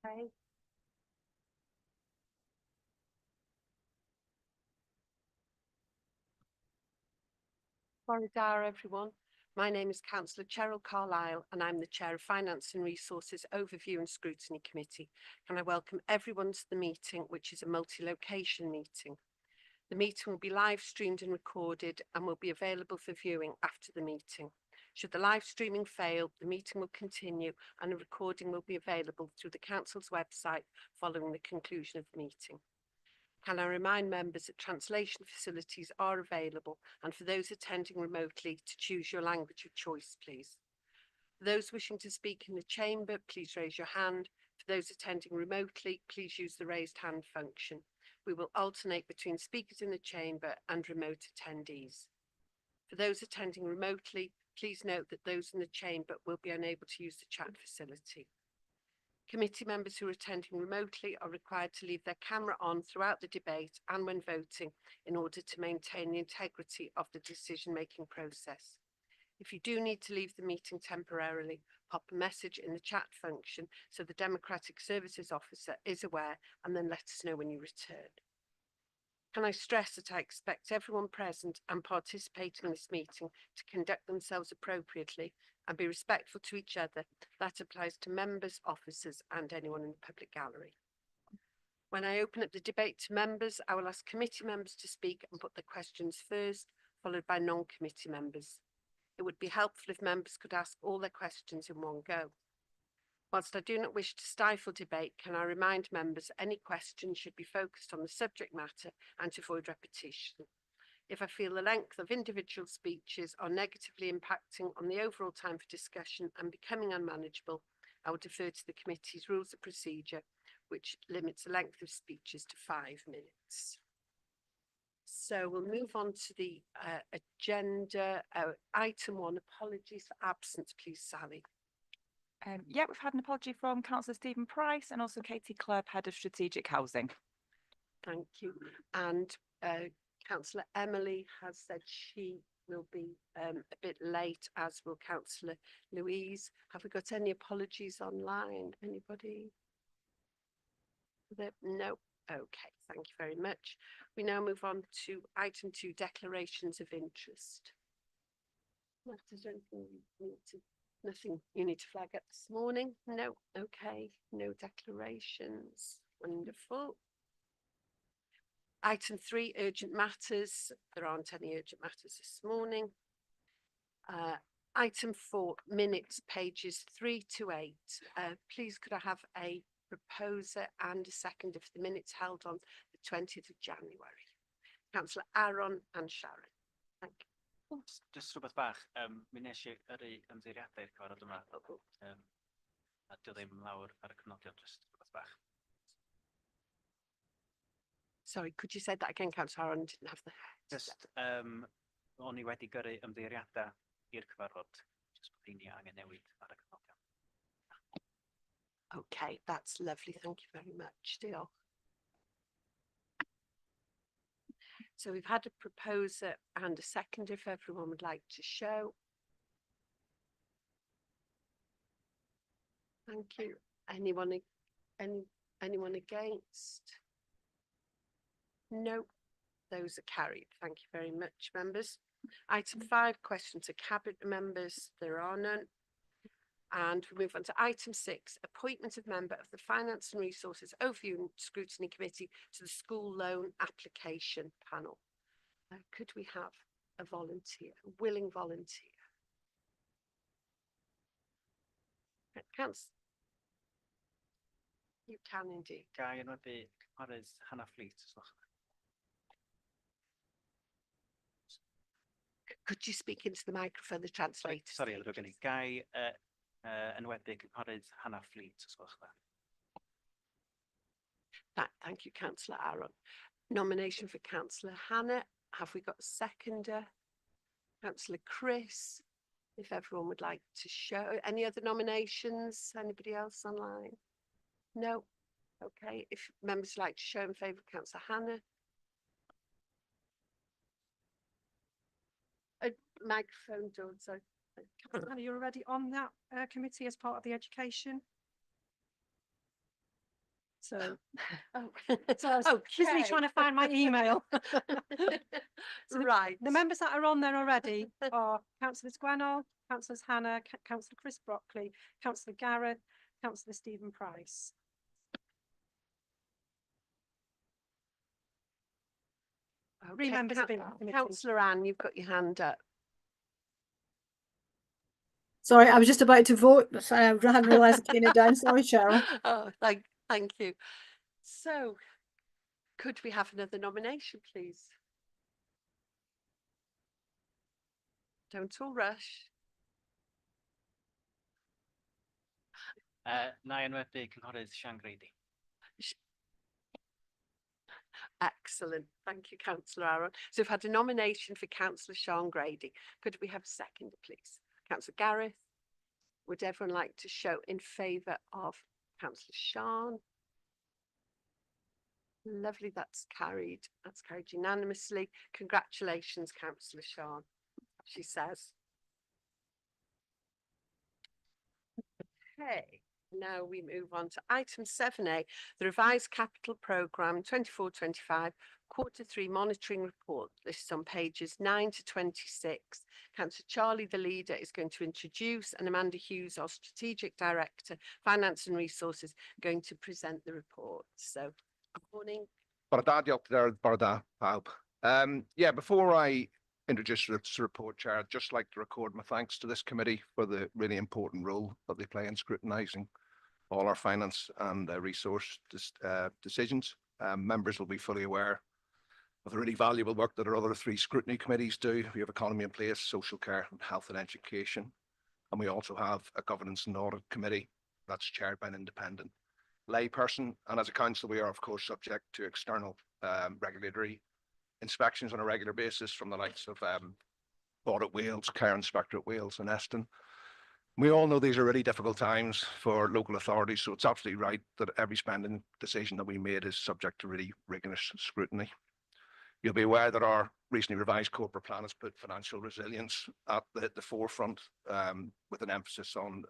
Okay. Morning, everyone. My name is Councillor Cheryl Carlisle and I'm the Chair of Finance and Resources Overview and Scrutiny Committee. Can I welcome everyone to the meeting, which is a multi-location meeting. The meeting will be live streamed and recorded and will be available for viewing after the meeting. Should the live streaming fail, the meeting will continue and a recording will be available through the Council's website following the conclusion of the meeting. Can I remind members that translation facilities are available and for those attending remotely to choose your language of choice, please. For those wishing to speak in the chamber, please raise your hand. For those attending remotely, please use the raised hand function. We will alternate between speakers in the chamber and remote attendees. For those attending remotely, please note that those in the chamber will be unable to use the chat facility. Committee members who are attending remotely are required to leave their camera on throughout the debate and when voting in order to maintain the integrity of the decision-making process. If you do need to leave the meeting temporarily, pop a message in the chat function so the Democratic Services Officer is aware and then let us know when you return. Can I stress that I expect everyone present and participating in this meeting to conduct themselves appropriately and be respectful to each other. That applies to members, officers, and anyone in the public gallery. When I open up the debate to members, I will ask committee members to speak and put their questions first, followed by non-committee members. It would be helpful if members could ask all their questions in one go. Whilst I do not wish to stifle debate, can I remind members any questions should be focused on the subject matter and to avoid repetition. If I feel the length of individual speeches are negatively impacting on the overall time for discussion and becoming unmanageable, I will defer to the committee's rules of procedure, which limits the length of speeches to 5 minutes. So we'll move on to the agenda. Item 1, apologies for absence, please, Sally. Yeah, we've had an apology from Councillor Stephen Price and also Katie Clubb, Head of Strategic Housing. Thank you. And Councillor Emily has said she will be a bit late, as will Councillor Louise. Have we got any apologies online? Anybody? No. Okay, thank you very much. We now move on to item 2, declarations of interest. Is there anything you need to, nothing you need to flag up this morning? No. Okay, no declarations. Wonderful. Item 3, urgent matters. There aren't any urgent matters this morning. Item 4, minutes, pages 3 to 8. Please could I have a proposer and a seconder for the minutes held on the 20th of January? Councillor Aaron and Sharon. Thank you. Just rhywbeth bach, mi nes I yrru ymddeiriadau i'r cyfarfod yma, a dio ddim lawr ar y cynodion, just rhywbeth bach. Sorry, could you say that again, Councillor Aaron? Didn't have the... Just, o'n I wedi gyrru ymddeiriadau i'r cyfarfod, just bod ni angen newid ar y cynodion. Okay, that's lovely. Thank you very much. Diolch. So we've had a proposer and a seconder if everyone would like to show. Thank you. Anyone against? No, those are carried. Thank you very much, members. Item 5, questions to cabinet members. There are none. And we move on to item 6, appointment of member of the Finance and Resources Overview and Scrutiny Committee to the School Loan Application Panel. Could we have a volunteer, a willing volunteer? You can indeed. Gai enwebu cynghorydd Hannah Fleet, os gwelwch. Could you speak into the microphone, the translator? Sorry, ydw gen I. Gai enwebu cynghorydd Hannah Fleet, os gwelwch. Thank you, Councillor Aaron. Nomination for Councillor Hannah. Have we got a seconder? Councillor Chris, if everyone would like to show. Any other nominations? Anybody else online? No? Okay. If members would like to show in favour of Councillor Hannah. A microphone, Dawn, sorry. Councillor Hannah, you're already on that committee as part of the education. So, Oh, so I was busily okay. trying to find my email. So Right. The members that are on there already are Councillors Gwenol, Councillors Hannah, Councillor Chris Brockley, Councillor Garrett, Councillor Stephen Price. Three Okay, members have been on the committee. Councillor Anne, you've got your hand up. Sorry, I was just about to vote, but I hadn't realised I'd taken it down. Sorry, Cheryl. Oh, thank you. So, could we have another nomination, please? Don't all rush. Na enwedig cynghorydd Sian Grady. Excellent. Thank you, Councillor Aaron. So we've had a nomination for Councillor Sean Grady. Could we have a second, please? Councillor Gareth, would everyone like to show in favour of Councillor Sean? Lovely, that's carried. That's carried unanimously. Congratulations, Councillor Sean, she says. Okay, now we move on to item 7A, the revised capital programme 24-25 Q3 monitoring report. This is on pages 9 to 26. Councillor Charlie, the leader, is going to introduce, and Amanda Hughes, our strategic director, finance and resources, going to present the report. So, good morning. Bore da, diolch there, bore da, pawb. Yeah, before I introduce this report, Chair, I'd just like to record my thanks to this committee for the really important role that they play in scrutinising all our finance and resource decisions. Members will be fully aware of the really valuable work that our other three scrutiny committees do. We have economy and place, social care, and health and education. And we also have a governance and audit committee that's chaired by an independent layperson. And as a council, we are of course subject to external regulatory inspections on a regular basis from the likes of Audit Wales, Care Inspectorate Wales and Eston. We all know these are really difficult times for local authorities, so it's absolutely right that every spending decision that we made is subject to really rigorous scrutiny. You'll be aware that our recently revised corporate plan has put financial resilience at the forefront, with an emphasis on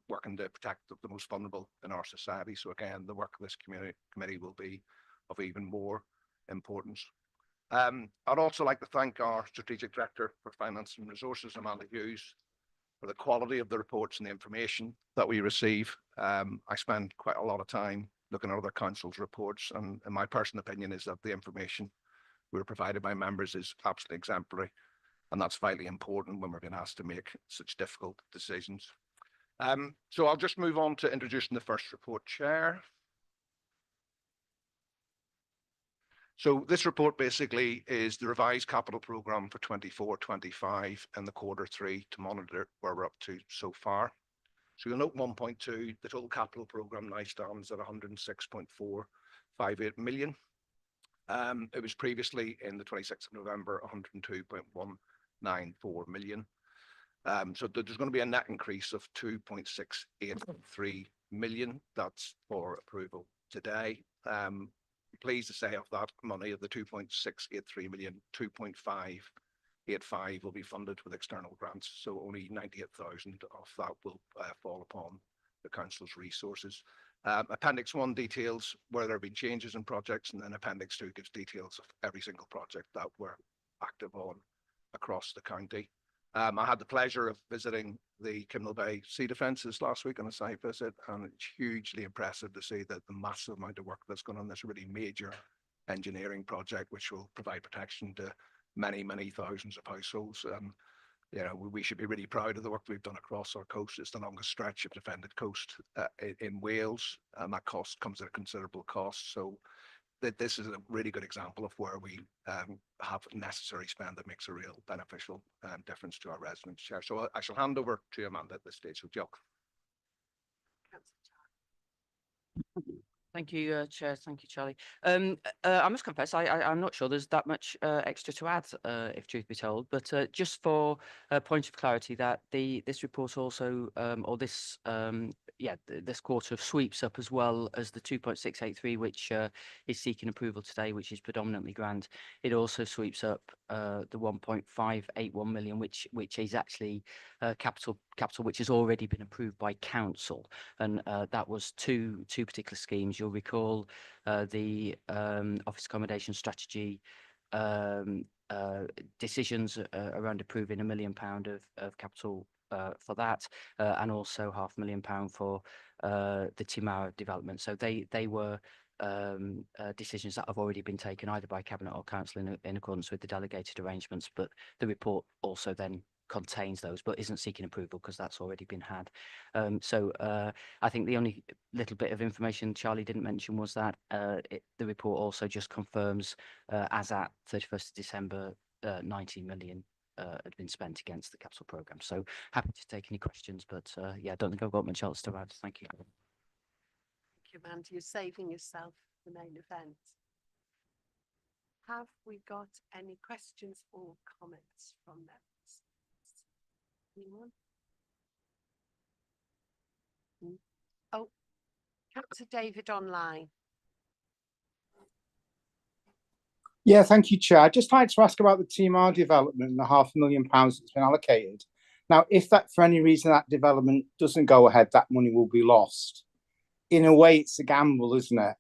working to protect the most vulnerable in our society. So again, the work of this committee will be of even more importance. I'd also like to thank our Strategic Director for Finance and Resources, Amanda Hughes, for the quality of the reports and the information that we receive. I spend quite a lot of time looking at other councils' reports, and in my personal opinion is that the information we're provided by members is absolutely exemplary, and that's vitally important when we're being asked to make such difficult decisions. So I'll just move on to introducing the first report, Chair. So this report basically is the revised capital programme for 24-25 and the Q3 to monitor where we're up to so far. So you'll note 1.2, the total capital programme now stands at 106.458 million. It was previously in the 26th of November, 102.194 million. So there's going to be a net increase of 2.683 million. That's for approval today. Pleased to say of that money, of the 2.683 million, 2.585 will be funded with external grants. So only 98,000 of that will fall upon the council's resources. Appendix 1 details where there have been changes in projects, and then Appendix 2 gives details of every single project that we're active on across the county. I had the pleasure of visiting the Kimnell Bay Sea Defences last week on a site visit, and it's hugely impressive to see that the massive amount of work that's gone on this really major engineering project, which will provide protection to many, many thousands of households. You know, we should be really proud of the work we've done across our coast. It's the longest stretch of defended coast in Wales, and that cost comes at a considerable cost. So this is a really good example of where we have necessary spend that makes a real beneficial difference to our residents. Chair. So I shall hand over to Amanda at this stage. So, Jock. Thank you, Chair. Thank you, Charlie. I must confess, I'm not sure there's that much extra to add, if truth be told. But just for a point of clarity, that this report also, or this, this quarter sweeps up as well as the 2.683, which is seeking approval today, which is predominantly grant. It also sweeps up the 1.581 million, which is actually capital capital which has already been approved by council, and that was two particular schemes. You'll recall the office accommodation strategy decisions around approving £1 million of capital for that, and also £500,000 for the Timar development. So they were decisions that have already been taken either by Cabinet or Council in accordance with the delegated arrangements, but the report also then contains those but isn't seeking approval because that's already been had. So I think the only little bit of information Charlie didn't mention was that the report also just confirms as at 31st of December 19 million had been spent against the capital programme. So happy to take any questions, but yeah, I don't think I've got much else to add. Thank you. Thank you, Amanda. You're saving yourself the main event. Have we got any questions or comments from members? Anyone? Oh, Councillor David online. Yeah, thank you, Chair. I'd just like to ask about the TMR development and the £500,000 that's been allocated. Now, if that for any reason that development doesn't go ahead, that money will be lost. In a way, it's a gamble, isn't it?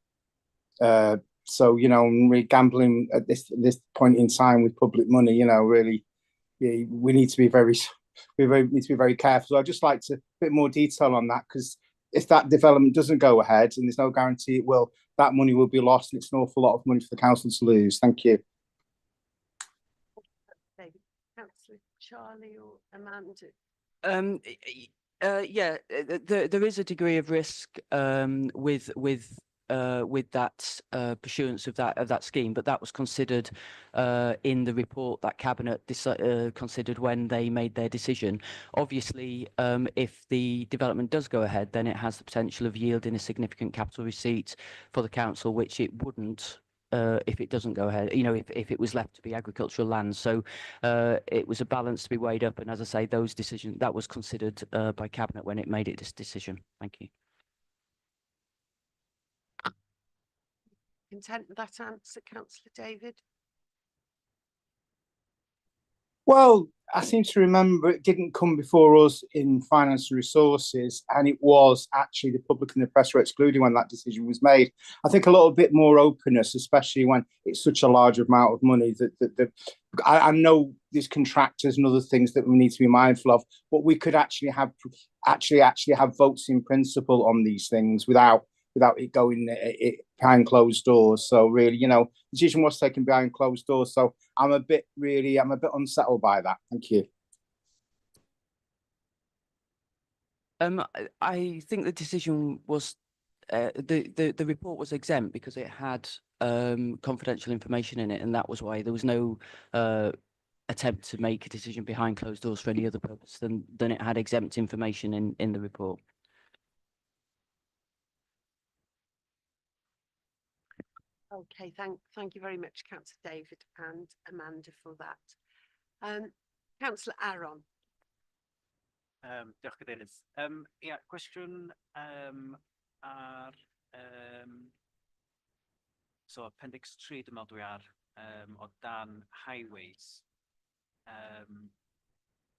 So, you know, we're gambling at this point in time with public money. You know, really, we need to be very careful. So I'd just like to a bit more detail on that, because if that development doesn't go ahead, and there's no guarantee it will, that money will be lost, and it's an awful lot of money for the council to lose. Thank you. Councillor Charlie or Amanda? Yeah, there is a degree of risk with that pursuance of that scheme, but that was considered in the report that Cabinet considered when they made their decision. Obviously, if the development does go ahead, then it has the potential of yielding a significant capital receipt for the council, which it wouldn't if it doesn't go ahead, you know, if it was left to be agricultural land. So it was a balance to be weighed up, and as I say, those decisions, that was considered by Cabinet when it made this decision. Thank you. Content with that answer, Councillor David? Well, I seem to remember it didn't come before us in Finance and Resources, and it was actually the public and the press were excluded when that decision was made. I think a little bit more openness, especially when it's such a large amount of money. I know there's contractors and other things that we need to be mindful of, but we could actually have votes in principle on these things without it going behind closed doors. So really, you know, the decision was taken behind closed doors. So I'm a bit unsettled by that. Thank you. I think the decision was the report was exempt because it had confidential information in it, and that was why there was no attempt to make a decision behind closed doors for any other purpose than it had exempt information in the report. Okay, thank you very much, Councillor David and Amanda, for that. Councillor Aaron. Diolch Cadeirydd. Ia, cwestiwn ar so appendix 3 dwi'n meddwl dwi ar o dan highways.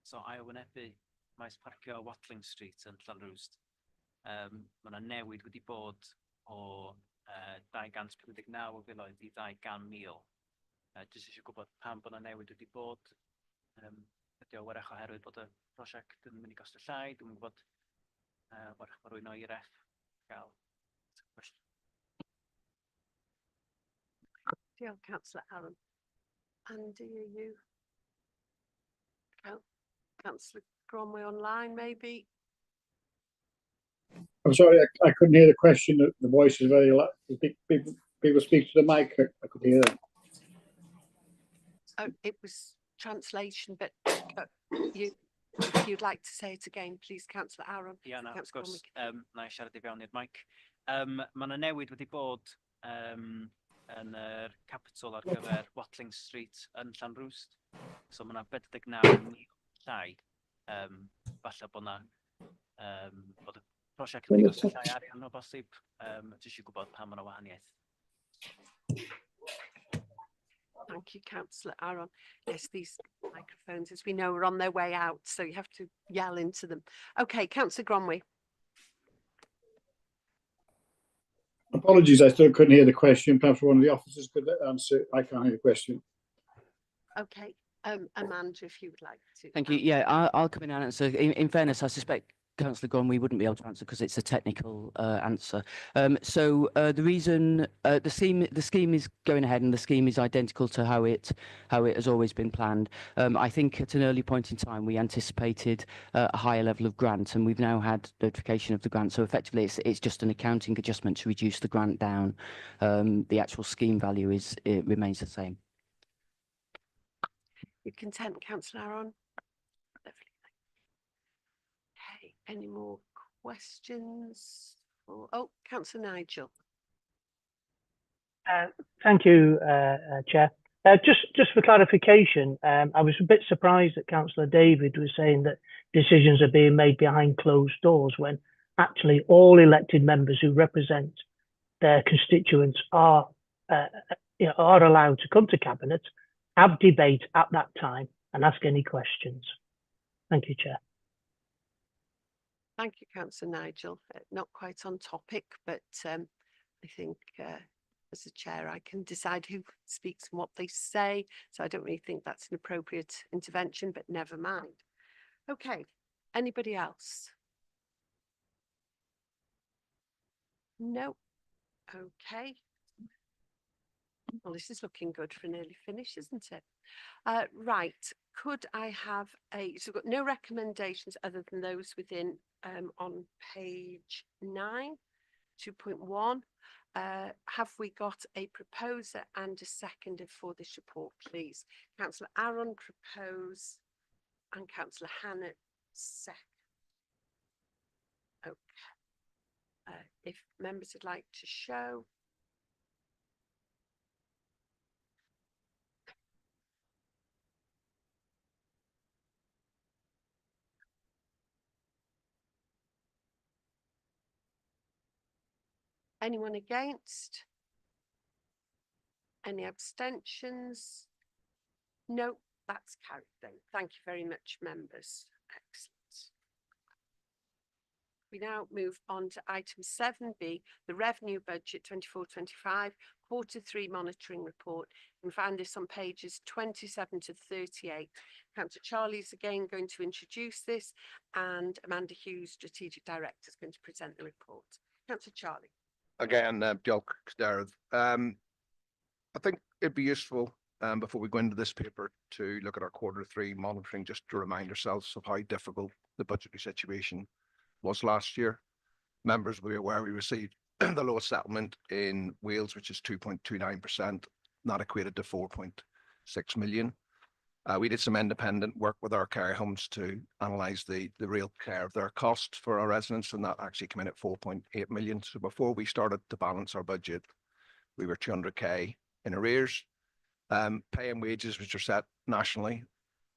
So ail wynebu maes parcio Watling Street yn Llanrwst. Mae yna newid wedi bod o 259 o filoedd i 200,000. Jyst eisiau gwybod pam bod yna newid wedi bod. Ydy o werach oherwydd bod y prosiect yn mynd i gostio llai. Dwi'n gwybod werach mae rwy'n o i'r gael cwestiwn. Diolch, Councillor Aaron. Andy, are you? Councillor Cromwell online, maybe? I'm sorry, I couldn't hear the question. The voice is very loud. People speak to the mic. I could hear that. Oh, it was translation, but if you'd like to say it again, please, Councillor Aaron. Ia, na, wrth gwrs, na I siarad i fewn i'r mic. Mae yna newid wedi bod yn yr capital ar gyfer Watling Street yn Llanrwst. So mae yna 49,000 llai. Falle bod yna bod y prosiect yn mynd i gostio llai arian o bosib. Jyst i gwybod pam mae yna wahaniaeth. Thank you, councillor Aaron. Yes, these microphones, as we know, are on their way out, so you have to yell into them. Okay, councillor Gronwy. Apologies, I still couldn't hear the question. Perhaps one of the officers could answer. I can't hear the question. Okay, Amanda, if you would like to. Thank you. Yeah, I'll come in and answer. In fairness, I suspect Councillor Gon, we wouldn't be able to answer because it's a technical answer. The reason the scheme is going ahead and the scheme is identical to how it has always been planned. I think at an early point in time we anticipated a higher level of grant, and we've now had notification of the grant. So effectively, it's just an accounting adjustment to reduce the grant down. The actual scheme value remains the same. You're content, councillor Aaron? Lovely. Okay, any more questions? Oh, councillor Nigel. Thank you, Chair. Just for clarification, I was a bit surprised that Councillor David was saying that decisions are being made behind closed doors when actually all elected members who represent their constituents are allowed to come to Cabinet, have debate at that time and ask any questions. Thank you, Chair. Thank you, councillor Nigel. Not quite on topic, but I think as a chair, I can decide who speaks and what they say. So I don't really think that's an appropriate intervention, but never mind. Okay, anybody else? No. Okay. Well, this is looking good for an early finish, isn't it? Right, could I have so we've got no recommendations other than those within on page 9, 2.1. Have we got a proposer and a seconder for this report, please? Councillor Aaron propose and Councillor Hannah second. Okay. If members would like to show. Anyone against? Any abstentions? No, that's carried then. Thank you very much, members. Excellent. We now move on to item 7B, the revenue budget 24-25, Q3 monitoring report. You can find this on pages 27 to 38. Councillor Charlie's again going to introduce this, and Amanda Hughes, Strategic Director, is going to present the report. Councillor Charlie. Again, diolch, Gareth. I think it'd be useful before we go into this paper to look at our Q3 monitoring, just to remind ourselves of how difficult the budgetary situation was last year. Members will be aware we received the lowest settlement in Wales, which is 2.29%. That equated to 4.6 million. We did some independent work with our care homes to analyse the real care of their costs for our residents, and that actually came in at 4.8 million. So before we started to balance our budget, we were 200k in arrears. Pay and wages, which are set nationally,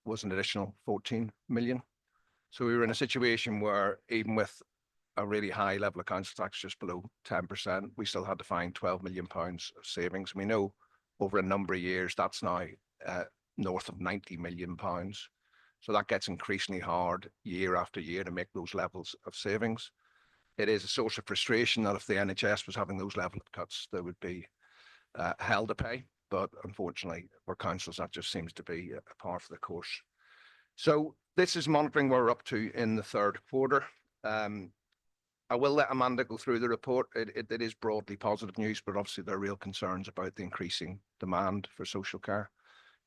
was an additional 14 million. So we were in a situation where even with a really high level of council tax, just below 10%, we still had to find 12 million pounds of savings. We know over a number of years, that's now north of 90 million pounds. So that gets increasingly hard year after year to make those levels of savings. It is a source of frustration that if the NHS was having those level of cuts, there would be hell to pay. But unfortunately, for councils, that just seems to be a par for the course. So this is monitoring where we're up to in the third quarter. I will let Amanda go through the report. It is broadly positive news, but obviously there are real concerns about the increasing demand for social care.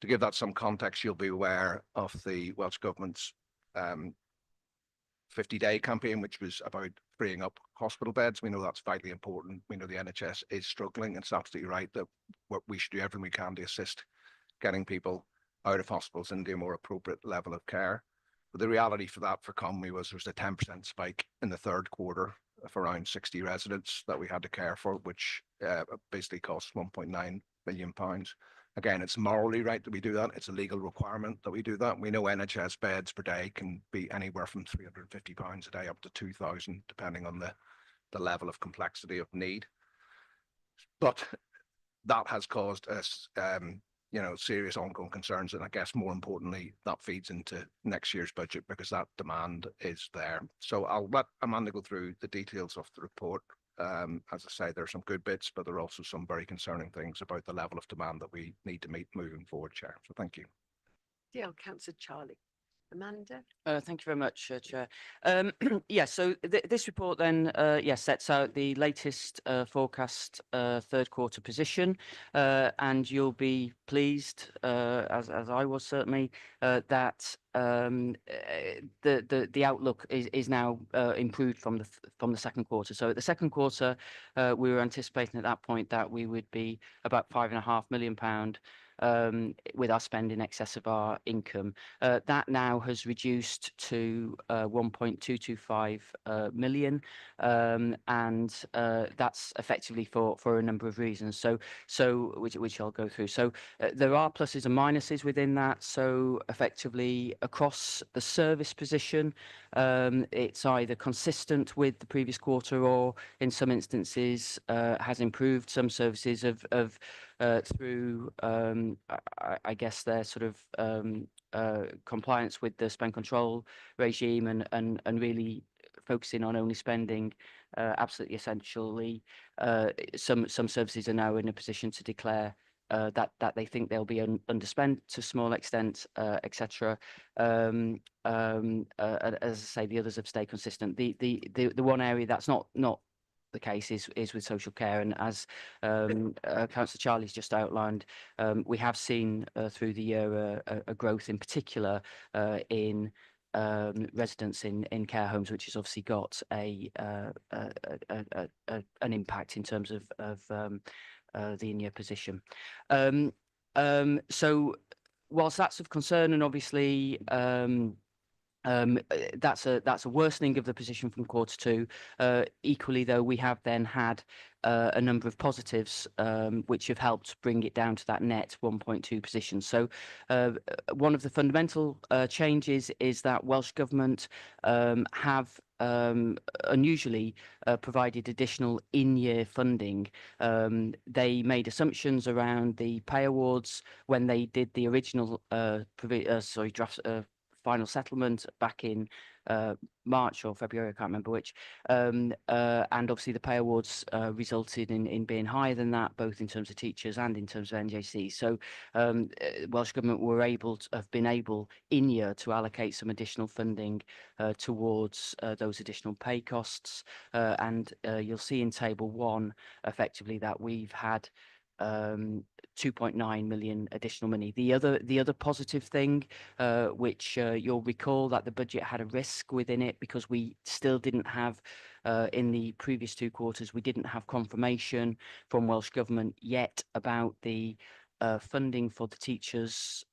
To give that some context, you'll be aware of the Welsh Government's 50-day campaign, which was about freeing up hospital beds. We know that's vitally important. We know the NHS is struggling. It's absolutely right that we should do everything we can to assist getting people out of hospitals into a more appropriate level of care. But the reality for that for Conwy was there was a 10% spike in the third quarter of around 60 residents that we had to care for, which basically cost 1.9 million pounds. Again, it's morally right that we do that. It's a legal requirement that we do that. We know NHS beds per day can be anywhere from £350 a day up to 2,000, depending on the level of complexity of need. But that has caused us serious ongoing concerns. And I guess more importantly, that feeds into next year's budget because that demand is there. So I'll let Amanda go through the details of the report. As I say, there are some good bits, but there are also some very concerning things about the level of demand that we need to meet moving forward, Chair. So thank you. Yeah, Councillor Charlie. Amanda? Thank you very much, Chair. Yeah, so this report then, sets out the latest forecast third quarter position, and you'll be pleased, as I was certainly, that the outlook is now improved from the second quarter. So at the second quarter, we were anticipating at that point that we would be about £5.5 million. With our spend in excess of our income. That now has reduced to 1.225 million, and that's effectively for a number of reasons. So which I'll go through. So there are pluses and minuses within that. So effectively across the service position, it's either consistent with the previous quarter or in some instances has improved. Some services of through, I guess, their sort of compliance with the spend control regime and really focusing on only spending absolutely essentially. Some services are now in a position to declare that they think they'll be underspent to a small extent, etc. As I say, the others have stayed consistent. The one area that's not the case is with social care, and as Councillor Charlie's just outlined, we have seen through the year a growth in particular in residents in care homes, which has obviously got an impact in terms of the in-year position. So whilst that's of concern, and obviously that's a worsening of the position from quarter two. Equally, though, we have then had a number of positives which have helped bring it down to that net 1.2 position. So one of the fundamental changes is that Welsh Government have unusually provided additional in-year funding. They made assumptions around the pay awards when they did the original draft final settlement back in March or February, I can't remember which, and obviously the pay awards resulted in being higher than that, both in terms of teachers and in terms of NJC. So Welsh Government have been able in year to allocate some additional funding towards those additional pay costs, and you'll see in Table 1 effectively that we've had 2.9 million additional money. The other positive thing, which you'll recall that the budget had a risk within it because we still didn't have in the previous two quarters, we didn't have confirmation from Welsh Government yet about the funding for the teachers'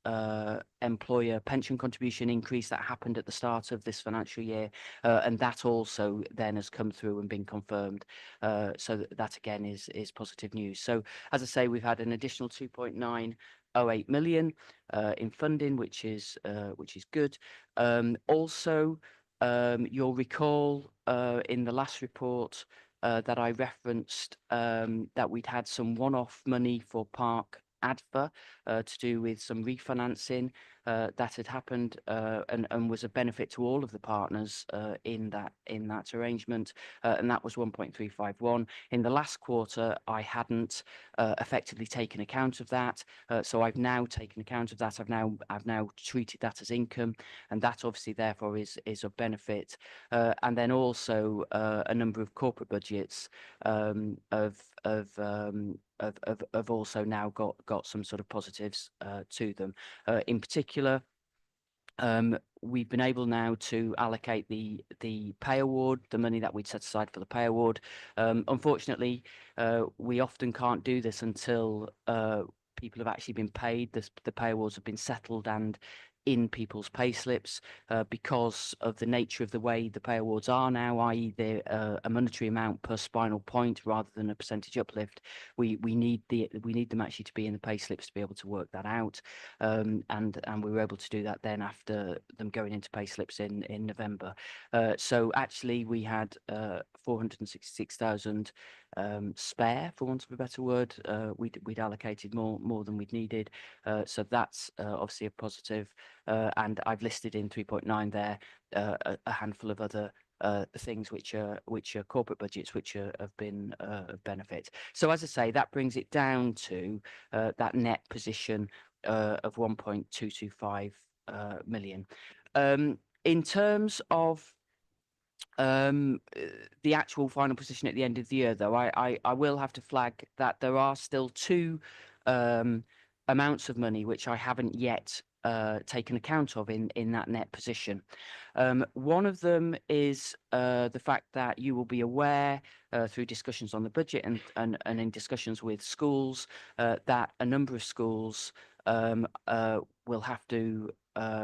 employer pension contribution increase that happened at the start of this financial year, and that also then has come through and been confirmed. So that again is positive news. So as I say, we've had an additional 2.908 million in funding, which is good. Also, you'll recall in the last report that I referenced that we'd had some one-off money for Park ADFA to do with some refinancing that had happened and was a benefit to all of the partners in that arrangement, and that was 1.351. In the last quarter, I hadn't effectively taken account of that, so I've now taken account of that. I've now treated that as income, and that obviously therefore is a benefit. And then also a number of corporate budgets have also now got some sort of positives to them. In particular, we've been able now to allocate the pay award, the money that we'd set aside for the pay award. Unfortunately, we often can't do this until people have actually been paid. The pay awards have been settled and in people's pay slips because of the nature of the way the pay awards are now, i.e. they're a monetary amount per spinal point rather than a percentage uplift. We need them actually to be in the pay slips to be able to work that out, and we were able to do that then after them going into pay slips in November. So actually we had 466,000 spare, for want of a better word. We'd allocated more than we'd needed, so that's obviously a positive. And I've listed in 3.9 there a handful of other things which are corporate budgets which have been of benefit. So as I say, that brings it down to that net position of 1.225 million. In terms of the actual final position at the end of the year, though, I will have to flag that there are still two amounts of money which I haven't yet taken account of in that net position. One of them is the fact that you will be aware through discussions on the budget and in discussions with schools that a number of schools will have to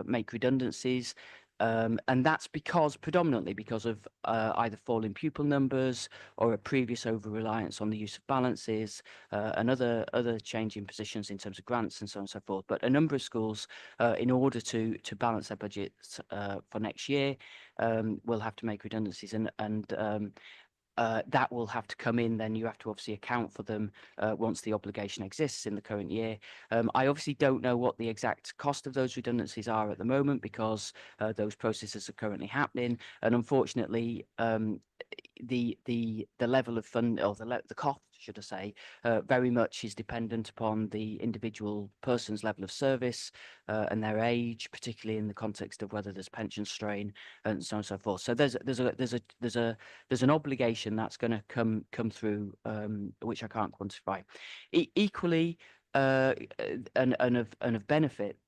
make redundancies. And that's predominantly because of either falling pupil numbers or a previous over-reliance on the use of balances and other changing positions in terms of grants and so on and so forth. But a number of schools, in order to balance their budgets for next year, will have to make redundancies, and that will have to come in. Then you have to obviously account for them once the obligation exists in the current year. I obviously don't know what the exact cost of those redundancies are at the moment because those processes are currently happening, and unfortunately the level of fund, or the cost, should I say, very much is dependent upon the individual person's level of service and their age, particularly in the context of whether there's pension strain and so on and so forth. So there's an obligation that's going to come through, which I can't quantify. Equally, and of benefit.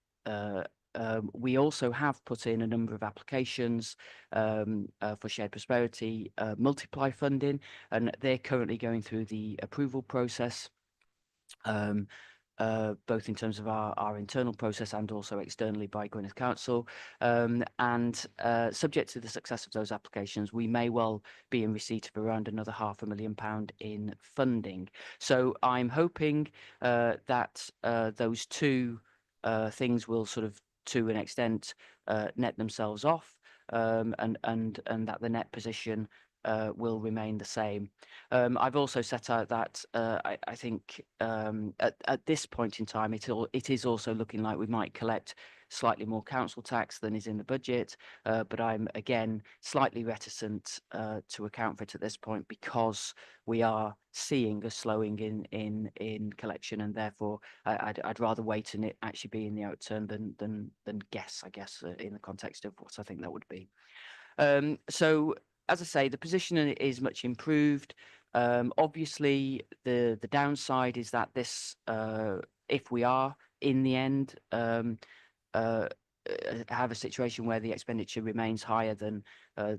We also have put in a number of applications for shared prosperity multiply funding, and they're currently going through the approval process, both in terms of our internal process and also externally by Gwynedd Council. And subject to the success of those applications, we may well be in receipt of around another £500,000 in funding. So I'm hoping that those two things will sort of, to an extent, net themselves off, and that the net position will remain the same. I've also set out that I think at this point in time, it is also looking like we might collect slightly more council tax than is in the budget, but I'm again slightly reticent to account for it at this point because we are seeing a slowing in collection, and therefore I'd rather wait and it actually be in the outturn than guess, I guess, in the context of what I think that would be. So as I say, the position is much improved. Obviously, the downside is that this, if we are in the end have a situation where the expenditure remains higher than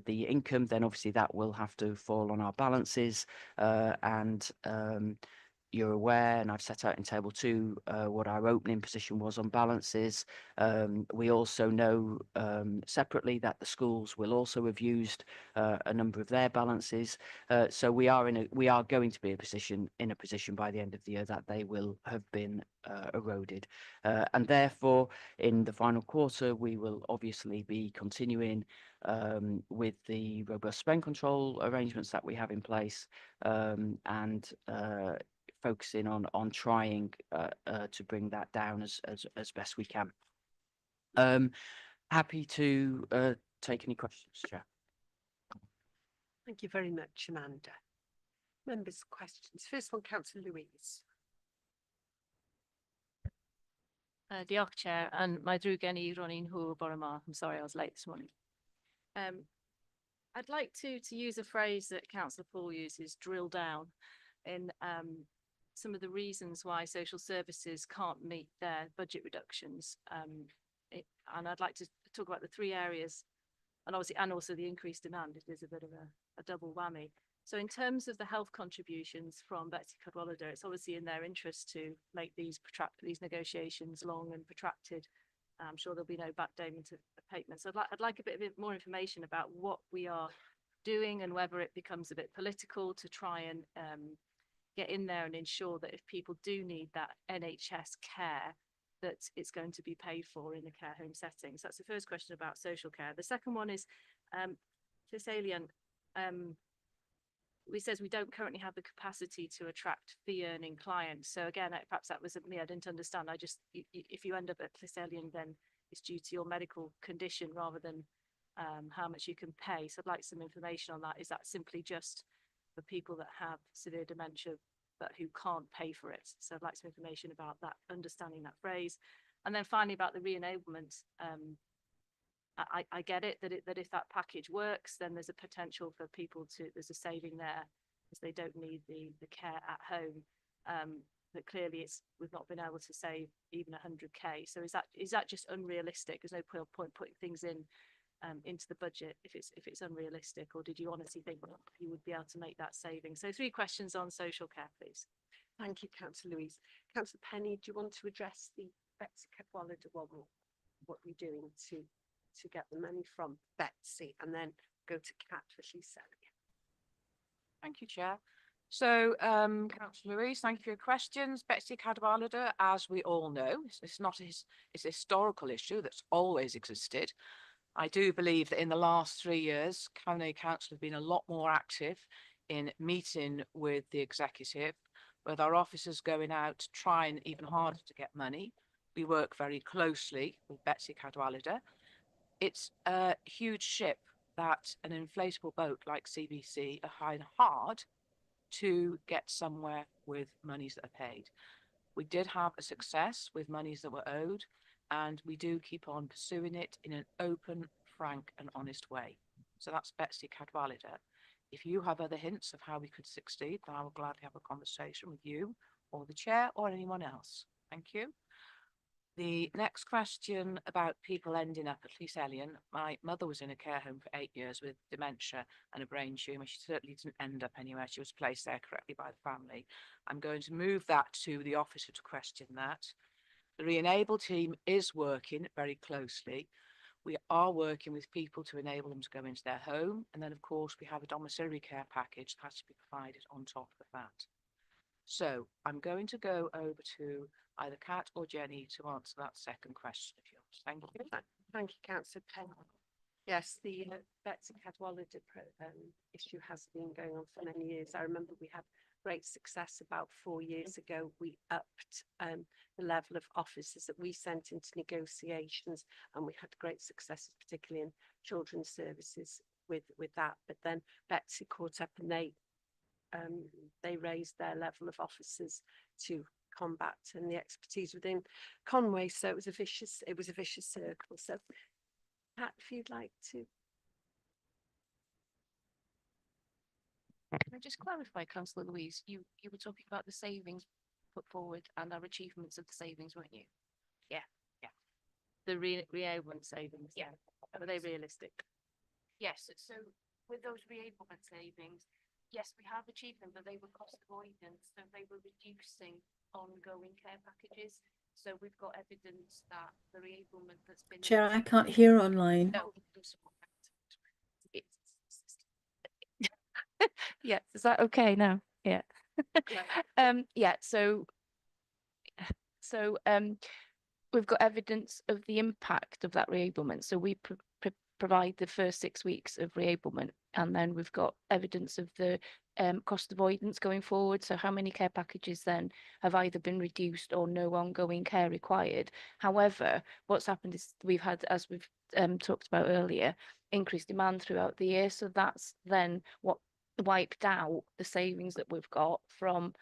the income, then obviously that will have to fall on our balances. And you're aware, and I've set out in table 2 what our opening position was on balances. We also know separately that the schools will also have used a number of their balances. So we are going to be in a position by the end of the year that they will have been eroded, and therefore in the final quarter we will obviously be continuing with the robust spend control arrangements that we have in place, and focusing on trying to bring that down as best we can. Happy to take any questions, Chair. Thank you very much, Amanda. Members' questions. First one, Councillor Louise. Diolch, Chair, and mae drwy gen I Ronin Hw bore 'ma. I'm sorry I was late this morning. I'd like to use a phrase that Councillor Paul uses, drill down, in some of the reasons why social services can't meet their budget reductions. And I'd like to talk about the 3 areas, and obviously, and also the increased demand. It is a bit of a double whammy. So in terms of the health contributions from Betsy Cadwallader, it's obviously in their interest to make these negotiations long and protracted. I'm sure there'll be no backdating of payments. So I'd like a bit more information about what we are doing and whether it becomes a bit political to try and get in there and ensure that if people do need that NHS care, that it's going to be paid for in a care home setting. So that's the first question about social care. The second one is, to Salient, it says we don't currently have the capacity to attract fee earning clients. So again, perhaps that wasn't me. I didn't understand. If you end up at Cyllid, then it's due to your medical condition rather than how much you can pay. So I'd like some information on that. Is that simply just for people that have severe dementia but who can't pay for it? So I'd like some information about that, understanding that phrase. And then finally about the re-enablement. I get it that if that package works, then there's a potential for people there's a saving there because they don't need the care at home. But clearly we've not been able to save even 100k. So is that just unrealistic? There's no point putting things into the budget if it's unrealistic, or did you honestly think you would be able to make that saving? So 3 questions on social care, please. Thank you, Councillor Louise. Councillor Penny, do you want to address the Betsy Cadwallader one? What we're doing to get the money from Betsy, and then go to Cat for Cyllid. Thank you, Chair. So, Councillor Louise, thank you for your questions. Betsy Cadwallader, as we all know, it's a historical issue that's always existed. I do believe that in the last 3 years, County Council have been a lot more active in meeting with the executive, with our officers going out trying even harder to get money. We work very closely with Betsy Cadwallader. It's a huge ship that an inflatable boat like CBC are hiring hard to get somewhere with monies that are paid. We did have a success with monies that were owed, and we do keep on pursuing it in an open, frank and honest way. So that's Betsy Cadwallader. If you have other hints of how we could succeed, then I will gladly have a conversation with you or the chair or anyone else. Thank you. The next question about people ending up at Cyllid. My mother was in a care home for 8 years with dementia and a brain tumour. She certainly didn't end up anywhere. She was placed there correctly by the family. I'm going to move that to the officer to question that. The Re-enable team is working very closely. We are working with people to enable them to go into their home. And then, of course, we have a domiciliary care package that has to be provided on top of that. So I'm going to go over to either Kat or Jenny to answer that second question of yours. Thank you. Thank you, Councillor Penny. Yes, the Betsy Cadwallader issue has been going on for many years. I remember we had great success about 4 years ago. We upped the level of officers that we sent into negotiations, and we had great successes, particularly in children's services with that. But then Betsy caught up, and they raised their level of officers to combat and the expertise within Conway. So it was a vicious circle. So Pat, if you'd like to. Can I just clarify, Councillor Louise, you were talking about the savings put forward and our achievements of the savings, weren't you? Yeah. The re-enablement savings. Yeah. Are they realistic? Yes. So with those re-enablement savings, yes, we have achieved them, but they were cost avoidance, so they were reducing ongoing care packages. So we've got evidence that the re-enablement that's been. Chair, I can't hear online. No. Yeah, is that okay now? Yeah. Yeah, so we've got evidence of the impact of that re-enablement. So we provide the first 6 weeks of re-enablement, and then we've got evidence of the cost avoidance going forward. So how many care packages then have either been reduced or no ongoing care required? However, what's happened is we've had, as we've talked about earlier, increased demand throughout the year. So that's then what wiped out the savings that we've got from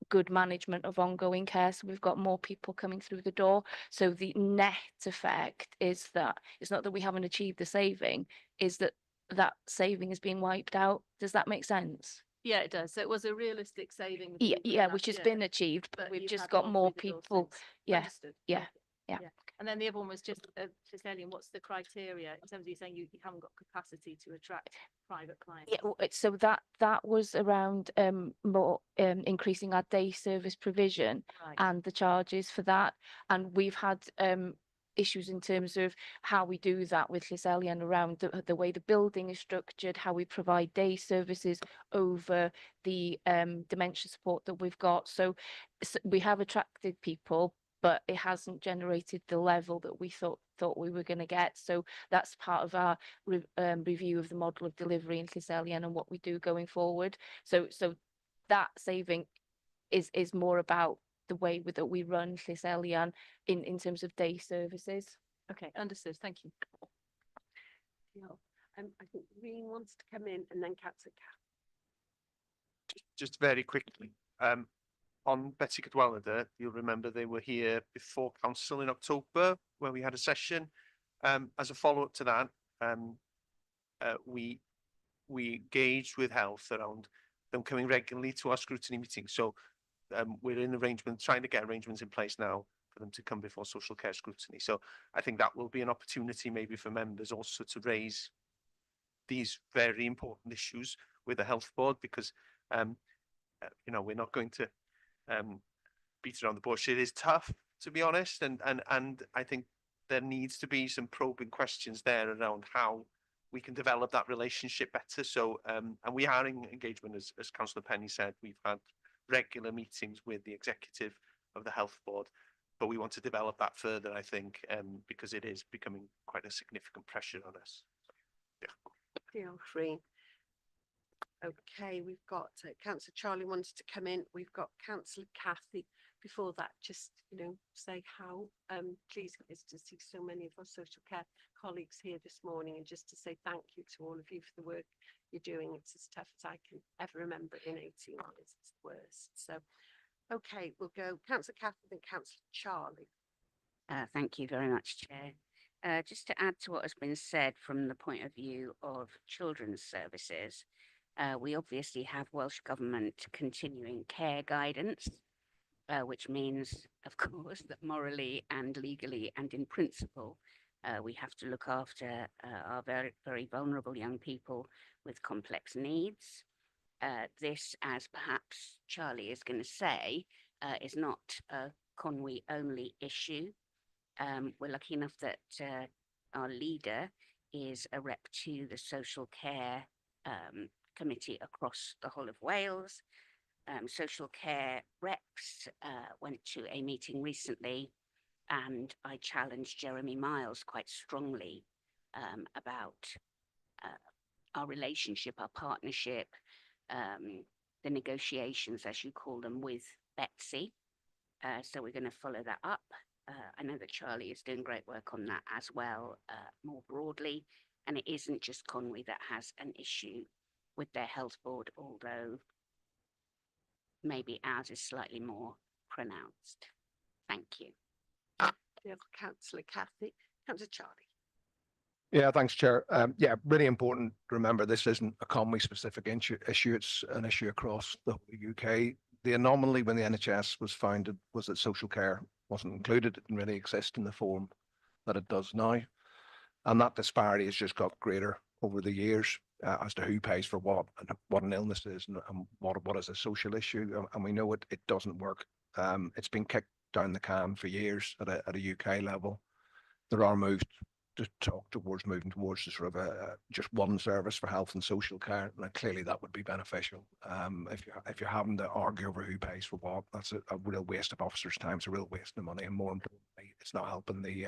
good management of ongoing care. So we've got more people coming through the door. So the net effect is that it's not that we haven't achieved the saving, is that that saving is being wiped out. Does that make sense? Yeah, it does. So it was a realistic saving. Yeah, which has been achieved, but we've just got more people. Yeah, yeah. And then the other one was just for Cyllid, what's the criteria in terms of you saying you haven't got capacity to attract private clients? Yeah, so that was around more increasing our day service provision and the charges for that. And we've had issues in terms of how we do that with Cyllid and around the way the building is structured, how we provide day services over the dementia support that we've got. So we have attracted people, but it hasn't generated the level that we thought we were going to get. So that's part of our review of the model of delivery in Cyllid and what we do going forward. So that saving is more about the way that we run Cyllid in terms of day services. Okay, understood. Thank you. Yeah. I think Reen wants to come in and then Councillor Just very quickly, on Betsy Cadwallader, you'll remember they were here before council in October where we had a session. As a follow-up to that, we engaged with health around them coming regularly to our scrutiny meetings. So we're in arrangement, trying to get arrangements in place now for them to come before social care scrutiny. So I think that will be an opportunity maybe for members also to raise these very important issues with the health board, because you know, we're not going to beat around the bush. It is tough, to be honest, and I think there needs to be some probing questions there around how we can develop that relationship better. So and we are in engagement, as Councillor Penny said. We've had regular meetings with the executive of the health board, but we want to develop that further, I think, because it is becoming quite a significant pressure on us. Yeah. Reen. Okay, we've got Councillor Charlie wants to come in. We've got Councillor Kathy. Before that, just say how pleasing it is to see so many of our social care colleagues here this morning, and just to say thank you to all of you for the work you're doing. It's as tough as I can ever remember in 18 years. It's the worst. So, okay, we'll go Councillor Kathy and Councillor Charlie. Thank you very much, Chair. Just to add to what has been said from the point of view of children's services, we obviously have Welsh Government continuing care guidance, which means, of course, that morally and legally and in principle, we have to look after our very, very vulnerable young people with complex needs. This, as perhaps Charlie is going to say, is not a Conwy only issue. We're lucky enough that our leader is a rep to the social care committee across the whole of Wales. Social care reps went to a meeting recently, and I challenged Jeremy Miles quite strongly about our relationship, our partnership, the negotiations, as you call them, with Betsy. So we're going to follow that up. I know that Charlie is doing great work on that as well, more broadly, and it isn't just Conwy that has an issue with their health board, although maybe ours is slightly more pronounced. Thank you. Councillor Kathy. Councillor Charlie. Yeah, thanks, Chair. Yeah, really important to remember this isn't a Conwy specific issue. It's an issue across the whole UK. The anomaly when the NHS was founded was that social care wasn't included. It didn't really exist in the form that it does now. And that disparity has just got greater over the years as to who pays for what and what an illness is and what is a social issue. And we know it doesn't work. It's been kicked down the can for years at a UK level. There are moves to talk towards moving towards the sort of just one service for health and social care, and clearly that would be beneficial. If you're having to argue over who pays for what, that's a real waste of officers' time. It's a real waste of money, and more importantly, it's not helping the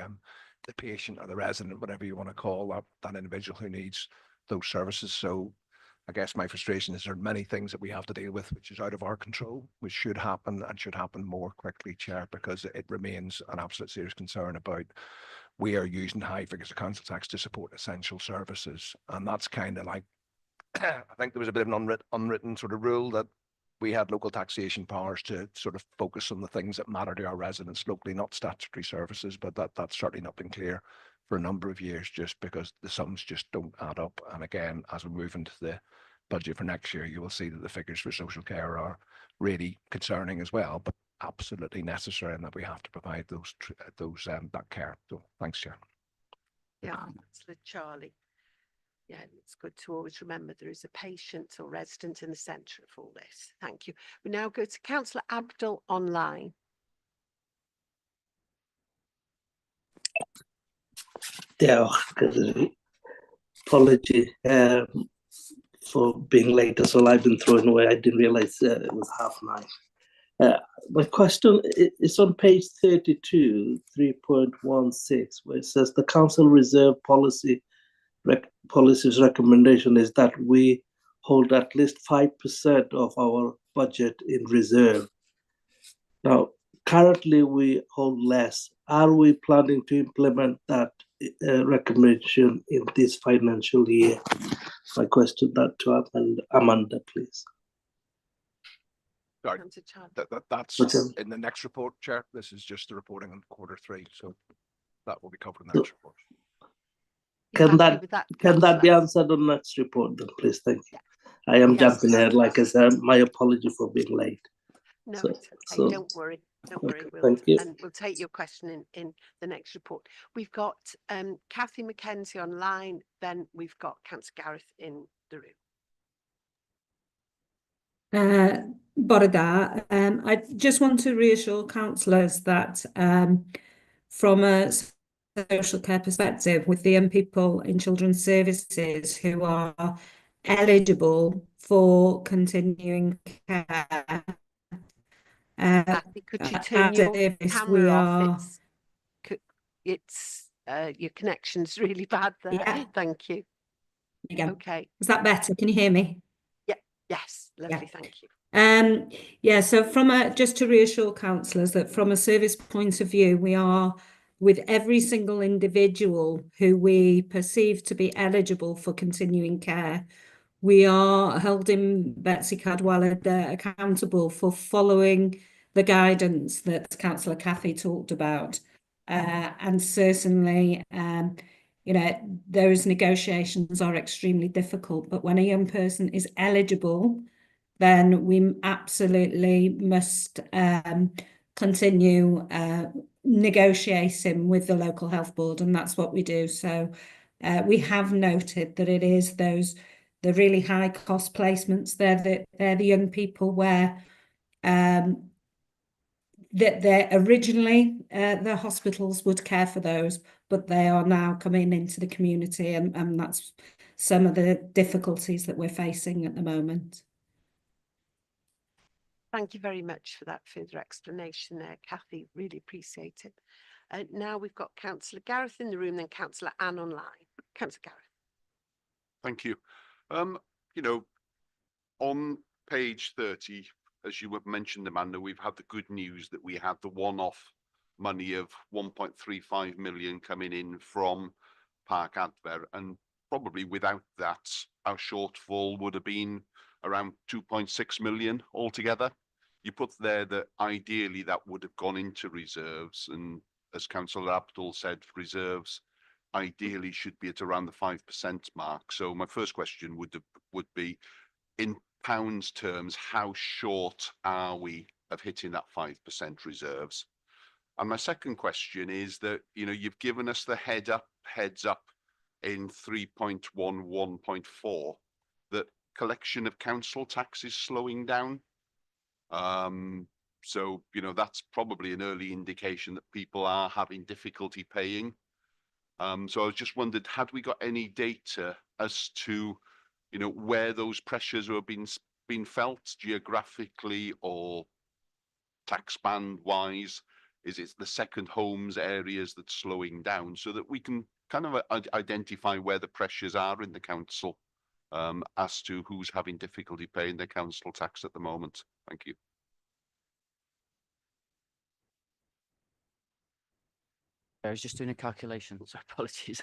patient or the resident, whatever you want to call that individual who needs those services. So I guess my frustration is there are many things that we have to deal with which is out of our control, which should happen and should happen more quickly, Chair, because it remains an absolute serious concern about we are using high figures of council tax to support essential services. And that's kind of like, I think there was a bit of an unwritten sort of rule that we had local taxation powers to sort of focus on the things that matter to our residents locally, not statutory services, but that's certainly not been clear for a number of years just because the sums just don't add up. And again, as we move into the budget for next year, you will see that the figures for social care are really concerning as well, but absolutely necessary, and that we have to provide that care. So thanks, Chair. Yeah, Councillor Charlie. Yeah, it's good to always remember there is a patient or resident in the centre of all this. Thank you. We now go to Councillor Abdul online. Apology for being late as well. I've been thrown away. I didn't realise it was 9:30. My question is on page 32, 3.16, where it says the council reserve policy's recommendation is that we hold at least 5% of our budget in reserve. Now, currently we hold less. Are we planning to implement that recommendation in this financial year? I question that to Amanda, please. Sorry, Councillor Charlie. that's Whichever. in the next report, Chair. This is just the reporting on Q3, so that will be covered in the So- next report. You Can happy that with that, can that be councillor? answered on next report then, please? Thank you. I am Yes, jumping ahead, councillor. like I said, my apology for being late. No, So- it's okay. so- Don't worry. Don't worry. Okay, We'll, thank you. and we'll take your question in the next report. We've got Kathy McKenzie online. Then we've got Councillor Gareth in the room. Bore da. I just want to reassure councillors that from a social care perspective, with the young people in children's services who are eligible for continuing care, Kathy, could you turn as a your service, camera we off? are. It's your connection's really bad there. Yeah. Thank you. Again. Okay. Is that better? Can you hear me? Yeah. Yes. Lovely. Yeah. Thank you. Yeah, so just to reassure councillors that from a service point of view, we are with every single individual who we perceive to be eligible for continuing care, we are holding Betsy Cadwallader accountable for following the guidance that Councillor Cathy talked about. And certainly, those negotiations are extremely difficult, but when a young person is eligible, then we absolutely must continue negotiating with the local health board, and that's what we do. So we have noted that it is the really high cost placements. They're the young people where that they're originally the hospitals would care for those, but they are now coming into the community, and that's some of the difficulties that we're facing at the moment. Thank you very much for that further explanation there, Kathy. Really appreciate it. Now we've got Councillor Gareth in the room, then Councillor Anne online. Councillor Gareth. Thank you. On page 30, as you have mentioned, Amanda, we've had the good news that we had the one-off money of 1.35 million coming in from Park Adver, and probably without that, our shortfall would have been around 2.6 million altogether. You put there that ideally that would have gone into reserves, and as Councillor Abdul said, reserves ideally should be at around the 5% mark. So my first question would be, in pounds terms, how short are we of hitting that 5% reserves? And my second question is that, you've given us the heads up in 3.11.4 that collection of council tax is slowing down. So, that's probably an early indication that people are having difficulty paying. So I just wondered, had we got any data as to, where those pressures were being felt geographically or tax band wise? Is it the second homes areas that's slowing down, so that we can kind of identify where the pressures are in the council as to who's having difficulty paying their council tax at the moment? Thank you. I was just doing a calculation, so apologies.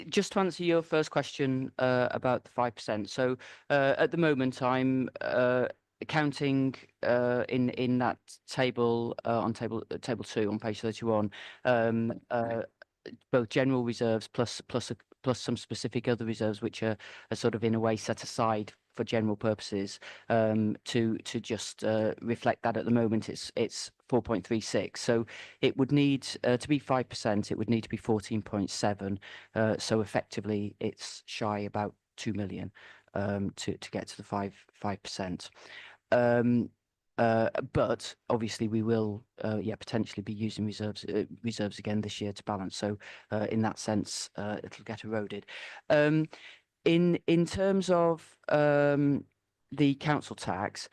Just to answer your first question about the 5%. So at the moment, I'm counting in that table on table 2 on page 31, both general reserves plus some specific other reserves, which are sort of in a way set aside for general purposes, to just reflect that at the moment it's 4.36. So it would need to be 5%, it would need to be 14.7. So effectively it's shy about 2 million to get to the 5%. But obviously we will potentially be using reserves again this year to balance. So in that sense, it'll get eroded. In terms of the council tax,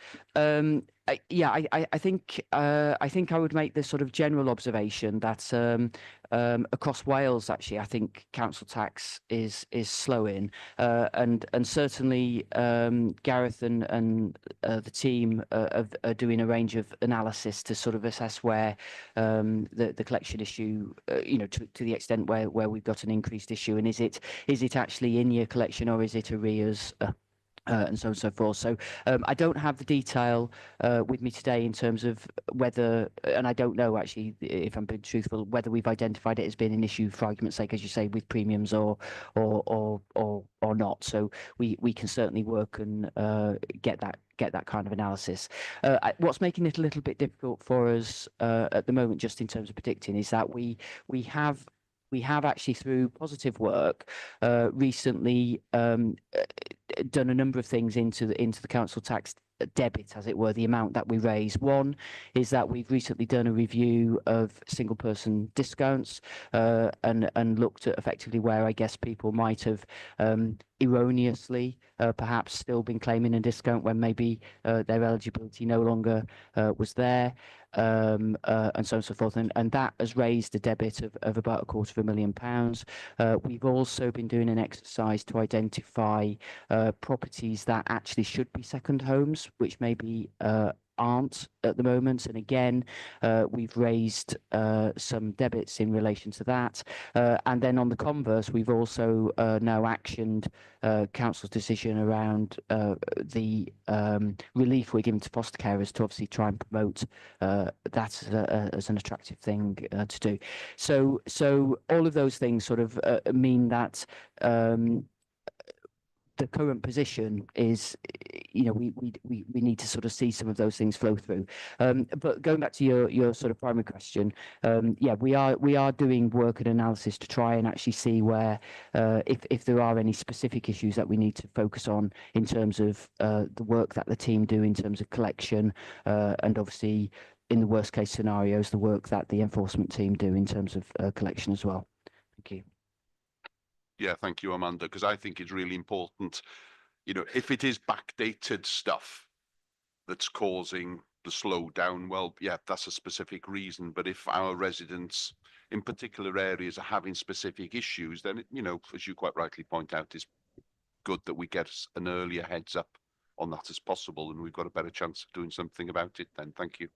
I think I would make this sort of general observation that across Wales, actually, I think council tax is slowing, and certainly Gareth and the team are doing a range of analysis to sort of assess where the collection issue, to the extent where we've got an increased issue, and is it actually in year collection or is it arrears? And so on and so forth. So I don't have the detail with me today in terms of whether, and I don't know actually, if I'm being truthful, whether we've identified it as being an issue, for argument's sake, as you say, with premiums or not. So we can certainly work and get that kind of analysis. What's making it a little bit difficult for us at the moment, just in terms of predicting, is that we have actually, through positive work, recently done a number of things into the council tax debit, as it were, the amount that we raise. One is that we've recently done a review of single person discounts and looked at effectively where I guess people might have erroneously perhaps still been claiming a discount when maybe their eligibility no longer was there. And so on and so forth, and that has raised a debit of about £250,000. We've also been doing an exercise to identify properties that actually should be second homes, which maybe aren't at the moment, and again we've raised some debits in relation to that, and then on the converse, we've also now actioned council's decision around the relief we're giving to foster carers to obviously try and promote that as an attractive thing to do. So all of those things sort of mean that the current position is, we need to sort of see some of those things flow through. But going back to your sort of primary question, we are doing work and analysis to try and actually see where, if there are any specific issues that we need to focus on in terms of the work that the team do in terms of collection, and obviously in the worst case scenarios, the work that the enforcement team do in terms of collection as well. Thank you. Yeah, thank you, Amanda, because I think it's really important, if it is backdated stuff that's causing the slowdown, well, yeah, that's a specific reason. But if our residents in particular areas are having specific issues, then, as you quite rightly point out, it's good that we get an earlier heads up on that as possible, and we've got a better chance of doing something about it then. Thank you.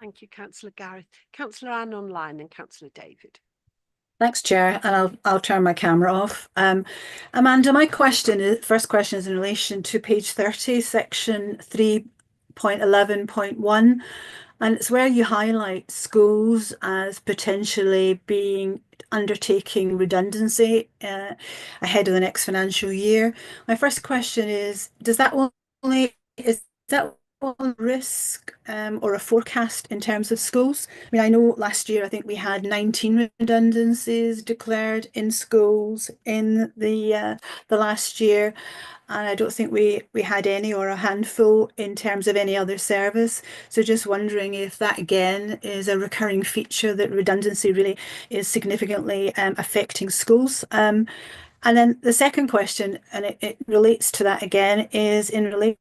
Thank you, Councillor Gareth. Councillor Anne online and Councillor David. Thanks, Chair, and I'll turn my camera off. Amanda, my first question is in relation to page 30, section 3.11.1, and it's where you highlight schools as potentially being undertaking redundancy ahead of the next financial year. My first question is that one risk or a forecast in terms of schools? I mean, I know last year I think we had 19 redundancies declared in schools in the last year, and I don't think we had any or a handful in terms of any other service. So just wondering if that again is a recurring feature, that redundancy really is significantly affecting schools. And then the second question, and it relates to that again, is in relation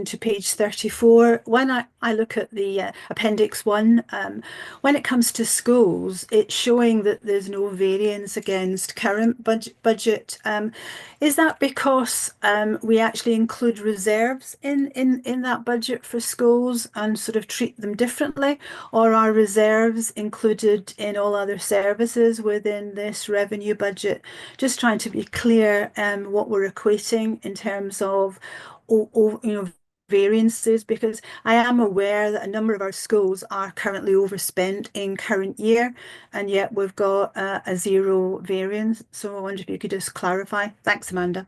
to page 34. When I look at the appendix 1, when it comes to schools, it's showing that there's no variance against current budget. Is that because we actually include reserves in that budget for schools and sort of treat them differently, or are reserves included in all other services within this revenue budget? Just trying to be clear what we're equating in terms of variances, because I am aware that a number of our schools are currently overspent in current year, and yet we've got a zero variance. So I wonder if you could just clarify. Thanks, Amanda.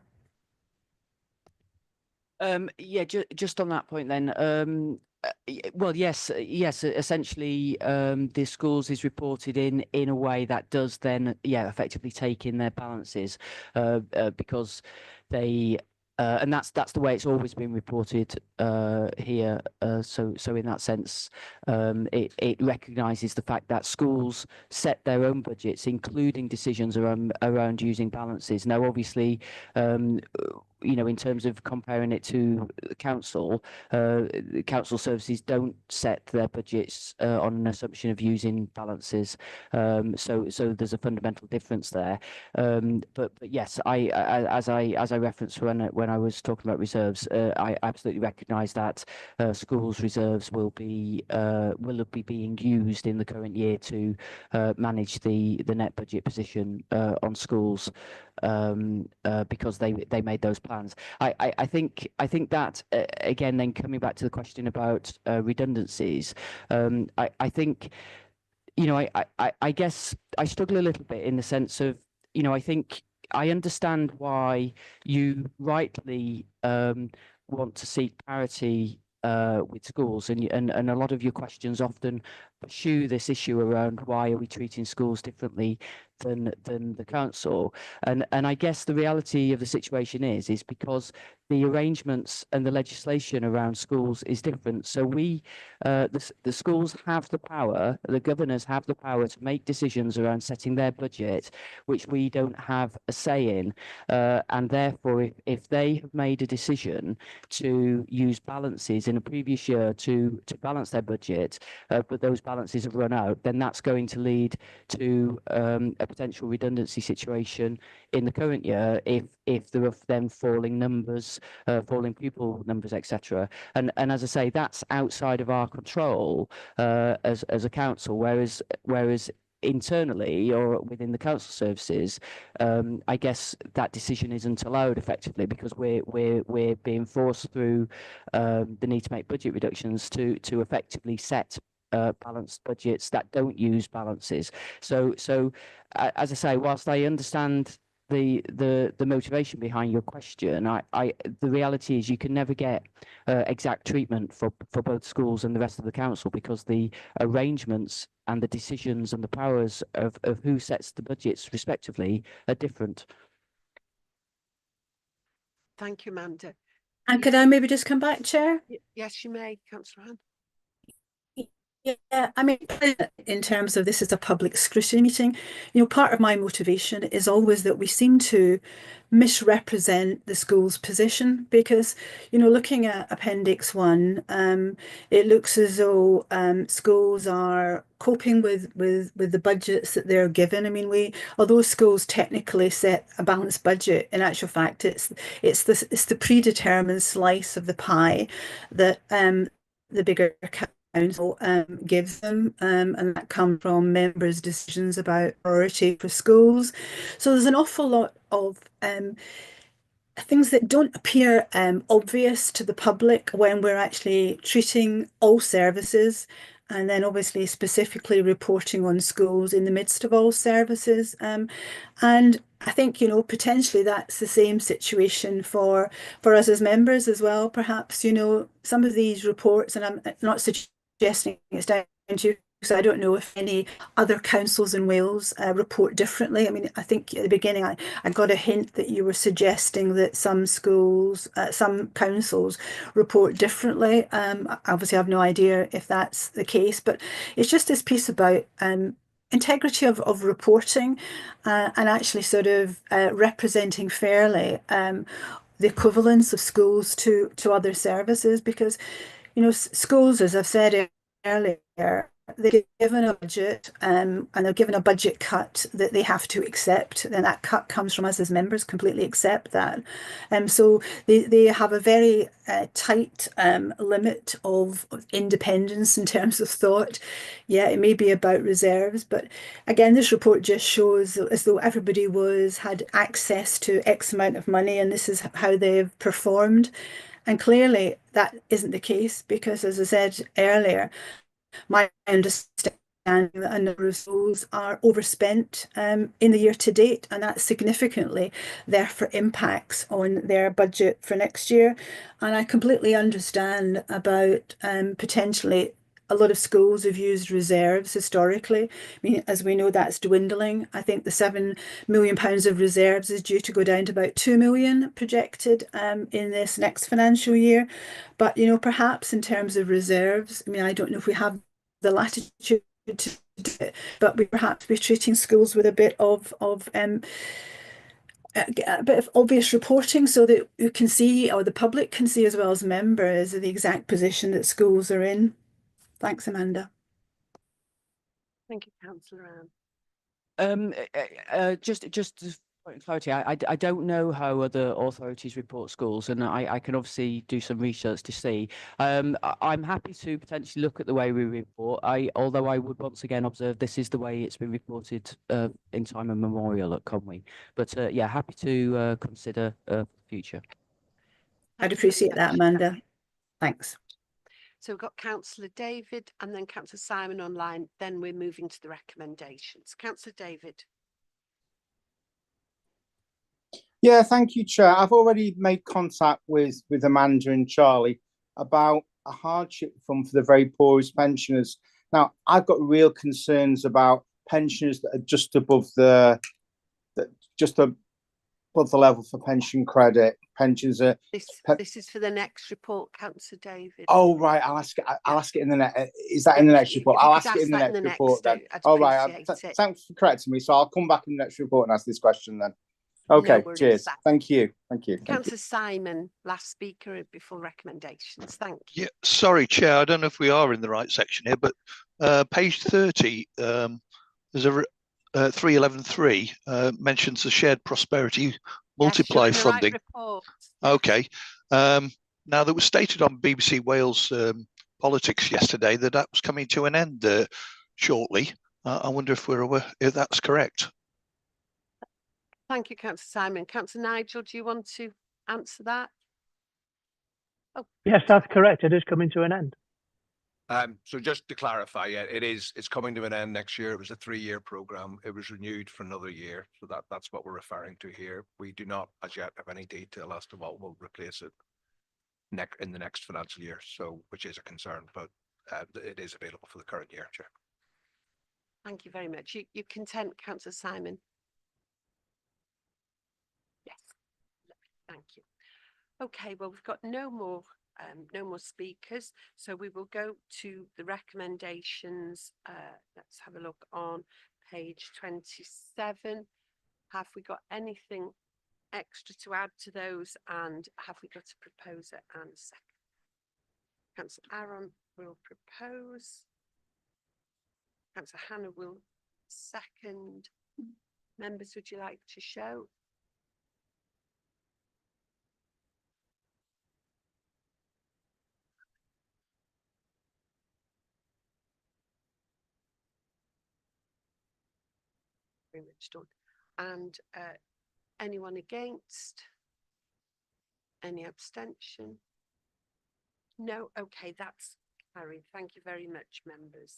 Just on that point then. Well, yes. Essentially, the schools is reported in a way that does then, effectively take in their balances, because they. And that's the way it's always been reported here. So in that sense, it recognises the fact that schools set their own budgets, including decisions around using balances. Now, obviously, you know, in terms of comparing it to the council services don't set their budgets on an assumption of using balances. So there's a fundamental difference there. But yes, as I referenced when I was talking about reserves, I absolutely recognise that schools reserves will be being used in the current year to manage the net budget position on schools, because they made those plans. I think that again, then coming back to the question about redundancies, I think, you know, I guess I struggle a little bit in the sense of, you know, I think I understand why you rightly want to seek parity with schools, and a lot of your questions often pursue this issue around why are we treating schools differently than the council, and I guess the reality of the situation is because the arrangements and the legislation around schools is different. So we, the schools have the power, the governors have the power to make decisions around setting their budget, which we don't have a say in. And therefore, if they have made a decision to use balances in a previous year to balance their budget, but those balances have run out, then that's going to lead to a potential redundancy situation in the current year if there are then falling numbers, falling pupil numbers, etc. And as I say, that's outside of our control as a council, whereas internally or within the council services, I guess that decision isn't allowed effectively because we're being forced through the need to make budget reductions to effectively set balanced budgets that don't use balances. So as I say, whilst I understand the motivation behind your question, the reality is you can never get exact treatment for both schools and the rest of the council because the arrangements and the decisions and the powers of who sets the budgets respectively are different. Thank you, Amanda. And could I maybe just come back, Chair? Yes, you may, Councillor Ann. Yeah, I mean, in terms of this is a public scrutiny meeting, you know, part of my motivation is always that we seem to misrepresent the school's position because, you know, looking at Appendix 1, it looks as though schools are coping with the budgets that they're given. I mean, although schools technically set a balanced budget, in actual fact, it's the predetermined slice of the pie that the bigger council gives them, and that comes from members' decisions about priority for schools. So there's an awful lot of things that don't appear obvious to the public when we're actually treating all services, and then obviously specifically reporting on schools in the midst of all services. And I think, you know, potentially that's the same situation for us as members as well. Perhaps, you know, some of these reports, and I'm not suggesting it's down to you, because I don't know if any other councils in Wales report differently. I mean, I think at the beginning I got a hint that you were suggesting that some schools, some councils report differently. Obviously, I have no idea if that's the case, but it's just this piece about integrity of reporting and actually sort of representing fairly the equivalence of schools to other services, because, you know, schools, as I've said earlier, they're given a budget and they're given a budget cut that they have to accept, and that cut comes from us as members, completely accept that. So they have a very tight limit of independence in terms of thought. Yeah, it may be about reserves, but again, this report just shows as though everybody had access to X amount of money and this is how they've performed. And clearly that isn't the case because, as I said earlier, my understanding that a number of schools are overspent in the year to date, and that significantly therefore impacts on their budget for next year. And I completely understand about potentially a lot of schools have used reserves historically. I mean, as we know, that's dwindling. I think the £7 million of reserves is due to go down to about 2 million projected in this next financial year. But, you know, perhaps in terms of reserves, I mean, I don't know if we have the latitude to do it, but we perhaps be treating schools with a bit of a bit of obvious reporting so that you can see, or the public can see as well as members, the exact position that schools are in. Thanks, Amanda. Thank you, Councillor Anne. Just as point of clarity, I don't know how other authorities report schools, and I can obviously do some research to see. I'm happy to potentially look at the way we report. Although I would once again observe this is the way it's been reported in time immemorial at Conwy. But yeah, happy to consider future. I'd appreciate that, Amanda. Thanks. So we've got Councillor David and then Councillor Simon online. Then we're moving to the recommendations. Councillor David. Yeah, thank you, Chair. I've already made contact with Amanda and Charlie about a hardship fund for the very poorest pensioners. Now, I've got real concerns about pensioners that are just above the level for pension credit. Pensions are. This is for the next report, Councillor David. Oh right, I'll ask it in the next. Is that in the next report? I'll ask it in the next report then. All right. Thanks for correcting me. So I'll come back in the next report and ask this question then. Okay. Cheers. Thank you. Councillor Simon, last speaker before recommendations. Thank you. Yeah, sorry, Chair. I don't know if we are in the right section here, but page 30, there's a 311.3 mentions the shared prosperity multiply funding. Okay. Now that was stated on BBC Wales Politics yesterday that was coming to an end shortly. I wonder if we're aware if that's correct. Thank you, Councillor Simon. Councillor Nigel, do you want to answer that? Oh. Yes, that's correct. It is coming to an end. So just to clarify, yeah, it's coming to an end next year. It was a 3-year programme. It was renewed for another year. So that's what we're referring to here. We do not as yet have any detail as to what will replace it in the next financial year. So which is a concern, but it is available for the current year, Chair. Thank you very much. You content, Councillor Simon? Yes. Thank you. Okay, well, we've got no more speakers, so we will go to the recommendations. Let's have a look on page 27. Have we got anything extra to add to those, and have we got a proposer and a second? Councillor Aaron will propose. Councillor Hannah will second. Members, would you like to show? Very much done. And anyone against? Any abstention? No. Okay, that's carried. Thank you very much, members.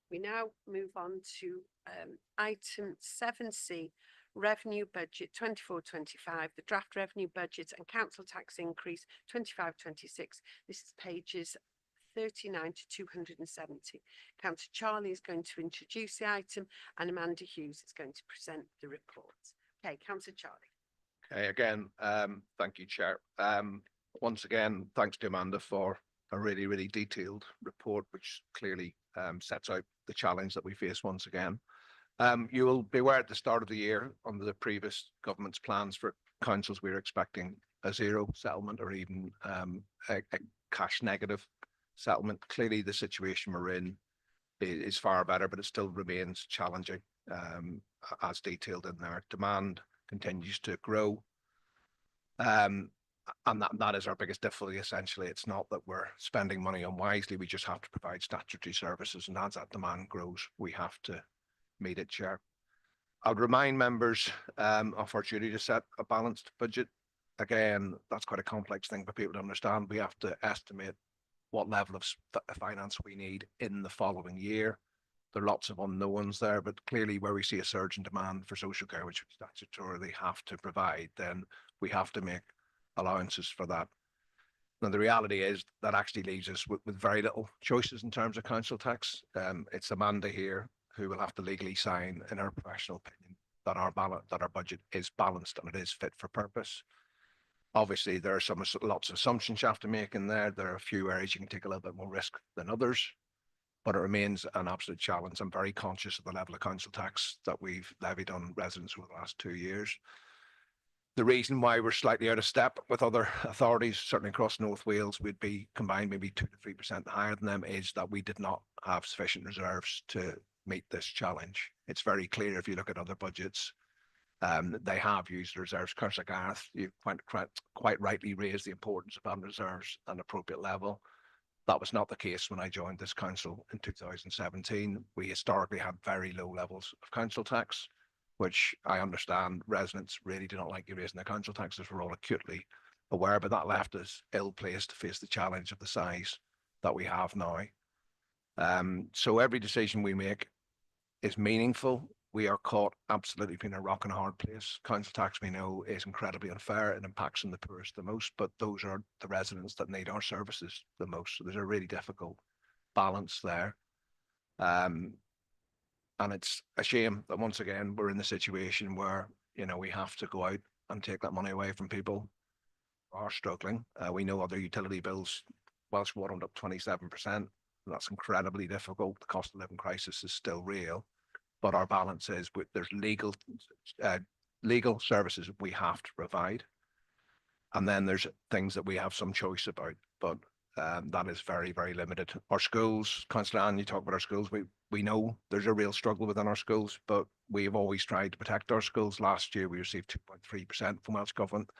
We now move on to item 7C, revenue budget 24-25, the draft revenue budget and council tax increase 25-26. This is pages 39 to 270. Councillor Charlie is going to introduce the item and Amanda Hughes is going to present the report. Okay, Councillor Charlie. Okay, again, thank you, Chair. Once again, thanks to Amanda for a really detailed report, which clearly sets out the challenge that we face once again. You will be aware at the start of the year, under the previous government's plans for councils, we were expecting a zero settlement or even a cash negative settlement. Clearly, the situation we're in is far better, but it still remains challenging, as detailed in there. Demand continues to grow. And that is our biggest difficulty, essentially. It's not that we're spending money unwisely, we just have to provide statutory services, and as that demand grows, we have to meet it, Chair. I would remind members of our duty to set a balanced budget. Again, that's quite a complex thing for people to understand. We have to estimate what level of finance we need in the following year. There are lots of unknowns there, but clearly where we see a surge in demand for social care, which we statutorily have to provide, then we have to make allowances for that. Now, the reality is that actually leaves us with very little choices in terms of council tax. It's Amanda here who will have to legally sign, in her professional opinion, that our budget is balanced and it is fit for purpose. Obviously, there are lots of assumptions you have to make in there. There are a few areas you can take a little bit more risk than others. but it remains an absolute challenge. I'm very conscious of the level of council tax that we've levied on residents over the last 2 years. The reason why we're slightly out of step with other authorities, certainly across North Wales, we'd be combined maybe 2 to 3% higher than them, is that we did not have sufficient reserves to meet this challenge. It's very clear if you look at other budgets, they have used the reserves. Councillor Gareth, you quite rightly raised the importance of having reserves at an appropriate level. That was not the case when I joined this council in 2017. We historically had very low levels of council tax, which I understand residents really do not like you raising their council taxes. We're all acutely aware, but that left us ill-placed to face the challenge of the size that we have now. So every decision we make is meaningful. We are caught absolutely between a rock and a hard place. Council tax, we know, is incredibly unfair. It impacts on the poorest the most, but those are the residents that need our services the most. So there's a really difficult balance there. And it's a shame that once again, we're in the situation where, you know, we have to go out and take that money away from people who are struggling. We know other utility bills, Welsh Water went up 27%. That's incredibly difficult. The cost of living crisis is still real. But our balance is there's legal services we have to provide. And then there's things that we have some choice about, but that is very, very limited. Our schools, Councillor Anne, you talk about our schools. We know there's a real struggle within our schools, but we have always tried to protect our schools. Last year, we received 2.3% from Welsh Government,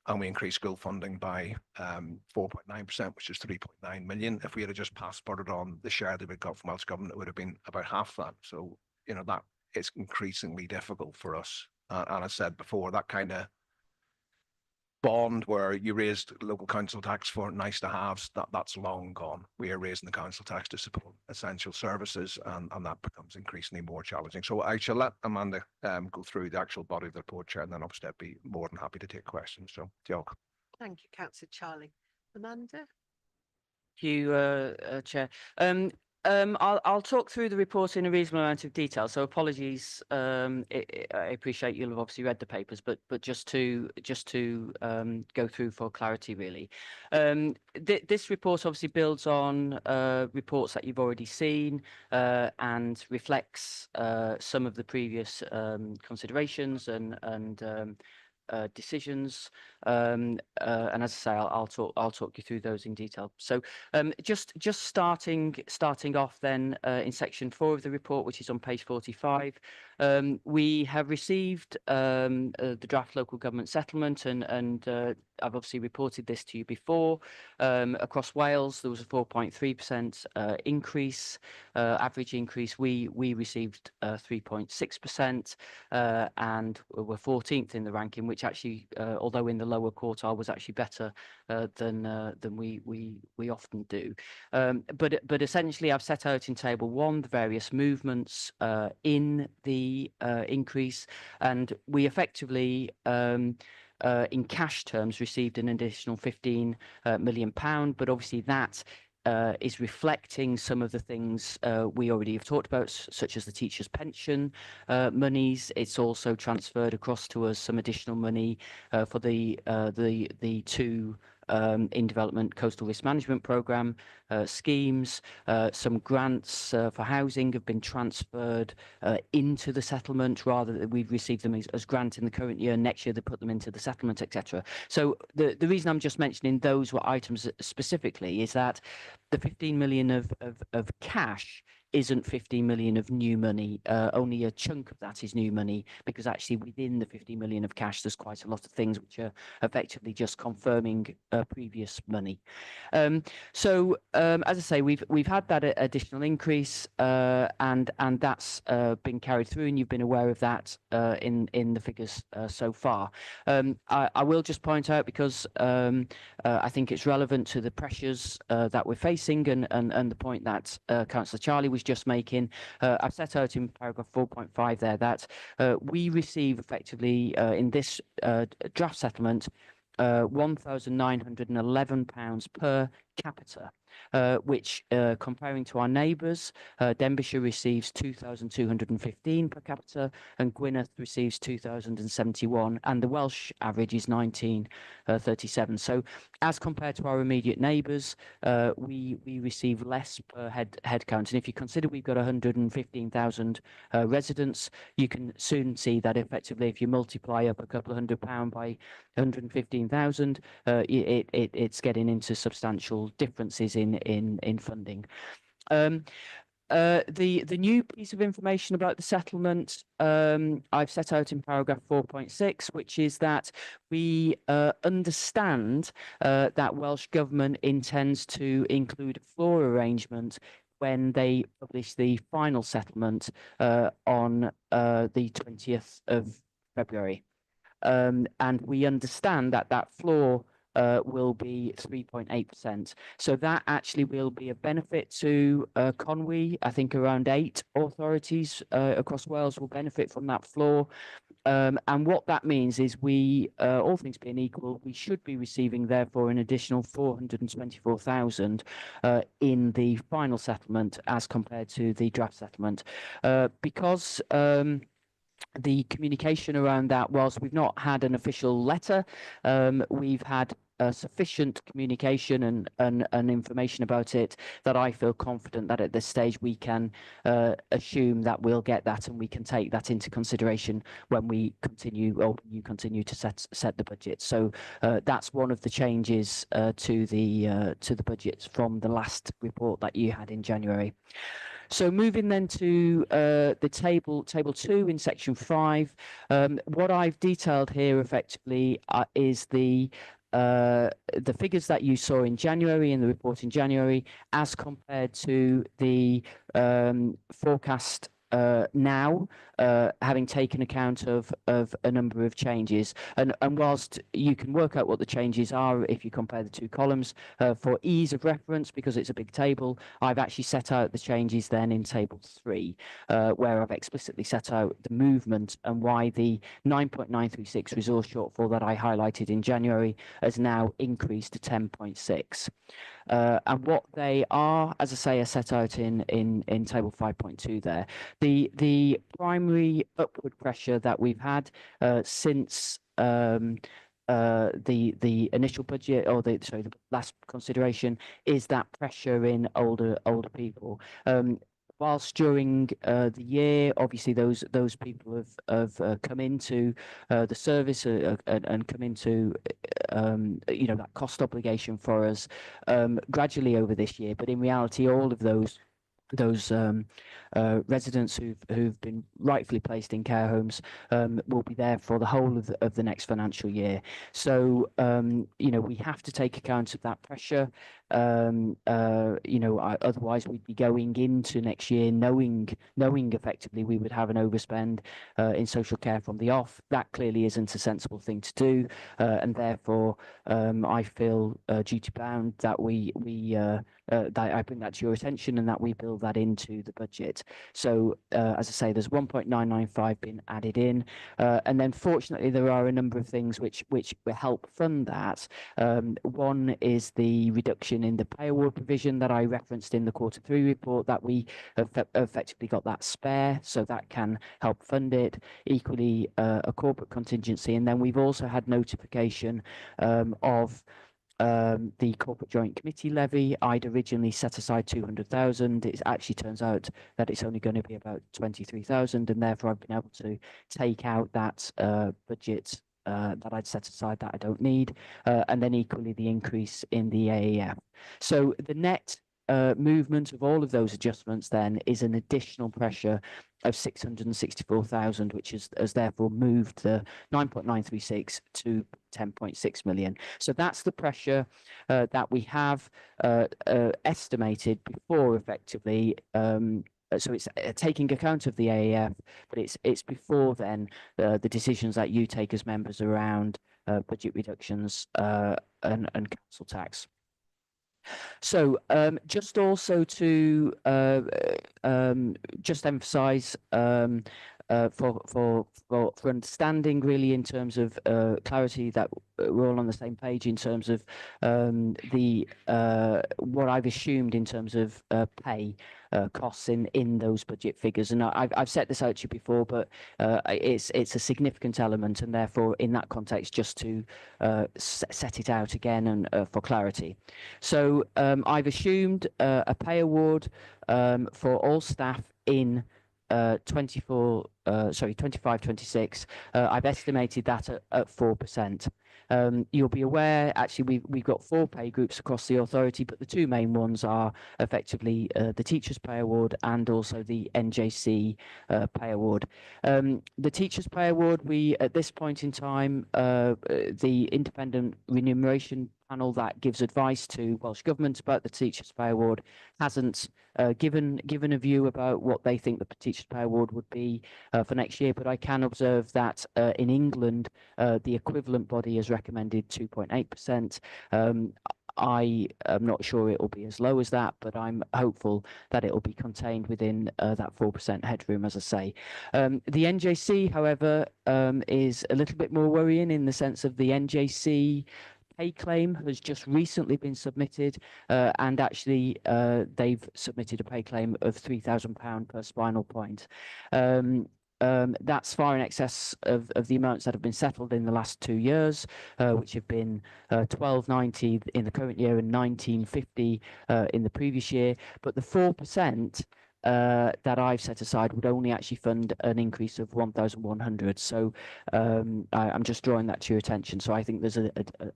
and we increased school funding by 4.9%, which is 3.9 million. If we had just passported on the share that we got from Welsh Government, it would have been about half that. So, you know, that is increasingly difficult for us. And I said before, that kind of bond where you raised local council tax for nice to haves, that's long gone. We are raising the council tax to support essential services, and that becomes increasingly more challenging. So I shall let Amanda go through the actual body of the report, Chair, and then obviously I'd be more than happy to take questions. So, diolch. Thank you, Councillor Charlie. Amanda? Thank you, Chair. I'll talk through the report in a reasonable amount of detail. So apologies. I appreciate you'll have obviously read the papers, but just to go through for clarity, really. This report obviously builds on reports that you've already seen and reflects some of the previous considerations and decisions, and as I say, I'll talk you through those in detail. So just starting off then in section 4 of the report, which is on page 45, we have received the draft local government settlement, and I've obviously reported this to you before. Across Wales, there was a 4.3% increase, average increase. We received 3.6%, and we're 14th in the ranking, which actually, although in the lower quartile, was actually better than we often do. But essentially, I've set out in table 1 the various movements in the increase, and we effectively in cash terms received an additional £15 million, but obviously that is reflecting some of the things we already have talked about, such as the teachers' pension monies. It's also transferred across to us some additional money for the 2 in development coastal risk management programme schemes. Some grants for housing have been transferred into the settlement, rather than we've received them as grant in the current year. Next year they put them into the settlement, etc. So the reason I'm just mentioning those were items specifically is that the 15 million of cash isn't 15 million of new money. Only a chunk of that is new money, because actually within the 50 million of cash, there's quite a lot of things which are effectively just confirming previous money. So as I say, we've had that additional increase, and that's been carried through, and you've been aware of that in the figures so far. I will just point out, because I think it's relevant to the pressures that we're facing, and the point that Councillor Charlie was just making. I've set out in paragraph 4.5 there that we receive effectively in this draft settlement £1,911 per capita. which comparing to our neighbours, Denbighshire receives 2,215 per capita and Gwynedd receives 2,071 and the Welsh average is 1937. So as compared to our immediate neighbours, we receive less per head count. And if you consider we've got 115,000 residents, you can soon see that effectively if you multiply up a couple of £100 by 115,000, it's getting into substantial differences in funding. The new piece of information about the settlement I've set out in paragraph 4.6, which is that we understand that Welsh Government intends to include a floor arrangement when they publish the final settlement on the 20th of February. And we understand that that floor will be 3.8%. So that actually will be a benefit to Conwy. I think around 8 authorities across Wales will benefit from that floor. And what that means is we, all things being equal, we should be receiving therefore an additional 424,000 in the final settlement as compared to the draft settlement. Because the communication around that, whilst we've not had an official letter, we've had sufficient communication and information about it that I feel confident that at this stage we can assume that we'll get that and we can take that into consideration when we continue or you continue to set the budget. So that's one of the changes to the budget from the last report that you had in January. So moving then to the table 2 in section 5, what I've detailed here effectively is the figures that you saw in January, in the report in January, as compared to the forecast now, having taken account of a number of changes. And whilst you can work out what the changes are if you compare the two columns, for ease of reference, because it's a big table, I've actually set out the changes then in table 3, where I've explicitly set out the movement and why the 9.936 resource shortfall that I highlighted in January has now increased to 10.6. And what they are, as I say, are set out in table 5.2 there. The primary upward pressure that we've had since the initial budget, or the last consideration, is that pressure in older people. Whilst during the year, obviously those people have come into the service and come into that cost obligation for us gradually over this year. But in reality, all of those residents who've been rightfully placed in care homes will be there for the whole of the next financial year. So we have to take account of that pressure. Otherwise we'd be going into next year knowing effectively we would have an overspend in social care from the off. That clearly isn't a sensible thing to do, and therefore I feel duty bound that that I bring that to your attention and that we build that into the budget. So as I say, there's 1.995 been added in, and then fortunately there are a number of things which will help fund that. One is the reduction in the pay award provision that I referenced in the Q3 report, that we have effectively got that spare, so that can help fund it. Equally, a corporate contingency, and then we've also had notification of the corporate joint committee levy. I'd originally set aside 200,000. It actually turns out that it's only going to be about 23,000, and therefore I've been able to take out that budget that I'd set aside that I don't need, and then equally the increase in the AAF. So the net movement of all of those adjustments then is an additional pressure of 664,000, which has therefore moved the 9.936 to 10.6 million. So that's the pressure that we have estimated before effectively. So it's taking account of the AAF, but it's before then the decisions that you take as members around budget reductions and council tax. So just also to just emphasise for understanding, really, in terms of clarity, that we're all on the same page in terms of the what I've assumed in terms of pay costs in those budget figures. And I've set this out to you before, but it's a significant element, and therefore in that context, just to set it out again and for clarity. So I've assumed a pay award for all staff in 25-26. I've estimated that at 4%. You'll be aware, actually, we've got 4 pay groups across the authority, but the 2 main ones are effectively the Teachers' Pay Award and also the NJC Pay Award. The Teachers' Pay Award, we, at this point in time, the independent remuneration panel that gives advice to Welsh Government about the Teachers' Pay Award hasn't given a view about what they think the Teachers' Pay Award would be for next year, but I can observe that in England, the equivalent body has recommended 2.8%. I am not sure it will be as low as that, but I'm hopeful that it will be contained within that 4% headroom, as I say. The NJC, however, is a little bit more worrying in the sense of the NJC pay claim has just recently been submitted, and actually they've submitted a pay claim of £3,000 per spinal point. That's far in excess of the amounts that have been settled in the last 2 years, which have been £1,290 in the current year and £1,950 in the previous year. But the 4% that I've set aside would only actually fund an increase of 1,100. So I'm just drawing that to your attention. So I think there's a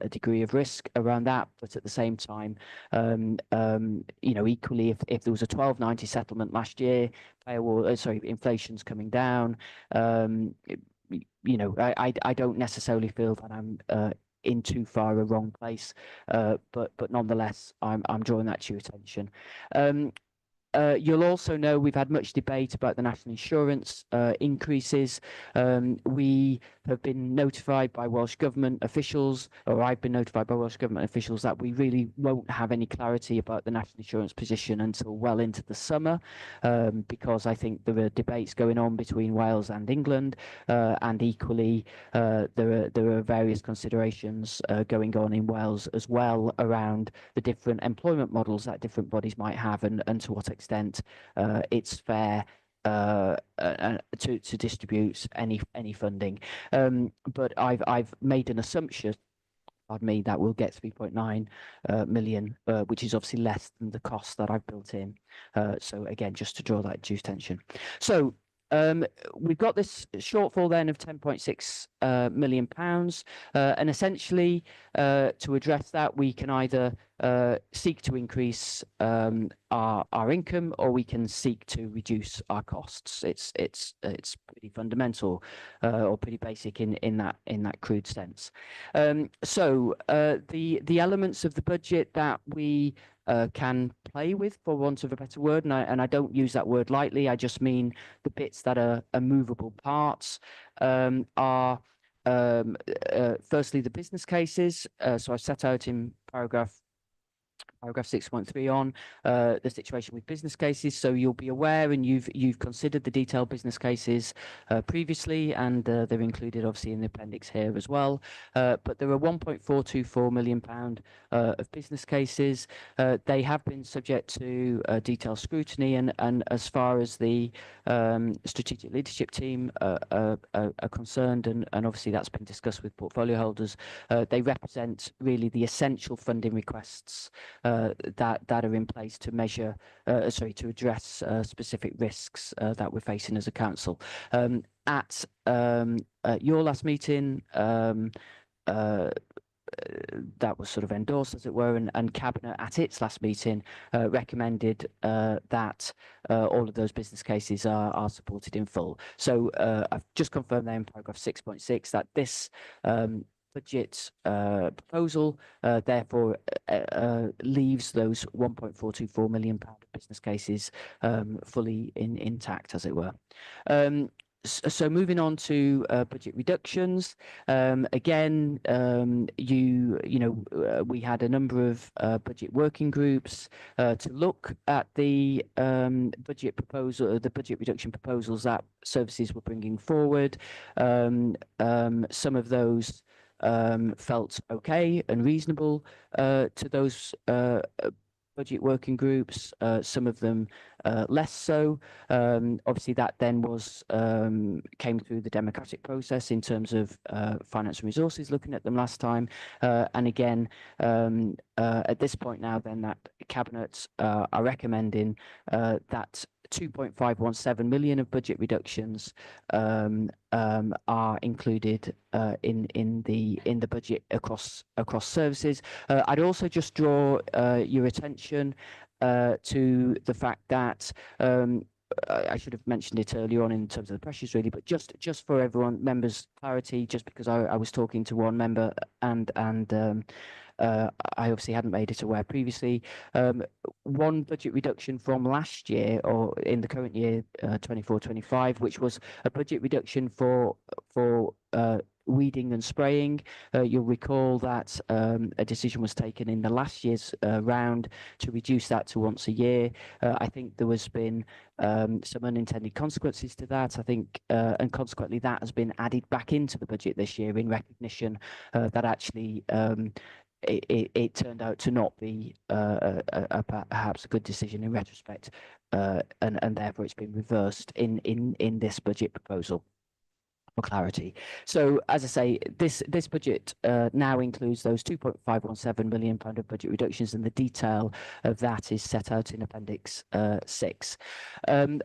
degree of risk around that, but at the same time, equally, if there was a 1290 settlement last year, inflation's coming down. I don't necessarily feel that I'm in too far a wrong place, but nonetheless, I'm drawing that to your attention. You'll also know we've had much debate about the national insurance increases. We have been notified by Welsh Government officials, or I've been notified by Welsh Government officials, that we really won't have any clarity about the national insurance position until well into the summer, because I think there are debates going on between Wales and England, and equally there are various considerations going on in Wales as well around the different employment models that different bodies might have, and to what extent it's fair to distribute any funding. But I've made an assumption, pardon me, that we'll get 3.9 million, which is obviously less than the cost that I've built in. So again, just to draw that due attention. So we've got this shortfall then of £10.6 million, and essentially to address that, we can either seek to increase our income, or we can seek to reduce our costs. It's pretty fundamental or pretty basic in that crude sense. So the elements of the budget that we can play with, for want of a better word, and I don't use that word lightly, I just mean the bits that are movable parts, are firstly the business cases. So I set out in paragraph 6.3 on the situation with business cases. So you'll be aware, and you've considered the detailed business cases previously, and they're included obviously in the appendix here as well. But there are £1.424 million of business cases. They have been subject to detailed scrutiny, and as far as the strategic leadership team are concerned, and obviously that's been discussed with portfolio holders, they represent really the essential funding requests that are in place to measure, to address specific risks that we're facing as a council. At your last meeting, that was sort of endorsed, as it were, and Cabinet at its last meeting recommended that all of those business cases are supported in full. So I've just confirmed there in paragraph 6.6 that this budget proposal therefore leaves those £1.424 million of business cases fully intact, as it were. So moving on to budget reductions, again, we had a number of budget working groups to look at the budget reduction proposals that services were bringing forward. Some of those felt okay and reasonable to those budget working groups, some of them less so. Obviously, that then came through the democratic process in terms of finance and resources, looking at them last time. And again, at this point now, then that Cabinet are recommending that 2.517 million of budget reductions are included in the budget across services. I'd also just draw your attention to the fact that I should have mentioned it earlier on in terms of the pressures, really, but just for everyone, members' clarity, just because I was talking to one member and I obviously hadn't made it aware previously. One budget reduction from last year, or in the current year, 24-25, which was a budget reduction for weeding and spraying. You'll recall that a decision was taken in the last year's round to reduce that to once a year. I think there has been some unintended consequences to that. I think, and consequently, that has been added back into the budget this year in recognition that actually it turned out to not be perhaps a good decision in retrospect, and therefore it's been reversed in this budget proposal. For clarity. So as I say, this budget now includes those £2.517 million of budget reductions, and the detail of that is set out in Appendix 6.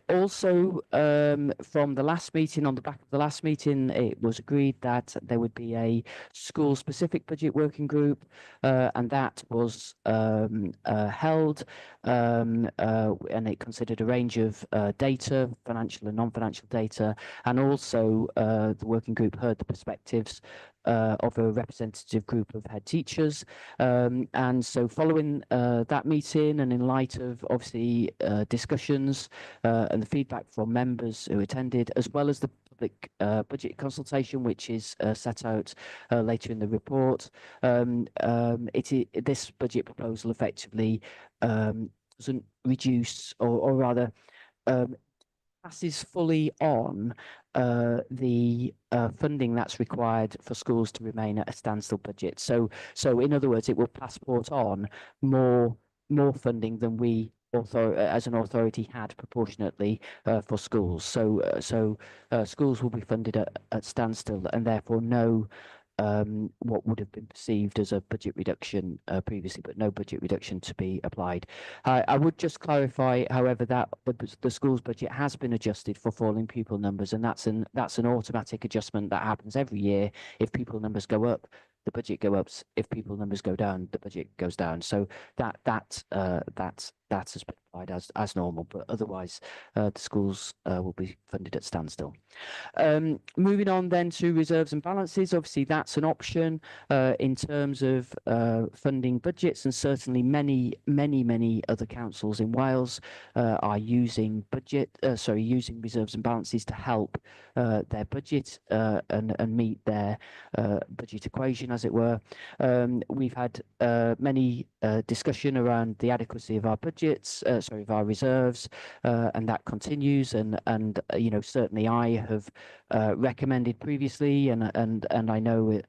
Also, from the last meeting, on the back of the last meeting, it was agreed that there would be a school-specific budget working group, and that was held, and it considered a range of data, financial and non-financial data, and also the working group heard the perspectives of a representative group of head teachers. And so following that meeting, and in light of obviously discussions and the feedback from members who attended, as well as the public budget consultation, which is set out later in the report, this budget proposal effectively doesn't reduce, or rather passes fully on the funding that's required for schools to remain at a standstill budget. So in other words, it will passport on more funding than we as an authority had proportionately for schools. So schools will be funded at standstill, and therefore no what would have been perceived as a budget reduction previously, but no budget reduction to be applied. I would just clarify, however, that the school's budget has been adjusted for falling pupil numbers, and that's an automatic adjustment that happens every year. If pupil numbers go up, the budget goes up. If pupil numbers go down, the budget goes down. So that has been applied as normal, but otherwise the schools will be funded at standstill. Moving on then to reserves and balances, obviously that's an option in terms of funding budgets, and certainly many other councils in Wales are using using reserves and balances to help their budget and meet their budget equation, as it were. We've had many discussion around the adequacy of our budgets, of our reserves, and that continues. And certainly I have recommended previously, and I know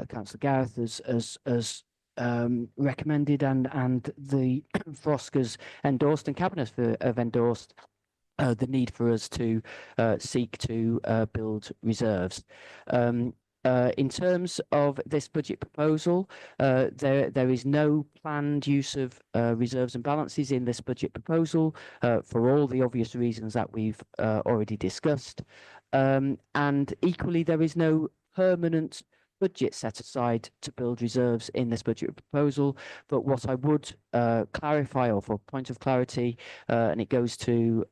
Councillor Gareth has recommended, and the Froscas endorsed, and Cabinet have endorsed the need for us to seek to build reserves. In terms of this budget proposal, there is no planned use of reserves and balances in this budget proposal for all the obvious reasons that we've already discussed. And equally, there is no permanent budget set aside to build reserves in this budget proposal. But what I would clarify, or for point of clarity, and it goes to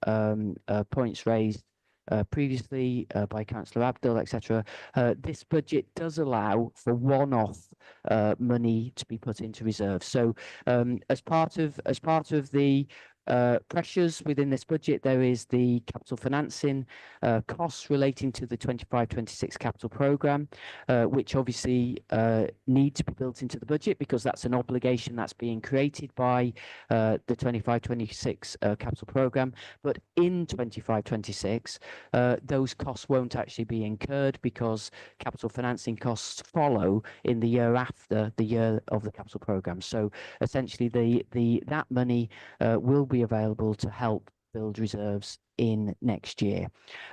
points raised previously by Councillor Abdul, etc. This budget does allow for one-off money to be put into reserve. So as part of the pressures within this budget. There is the capital financing costs relating to the 25-26 capital programme, which obviously need to be built into the budget because that's an obligation that's being created by the 25-26 capital programme. But in 25-26, those costs won't actually be incurred because capital financing costs follow in the year after the year of the capital programme. So essentially, that money will be available to help build reserves in next year.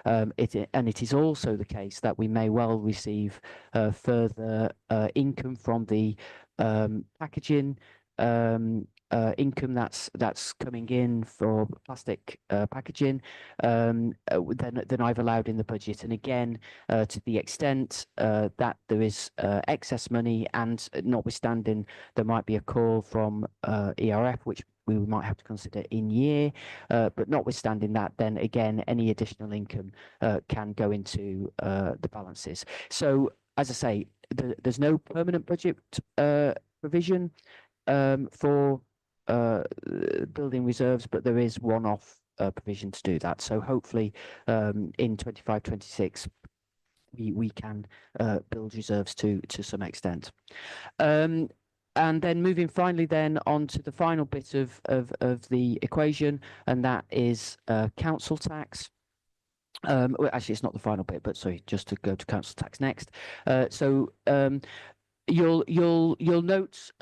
It is also the case that we may well receive further income from the packaging income that's coming in for plastic packaging than I've allowed in the budget. And again, to the extent that there is excess money, and notwithstanding there might be a call from ERF, which we might have to consider in year, but notwithstanding that, then again, any additional income can go into the balances. So as I say, there's no permanent budget provision for building reserves, but there is one-off provision to do that. So hopefully in 25-26 we can build reserves to some extent. And then moving finally then on to the final bit of the equation, and that is council tax. Well, actually, it's not the final bit, but sorry, just to go to council tax next. You'll note,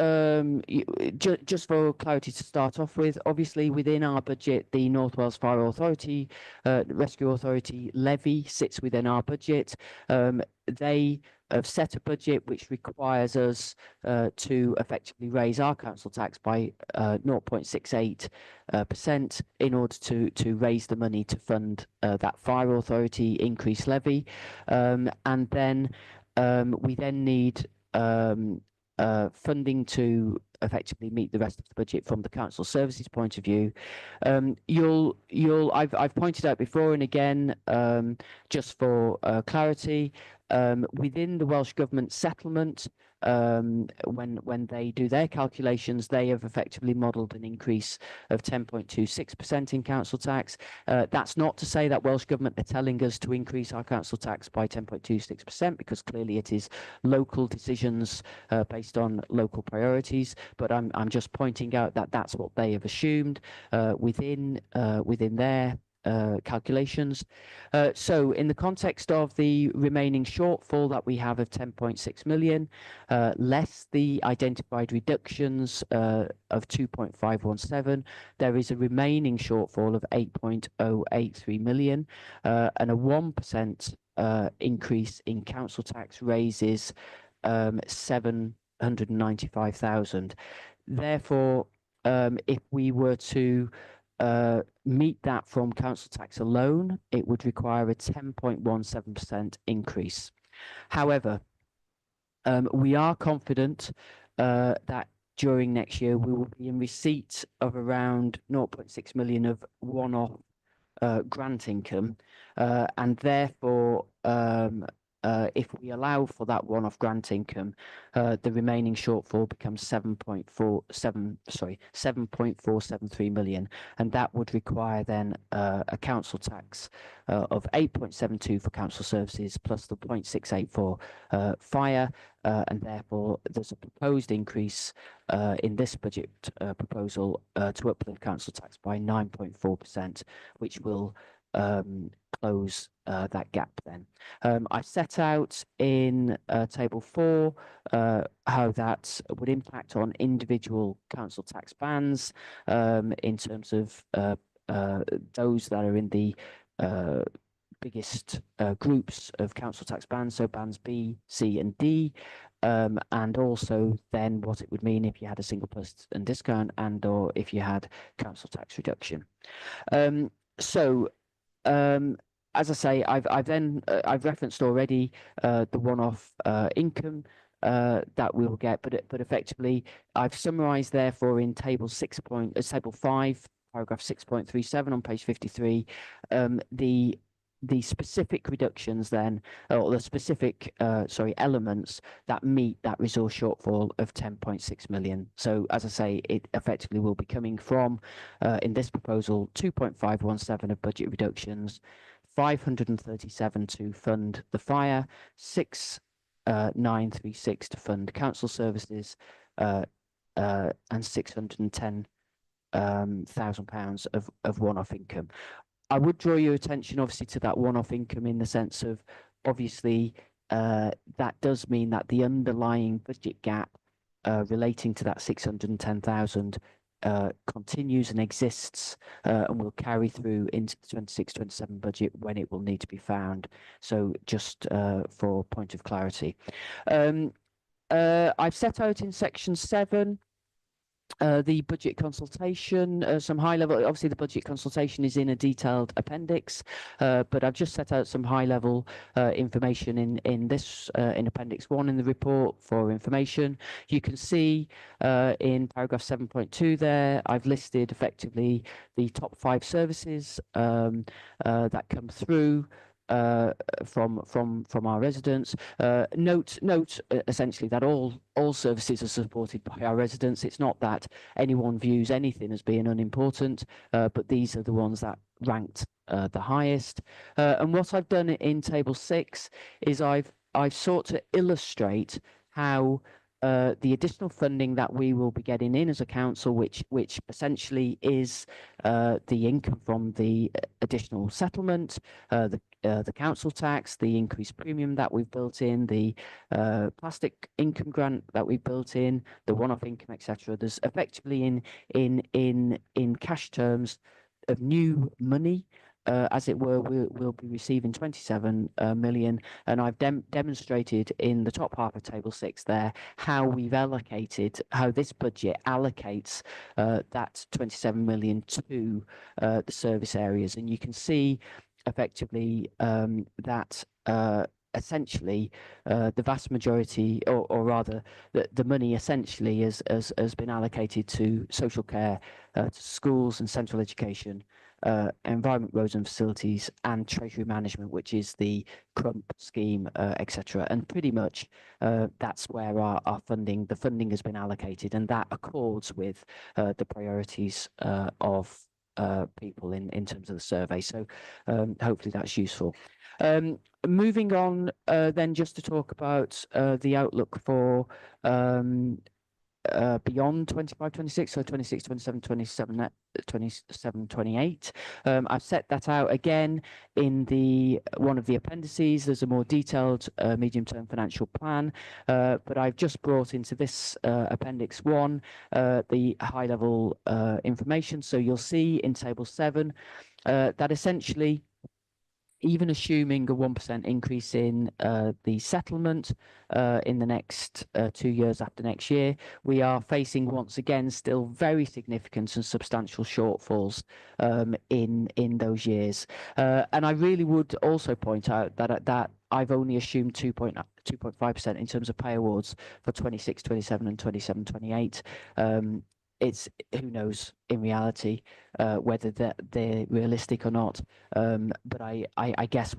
just for clarity to start off with, obviously within our budget, the North Wales Fire Authority, Rescue Authority levy sits within our budget. They have set a budget which requires us to effectively raise our council tax by 0.68% in order to raise the money to fund that fire authority increased levy. And then we then need funding to effectively meet the rest of the budget from the council services point of view. I've pointed out before and again, just for clarity, within the Welsh Government settlement, when they do their calculations, they have effectively modelled an increase of 10.26% in council tax. That's not to say that Welsh Government are telling us to increase our council tax by 10.26%, because clearly it is local decisions based on local priorities. But I'm just pointing out that that's what they have assumed within their calculations. So in the context of the remaining shortfall that we have of 10.6 million, less the identified reductions of 2.517, there is a remaining shortfall of 8.083 million, and a 1% increase in council tax raises 795,000. Therefore, if we were to meet that from council tax alone, it would require a 10.17% increase. However, we are confident that during next year we will be in receipt of around 0.6 million of one-off grant income, and therefore if we allow for that one-off grant income, the remaining shortfall becomes 7.473 million, and that would require then a council tax of 8.72 for council services plus the 0.68 for fire, and therefore there's a proposed increase in this budget proposal to uplift council tax by 9.4%, which will close that gap then. I set out in table 4 how that would impact on individual council tax bands in terms of those that are in the biggest groups of council tax bands, so bands B, C and D, and also then what it would mean if you had a single plus and discount, and or if you had council tax reduction. As I say, I've referenced already the one-off income that we'll get, but effectively I've summarised therefore in table 5, paragraph 6.37 on page 53, the the specific reductions then, or the specific elements that meet that resource shortfall of 10.6 million. So as I say, it effectively will be coming from in this proposal 2.517 of budget reductions, 537 to fund the fire, 6,936 to fund council services, and 610 £1,000 of one-off income. I would draw your attention obviously to that one-off income in the sense of obviously that does mean that the underlying budget gap relating to that 610,000 continues and exists and will carry through into the 26-27 budget when it will need to be found. So just for point of clarity. I've set out in section 7 the budget consultation, some high level, obviously the budget consultation is in a detailed appendix, but I've just set out some high level information in this, in appendix 1 in the report for information. You can see in paragraph 7.2 there, I've listed effectively the top 5 services that come through from our residents. Note essentially that all services are supported by our residents. It's not that anyone views anything as being unimportant, but these are the ones that ranked the highest. And what I've done in table 6 is I've sought to illustrate how the additional funding that we will be getting in as a council, which essentially is the income from the additional settlement, the council tax, the increased premium that we've built in, the plastic income grant that we've built in, the one-off income, etc. There's effectively in cash terms of new money. As it were, we'll be receiving 27 million, and I've demonstrated in the top half of table 6 there how we've allocated, how this budget allocates that 27 million to the service areas, and you can see effectively that essentially the vast majority, or rather the money essentially has been allocated to social care, to schools and central education, environment, roads and facilities, and treasury management, which is the Crump scheme, etc. And pretty much that's where our funding, the funding has been allocated, and that accords with the priorities of people in terms of the survey. So hopefully that's useful. Moving on then just to talk about the outlook for beyond 25-26, so 26-27, 27-28. I've set that out again in the one of the appendices. There's a more detailed medium-term financial plan, but I've just brought into this appendix 1 the high-level information. So you'll see in table 7 that essentially, even assuming a 1% increase in the settlement in the next 2 years after next year, we are facing once again still very significant and substantial shortfalls in those years. And I really would also point out that I've only assumed 2.5% in terms of pay awards for 26, 27 and 27, 28. It's who knows in reality whether they're realistic or not. But I guess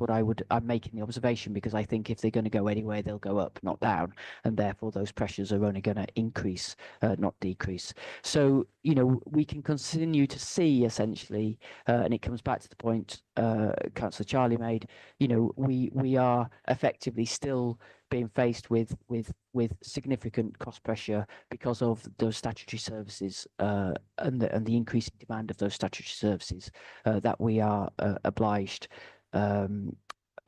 I'm making the observation because I think if they're going to go anywhere, they'll go up, not down, and therefore those pressures are only going to increase, not decrease. So we can continue to see essentially, and it comes back to the point Councillor Charlie made. We are effectively still being faced with significant cost pressure because of those statutory services and the increasing demand of those statutory services that we are obliged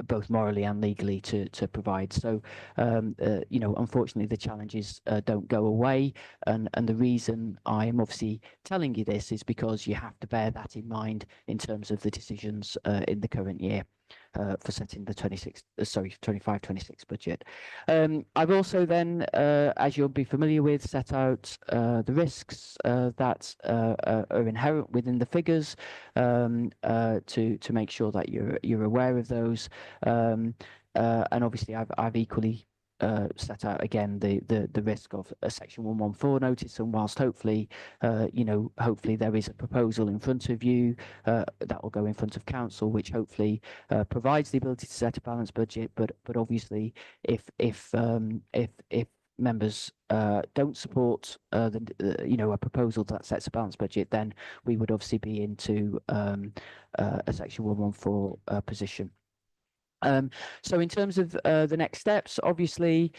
both morally and legally to provide. So unfortunately the challenges don't go away, and the reason I am obviously telling you this is because you have to bear that in mind in terms of the decisions in the current year for setting the 25-26 budget. I've also then, as you'll be familiar with, set out the risks that are inherent within the figures to make sure that you're aware of those. And obviously I've equally set out again the risk of a Section 114 notice, and whilst hopefully hopefully there is a proposal in front of you that will go in front of council, which hopefully provides the ability to set a balanced budget. But obviously, if members don't support a proposal that sets a balanced budget, then we would obviously be into a Section 114 position. So in terms of the next steps, obviously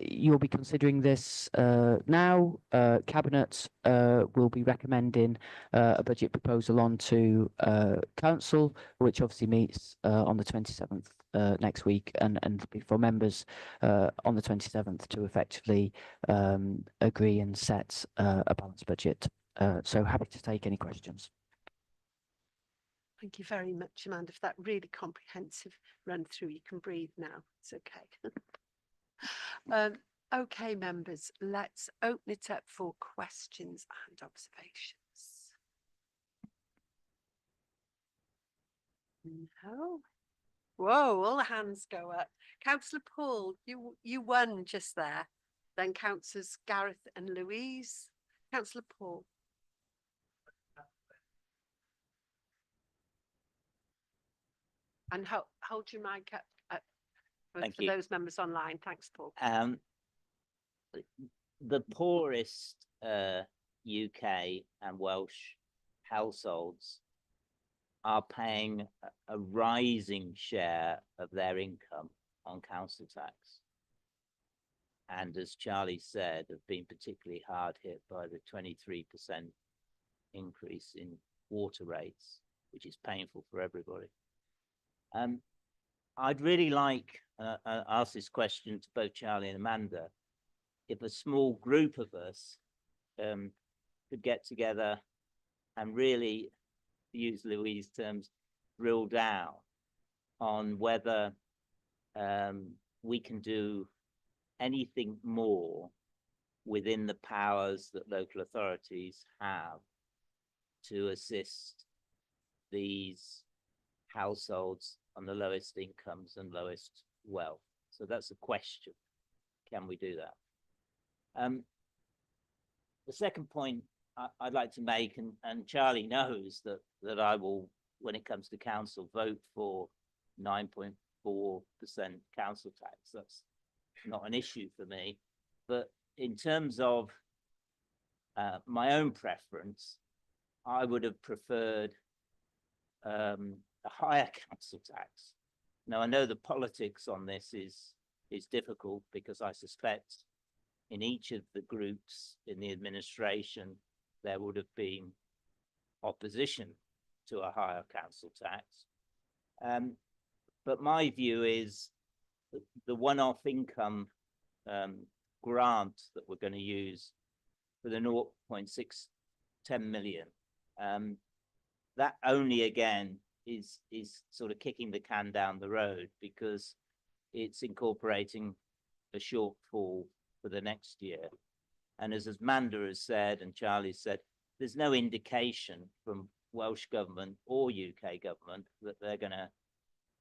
you'll be considering this now. Cabinet will be recommending a budget proposal on to council, which obviously meets on the 27th next week, and for members on the 27th to effectively agree and set a balanced budget. So happy to take any questions. Thank you very much, Amanda, for that really comprehensive run through. You can breathe now. It's okay. Okay, members, let's open it up for questions and observations. No. Whoa, all the hands go up. Councillor Paul, you won just there. Then Councillors Gareth and Louise. Councillor Paul. And hold your mic up for those members online. Thanks, Paul. The poorest UK and Welsh households are paying a rising share of their income on council tax. And as Charlie said, have been particularly hard hit by the 23% increase in water rates, which is painful for everybody. I'd really like ask this question to both Charlie and Amanda. If a small group of us could get together and really, to use Louise's terms, drill down on whether we can do anything more within the powers that local authorities have to assist these households on the lowest incomes and lowest wealth. So that's a question. Can we do that? The second point I'd like to make, and Charlie knows that I will, when it comes to council, vote for 9.4% council tax. That's not an issue for me. But in terms of my own preference, I would have preferred a higher council tax. Now, I know the politics on this is difficult, because I suspect in each of the groups in the administration there would have been opposition to a higher council tax. But my view is the one-off income grant that we're going to use for the 0.610 million, that only again is sort of kicking the can down the road, because it's incorporating a shortfall for the next year. And as Amanda has said and Charlie said, there's no indication from Welsh government or UK government that they're going to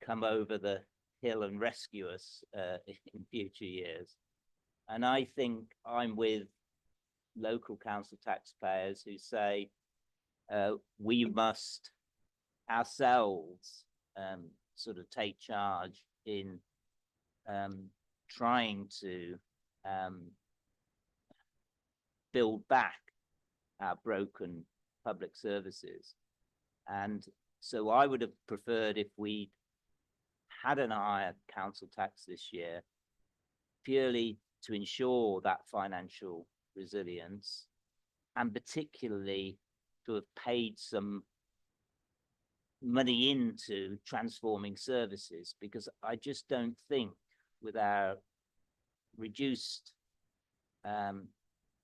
come over the hill and rescue us in future years. And I think I'm with local council taxpayers who say we must ourselves sort of take charge in trying to build back our broken public services. And so I would have preferred if we had a higher council tax this year, purely to ensure that financial resilience, and particularly to have paid some money into transforming services, because I just don't think with our reduced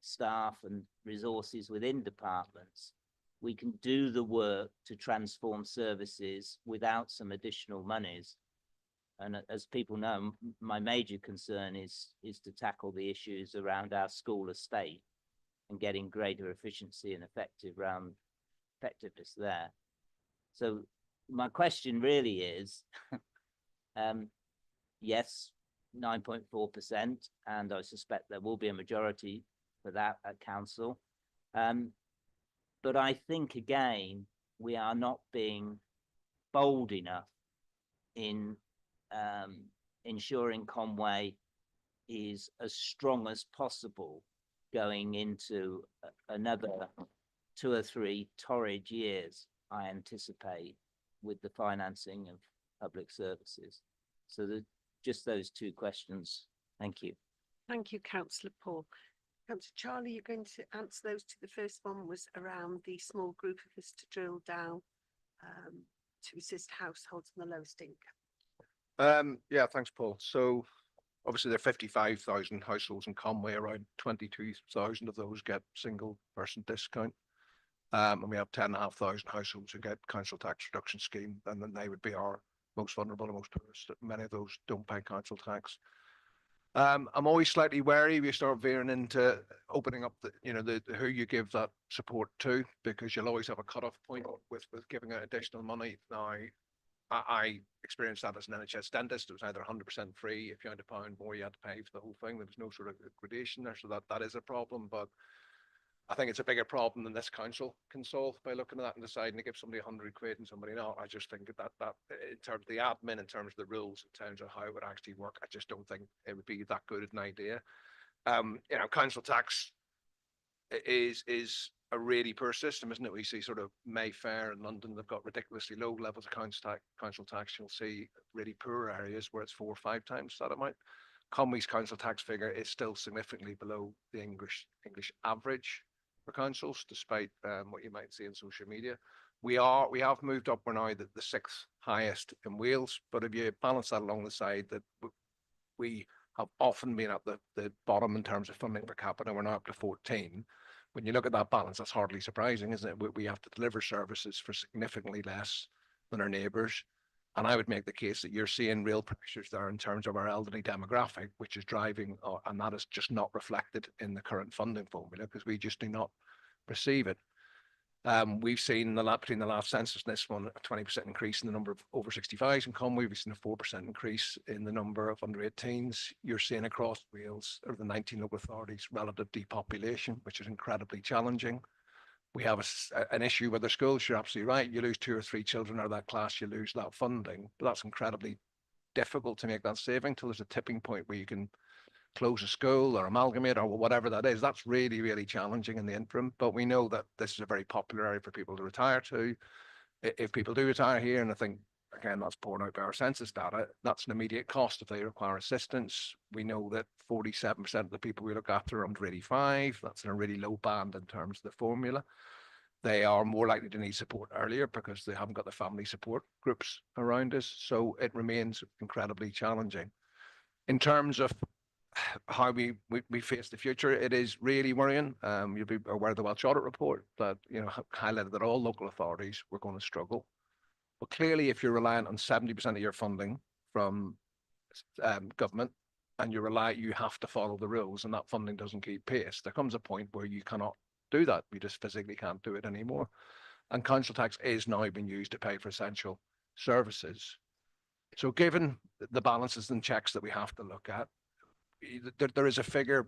staff and resources within departments, we can do the work to transform services without some additional monies. And as people know, my major concern is to tackle the issues around our school estate and getting greater efficiency and effectiveness there. So my question really is, yes, 9.4%, and I suspect there will be a majority for that at council. But I think again, we are not being bold enough in ensuring Conway is as strong as possible going into another 2 or 3 torrid years, I anticipate, with the financing of public services. So just those 2 questions. Thank you. Thank you, Councillor Paul. Councillor Charlie, you're going to answer those 2. The first one was around the small group of us to drill down to assist households in the lowest income. Yeah, thanks, Paul. So obviously there are 55,000 households in Conway, around 22,000 of those get single person discount. And we have 10,500 households who get council tax reduction scheme, and then they would be our most vulnerable and most poorest. Many of those don't pay council tax. I'm always slightly wary we start veering into opening up the who you give that support to, because you'll always have a cut-off point with giving out additional money. Now, I experienced that as an NHS dentist. It was either 100% free. If you had a pound more, you had to pay for the whole thing. There was no sort of gradation there, so that is a problem. But I think it's a bigger problem than this council can solve by looking at that and deciding to give somebody 100 quid and somebody not. I just think that in terms of the admin, in terms of the rules, in terms of how it would actually work, I just don't think it would be that good an idea. Council tax is a really poor system, isn't it? We see sort of Mayfair in London, they've got ridiculously low levels of council tax. You'll see really poor areas where it's 4 or 5 times that amount. Conway's council tax figure is still significantly below the English average for councils, despite what you might see in social media. We have moved up. We're now the 6th highest in Wales, but if you balance that along the side, that we have often been at the bottom in terms of funding per capita, we're now up to 14. When you look at that balance, that's hardly surprising, isn't it? We have to deliver services for significantly less than our neighbours. And I would make the case that you're seeing real pressures there in terms of our elderly demographic, which is driving, and that is just not reflected in the current funding formula because we just do not receive it. We've seen between the last census and this one, a 20% increase in the number of over 65s in Conway. We've seen a 4% increase in the number of under 18s. You're seeing across Wales, or the 19 local authorities, relative depopulation, which is incredibly challenging. We have an issue with the schools. You're absolutely right. You lose 2 or 3 children out of that class, you lose that funding. But that's incredibly difficult to make that saving till there's a tipping point where you can close a school or amalgamate or whatever that is. That's really, really challenging in the interim. But we know that this is a very popular area for people to retire to. If people do retire here, and I think, again, that's borne out by our census data, that's an immediate cost if they require assistance. We know that 47% of the people we look after are under 85. That's in a really low band in terms of the formula. They are more likely to need support earlier because they haven't got the family support groups around us. So it remains incredibly challenging. In terms of how we face the future, it is really worrying. You'll be aware of the Welsh Audit Report that highlighted that all local authorities were going to struggle. But clearly, if you're reliant on 70% of your funding from government, and you have to follow the rules, and that funding doesn't keep pace, there comes a point where you cannot do that. You just physically can't do it anymore. And council tax is now being used to pay for essential services. So given the balances and checks that we have to look at, there is a figure,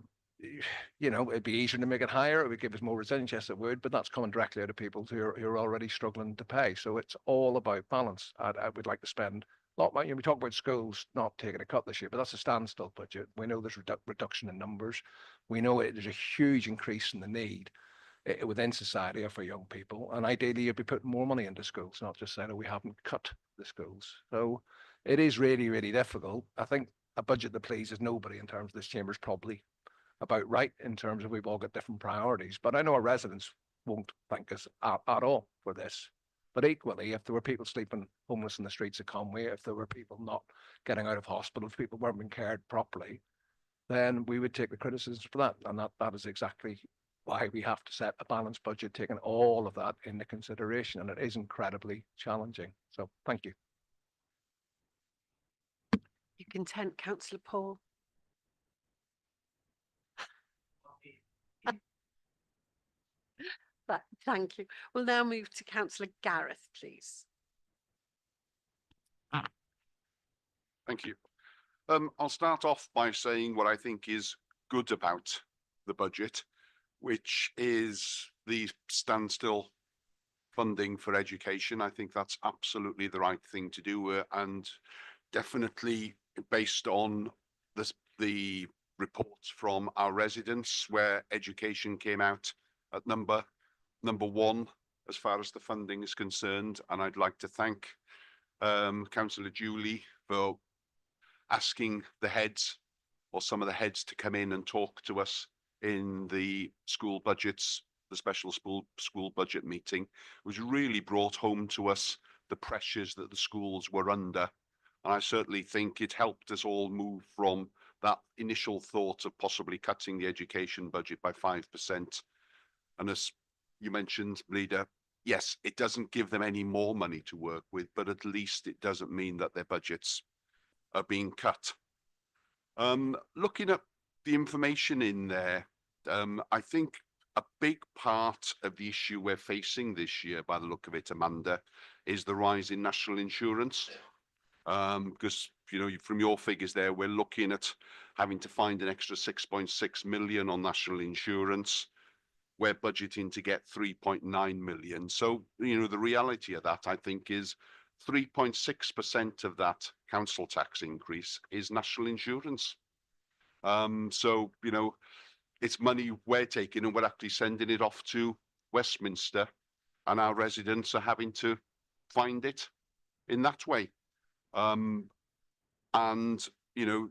it'd be easier to make it higher. It would give us more resilience. Yes, it would, but that's coming directly out of people who are already struggling to pay. So it's all about balance. I would like to spend a lot more. We talk about schools not taking a cut this year, but that's a standstill budget. We know there's reduction in numbers. We know there's a huge increase in the need within society or for young people. And ideally, you'd be putting more money into schools, not just saying, we haven't cut the schools. So it is really, really difficult. I think a budget that pleases nobody in terms of this chamber is probably about right in terms of we've all got different priorities. But I know our residents won't thank us at all for this. But equally, if there were people sleeping homeless in the streets of Conway, if there were people not getting out of hospital, if people weren't being cared properly, then we would take the criticisms for that. And that is exactly why we have to set a balanced budget, taking all of that into consideration. And it is incredibly challenging. So thank you. You content, Councillor Paul? Thank you. We'll now move to Councillor Gareth, please. Thank you. I'll start off by saying what I think is good about the budget, which is the standstill funding for education. I think that's absolutely the right thing to do, and definitely based on the reports from our residents, where education came out at number one as far as the funding is concerned. And I'd like to thank Councillor Julie for asking the heads, or some of the heads, to come in and talk to us in the school budgets, the special school budget meeting. It was really brought home to us the pressures that the schools were under. And I certainly think it helped us all move from that initial thought of possibly cutting the education budget by 5%. And as you mentioned, Leader, yes, it doesn't give them any more money to work with, but at least it doesn't mean that their budgets are being cut. Looking at the information in there, I think a big part of the issue we're facing this year, by the look of it, Amanda, is the rise in national insurance. Because, you know, from your figures there, we're looking at having to find an extra 6.6 million on national insurance. We're budgeting to get 3.9 million. So, you know, the reality of that, I think, is 3.6% of that council tax increase is national insurance. So, you know, it's money we're taking and we're actually sending it off to Westminster, and our residents are having to find it in that way. And, you know,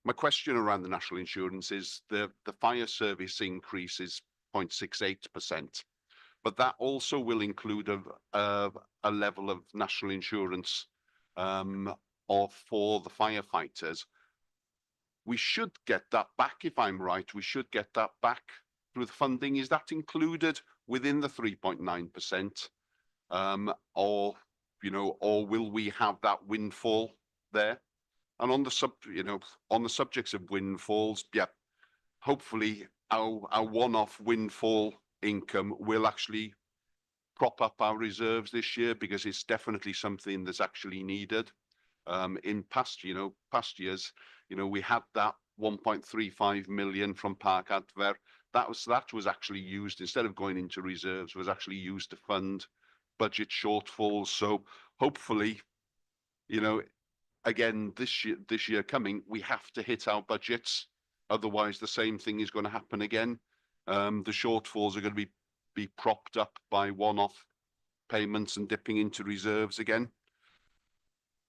my question around the national insurance is the fire service increase is 0.68%, but that also will include a level of national insurance for the firefighters. We should get that back, if I'm right. We should get that back through the funding. Is that included within the 3.9%? Or, you know, or will we have that windfall there? And on the on the subjects of windfalls, yeah, hopefully our one-off windfall income will actually prop up our reserves this year, because it's definitely something that's actually needed. In past years, you know, we had that 1.35 million from Park Adver. That was actually used, instead of going into reserves, was actually used to fund budget shortfalls. So hopefully, you know, again, this year coming, we have to hit our budgets. Otherwise, the same thing is going to happen again. The shortfalls are going to be propped up by one-off payments and dipping into reserves again.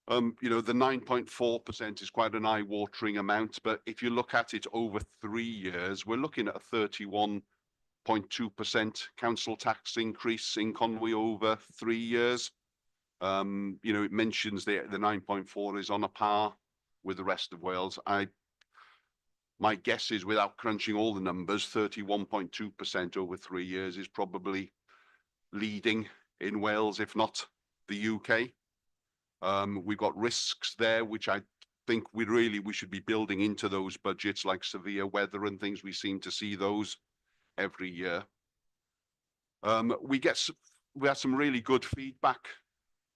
You know, the 9.4% is quite an eye-watering amount, but if you look at it over 3 years, we're looking at a 31.2% council tax increase in Conwy over 3 years. You know, it mentions the 9.4 is on a par with the rest of Wales. My guess is, without crunching all the numbers, 31.2% over 3 years is probably leading in Wales, if not the UK. We've got risks there, which I think we should be building into those budgets, like severe weather and things. We seem to see those every year. We had some really good feedback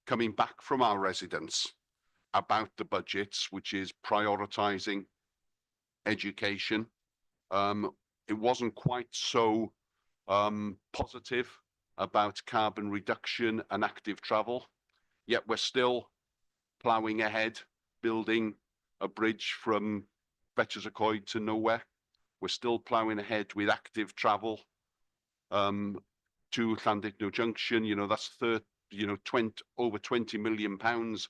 coming back from our residents about the budgets, which is prioritising education. It wasn't quite so positive about carbon reduction and active travel, yet we're still ploughing ahead, building a bridge from Betws-y-Coed to nowhere. We're still ploughing ahead with active travel to Llandudno Junction. You know, that's over 20 million pounds.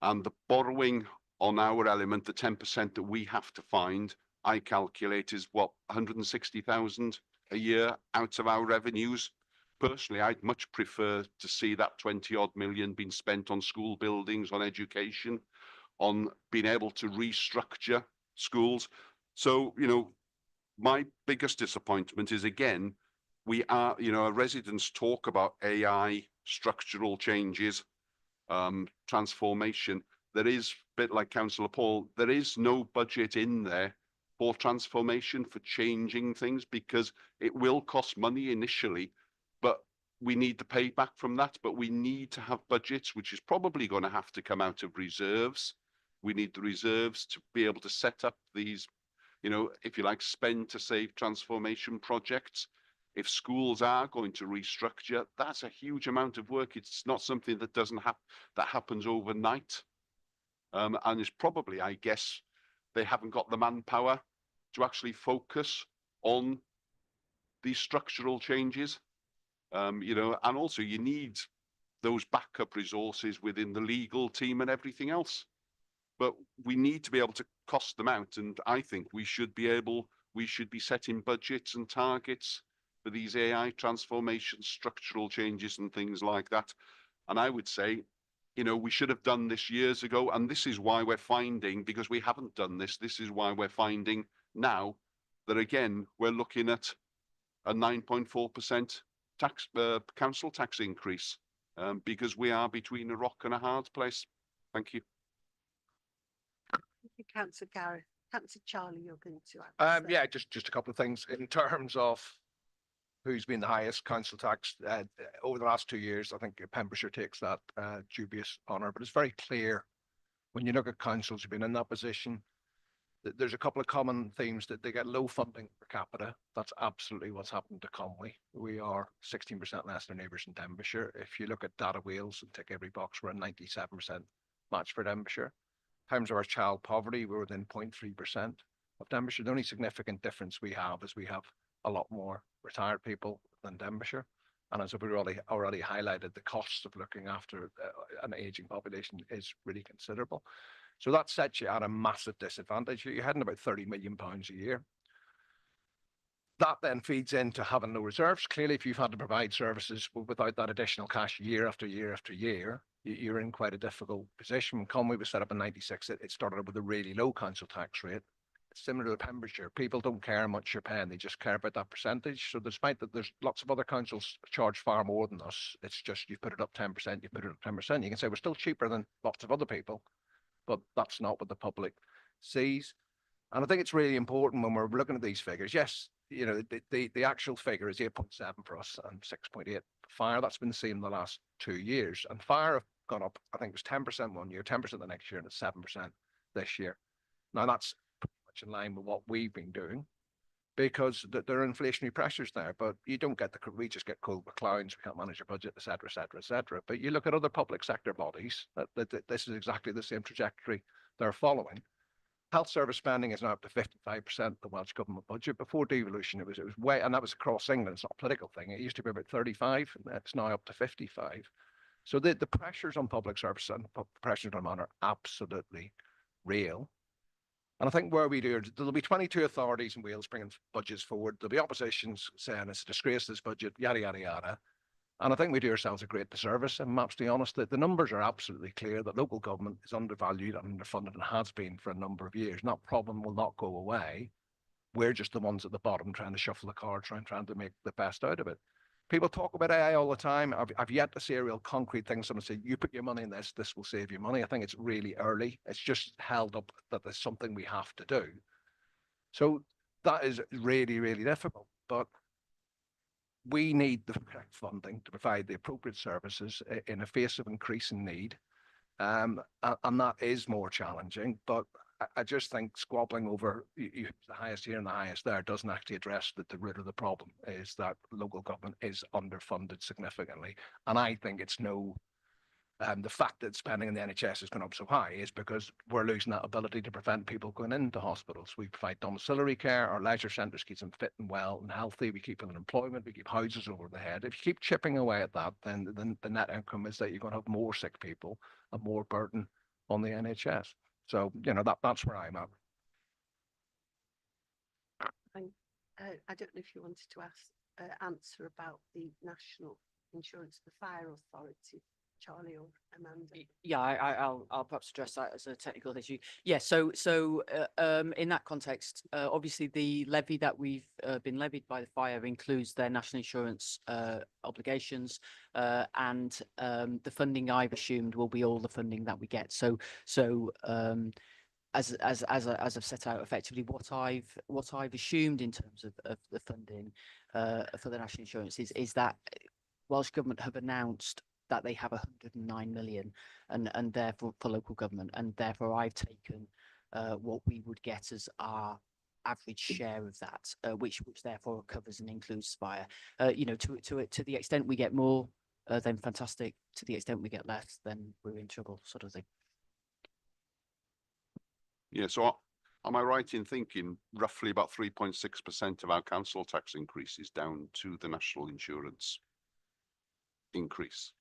And the borrowing on our element, the 10% that we have to find, I calculate is what, 160,000 a year out of our revenues. Personally, I'd much prefer to see that 20 odd million being spent on school buildings, on education, on being able to restructure schools. So, you know, my biggest disappointment is, again, our residents talk about AI, structural changes, transformation. There is, a bit like Councillor Paul, there is no budget in there for transformation, for changing things, because it will cost money initially, but we need the payback from that. But we need to have budgets, which is probably going to have to come out of reserves We need the reserves to be able to set up these, you know, if you like, spend to save transformation projects. If schools are going to restructure, that's a huge amount of work. It's not something that that happens overnight. And it's probably, I guess, they haven't got the manpower to actually focus on these structural changes. You know, and also you need those backup resources within the legal team and everything else. But we need to be able to cost them out. And I think we should be setting budgets and targets for these AI transformations, structural changes and things like that. And I would say, you know, we should have done this years ago. And this is why we're finding, because we haven't done this, this is why we're finding now that, again, we're looking at a 9.4% tax council tax increase, because we are between a rock and a hard place. Thank you. Thank you, Councillor Gareth. Councillor Charlie, you're going to add. Yeah, just a couple of things in terms of who's been the highest council tax over the last 2 years. I think Pembrokeshire takes that dubious honour, but it's very clear when you look at councils who've been in that position that there's a couple of common themes: that they get low funding per capita. That's absolutely what's happened to Conwy. We are 16% less than our neighbours in Denbighshire. If you look at Data Wales and tick every box, we're at 97% match for Denbighshire. In terms of our child poverty, we're within 0.3% of Denbighshire. The only significant difference we have is we have a lot more retired people than Denbighshire. And as we've already highlighted, the cost of looking after an ageing population is really considerable. So that sets you at a massive disadvantage. You're heading about £30 million a year. That then feeds into having no reserves. Clearly, if you've had to provide services without that additional cash year after year after year, you're in quite a difficult position. When Conwy was set up in '96, it started with a really low council tax rate. It's similar to Pembrokeshire. People don't care how much you're paying, they just care about that percentage. So despite that there's lots of other councils charge far more than us, it's just you put it up 10%, you put it up 10%. You can say we're still cheaper than lots of other people, but that's not what the public sees. And I think it's really important when we're looking at these figures. Yes, you know, the actual figure is 8.7 for us and 6.8 for fire. That's been the same in the last 2 years. And fire have gone up, I think it was 10% one year, 10% the next year, and it's 7% this year. Now that's pretty much in line with what we've been doing, because there are inflationary pressures there, but you don't get we just get cold with clowns, we can't manage your budget, et cetera, et cetera, et cetera. But you look at other public sector bodies, that this is exactly the same trajectory they're following. Health service spending is now up to 55% of the Welsh Government budget. Before devolution, it was way, and that was across England. It's not a political thing. It used to be about 35, and it's now up to 55. So the pressures on public service and pressures on man are absolutely real. And I think where we do, there'll be 22 authorities in Wales bringing budgets forward. There'll be oppositions saying it's a disgrace, this budget, yada, yada, yada. And I think we do ourselves a great disservice. And to be honest, the numbers are absolutely clear that local government is undervalued and underfunded and has been for a number of years. And that problem will not go away. We're just the ones at the bottom trying to shuffle the cards, trying to make the best out of it. People talk about AI all the time. I've yet to see a real concrete thing. Someone say, you put your money in this will save you money. I think it's really early. It's just held up that there's something we have to do. So that is really, really difficult. But we need the correct funding to provide the appropriate services in a face of increasing need. And that is more challenging, but I just think squabbling over the highest here and the highest there doesn't actually address the root of the problem, is that local government is underfunded significantly. And I think it's the fact that spending in the NHS has gone up so high is because we're losing that ability to prevent people going into hospitals. We provide domiciliary care, our leisure centres keep them fit and well and healthy, we keep them in employment, we keep houses over their head. If you keep chipping away at that, then the net outcome is that you're going to have more sick people and more burden on the NHS. So, you know, that's where I'm at. I don't know if you wanted to answer about the National Insurance, the Fire Authority, Charlie or Amanda. Yeah, I'll perhaps address that as a technical issue. Yeah, so in that context, obviously the levy that we've been levied by the fire includes their national insurance obligations, and the funding I've assumed will be all the funding that we get. So as I've set out effectively what I've assumed in terms of the funding for the national insurance is that Welsh Government have announced that they have 109 million, and therefore for local government, and therefore I've taken what we would get as our average share of that, which therefore covers and includes Spire. You know, to the extent we get more, then fantastic. To the extent we get less, then we're in trouble, sort of thing. Yeah, so am I right in thinking roughly about 3.6% of our council tax increase is down to the national insurance increase?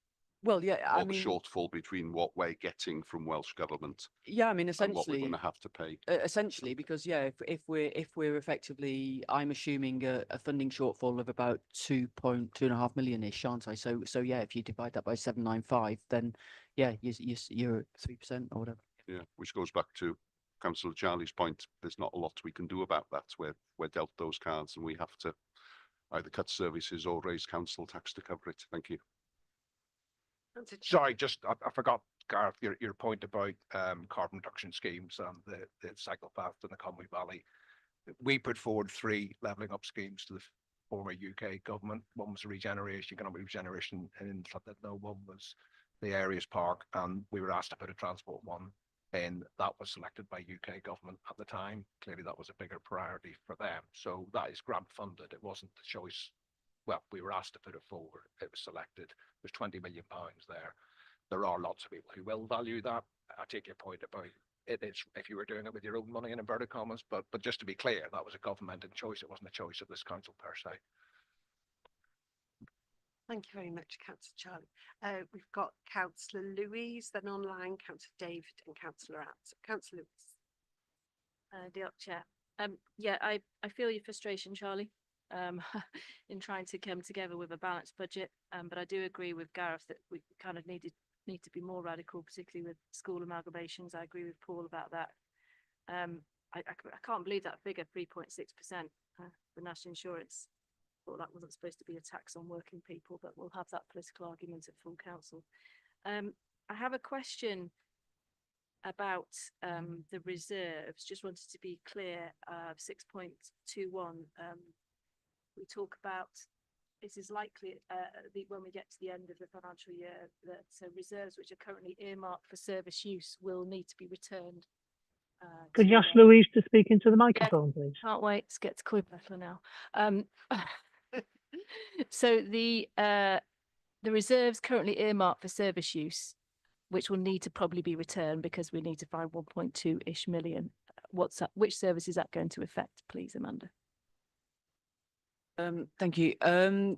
Well, yeah, I Or the mean, shortfall between what we're getting from Welsh government yeah, I mean, and what we're essentially, going to have to pay. essentially, because yeah, if we're effectively, I'm assuming a funding shortfall of about 2.5 million-ish, aren't I? So yeah, if you divide that by 795, then yeah, you're 3% or whatever. Yeah, which goes back to Councillor Charlie's point. There's not a lot we can do about that. We're dealt those cards, and we have to either cut services or raise council tax to cover it. Thank you. Sorry, just I forgot, Gareth, your point about carbon reduction schemes and the cycle path in the Conwy Valley. We put forward 3 levelling up schemes to the former UK government. One was regeneration, economic regeneration in Llandudno, one was the Areas Park, and we were asked to put a transport one in. That was selected by UK government at the time. Clearly that was a bigger priority for them. So that is grant funded. It wasn't the choice. Well, we were asked to put it forward. It was selected. There's £20 million there. There are lots of people who will value that. I take your point about it's if you were doing it with your own money in inverted commas, but just to be clear, that was a governmental choice. It wasn't a choice of this council per se. Thank you very much, Councillor Charlie. We've got Councillor Louise, then online, Councillor David and Councillor Abt. Councillor Louise. Dear Chair. Yeah, I feel your frustration, Charlie, in trying to come together with a balanced budget. But I do agree with Gareth that we kind of need to be more radical, particularly with school amalgamations. I agree with Paul about that. I can't believe that figure, 3.6% for national insurance. Thought that wasn't supposed to be a tax on working people, but we'll have that political argument at full council. I have a question about the reserves. Just wanted to be clear. 6.21. We talk about it is likely when we get to the end of the financial year that reserves which are currently earmarked for service use will need to be returned. Could you ask Louise to speak into the microphone, please? Can't wait to get to Cwypella now. So the reserves currently earmarked for service use, which will need to probably be returned because we need to find 1.2-ish million. What's that? Which service is that going to affect, please, Amanda? Thank you. There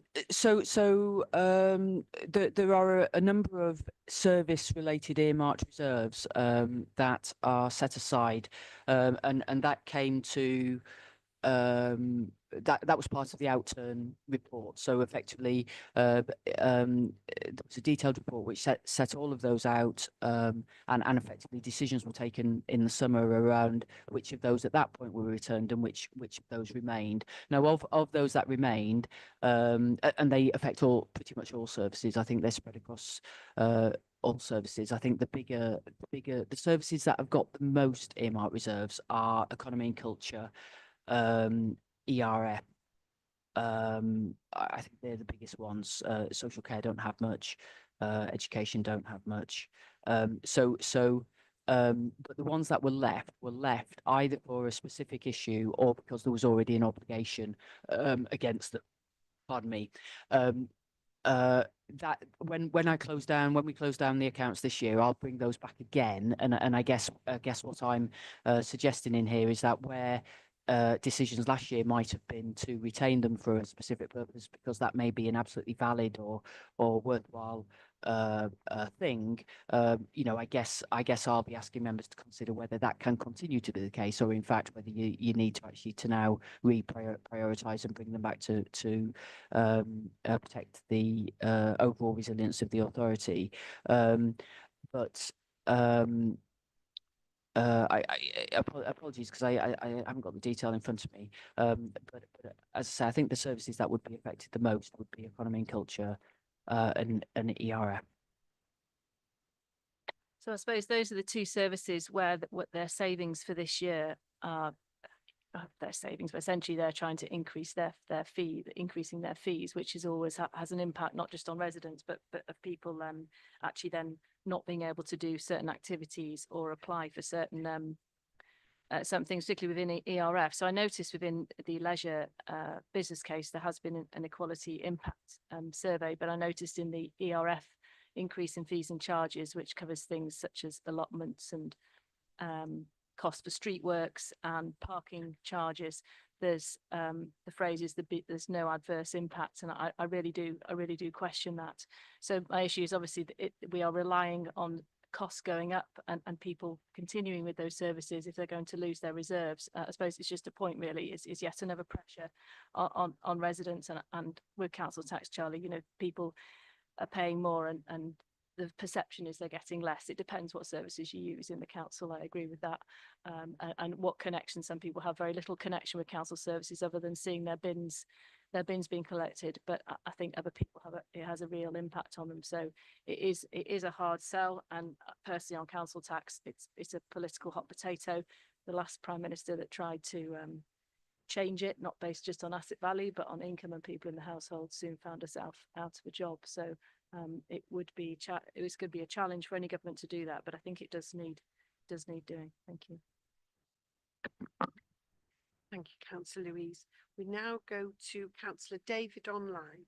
are a number of service-related earmarked reserves that are set aside, and that came to that was part of the outturn report. So effectively, there was a detailed report which set all of those out, and effectively decisions were taken in the summer around which of those at that point were returned and which of those remained. Now, of those that remained, and they affect pretty much all services. I think they're spread across all services. I think the services that have got the most earmarked reserves are economy and culture, ERF. I think they're the biggest ones. Social care don't have much. Education don't have much. But the ones that were left either for a specific issue or because there was already an obligation against them. Pardon me. That when we close down the accounts this year, I'll bring those back again. And I guess what I'm suggesting in here is that where decisions last year might have been to retain them for a specific purpose because that may be an absolutely valid or worthwhile thing. You know, I guess I'll be asking members to consider whether that can continue to be the case, or in fact whether you need to actually now reprioritize and bring them back to protect the overall resilience of the authority. Apologies because I haven't got the detail in front of me. But as I say, I think the services that would be affected the most would be economy and culture, and ERF. So I suppose those are the two services where what their savings for this year are their savings, but essentially they're trying to increase their fee, increasing their fees, which is always has an impact not just on residents, but of people actually then not being able to do certain activities or apply for certain some things, particularly within ERF. So I noticed within the leisure business case, there has been an equality impact survey, but I noticed in the ERF increase in fees and charges, which covers things such as allotments and cost for street works and parking charges, there's the phrase is there's no adverse impact, and I really do question that. So my issue is obviously that we are relying on costs going up and people continuing with those services if they're going to lose their reserves. I suppose it's just a point really, is yet another pressure on residents and with council tax, Charlie, you know, people are paying more and the perception is they're getting less. It depends what services you use in the council. I agree with that. And what connection. Some people have very little connection with council services other than seeing their bins being collected. But I think other people it has a real impact on them. So it is a hard sell. And personally on council tax, it's a political hot potato. The last Prime Minister that tried to change it, not based just on asset value, but on income and people in the household, soon found herself out of a job. So it was going to be a challenge for any government to do that, but I think it does need doing. Thank you. Thank you, Councillor Louise. We now go to Councillor David online.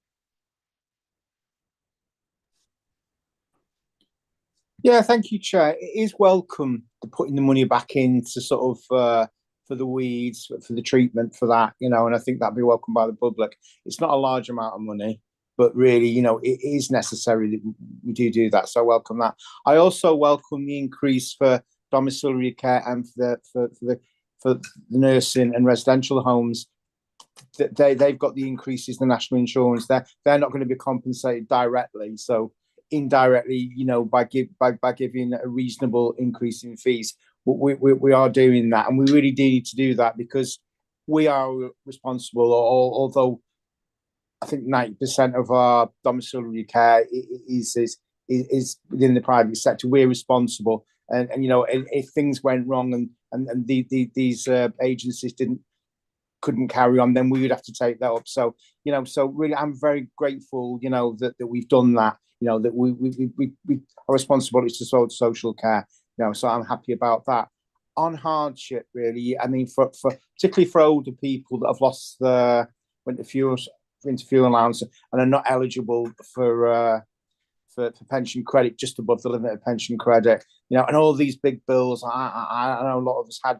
Yeah, thank you, Chair. It is welcome to putting the money back into sort of for the weeds, for the treatment for that, you know, and I think that'd be welcomed by the public. It's not a large amount of money, but really, you know, it is necessary that we do that. So I welcome that. I also welcome the increase for domiciliary care and for the nursing and residential homes. They've got the increases, the national insurance. They're not going to be compensated directly. So indirectly, you know, by giving a reasonable increase in fees, we are doing that, and we really do need to do that because we are responsible. Although I think 90% of our domiciliary care is within the private sector, we're responsible. And you know, if things went wrong and these agencies couldn't carry on, then we would have to take that up. So you know, so really, I'm very grateful, you know, that we've done that. You know, that we our responsibility to social care. You know, so I'm happy about that. On hardship, really, I mean, for particularly for older people that have lost their winter fuel allowance and are not eligible for pension credit, just above the limit of pension credit, you know, and all these big bills. I know a lot of us had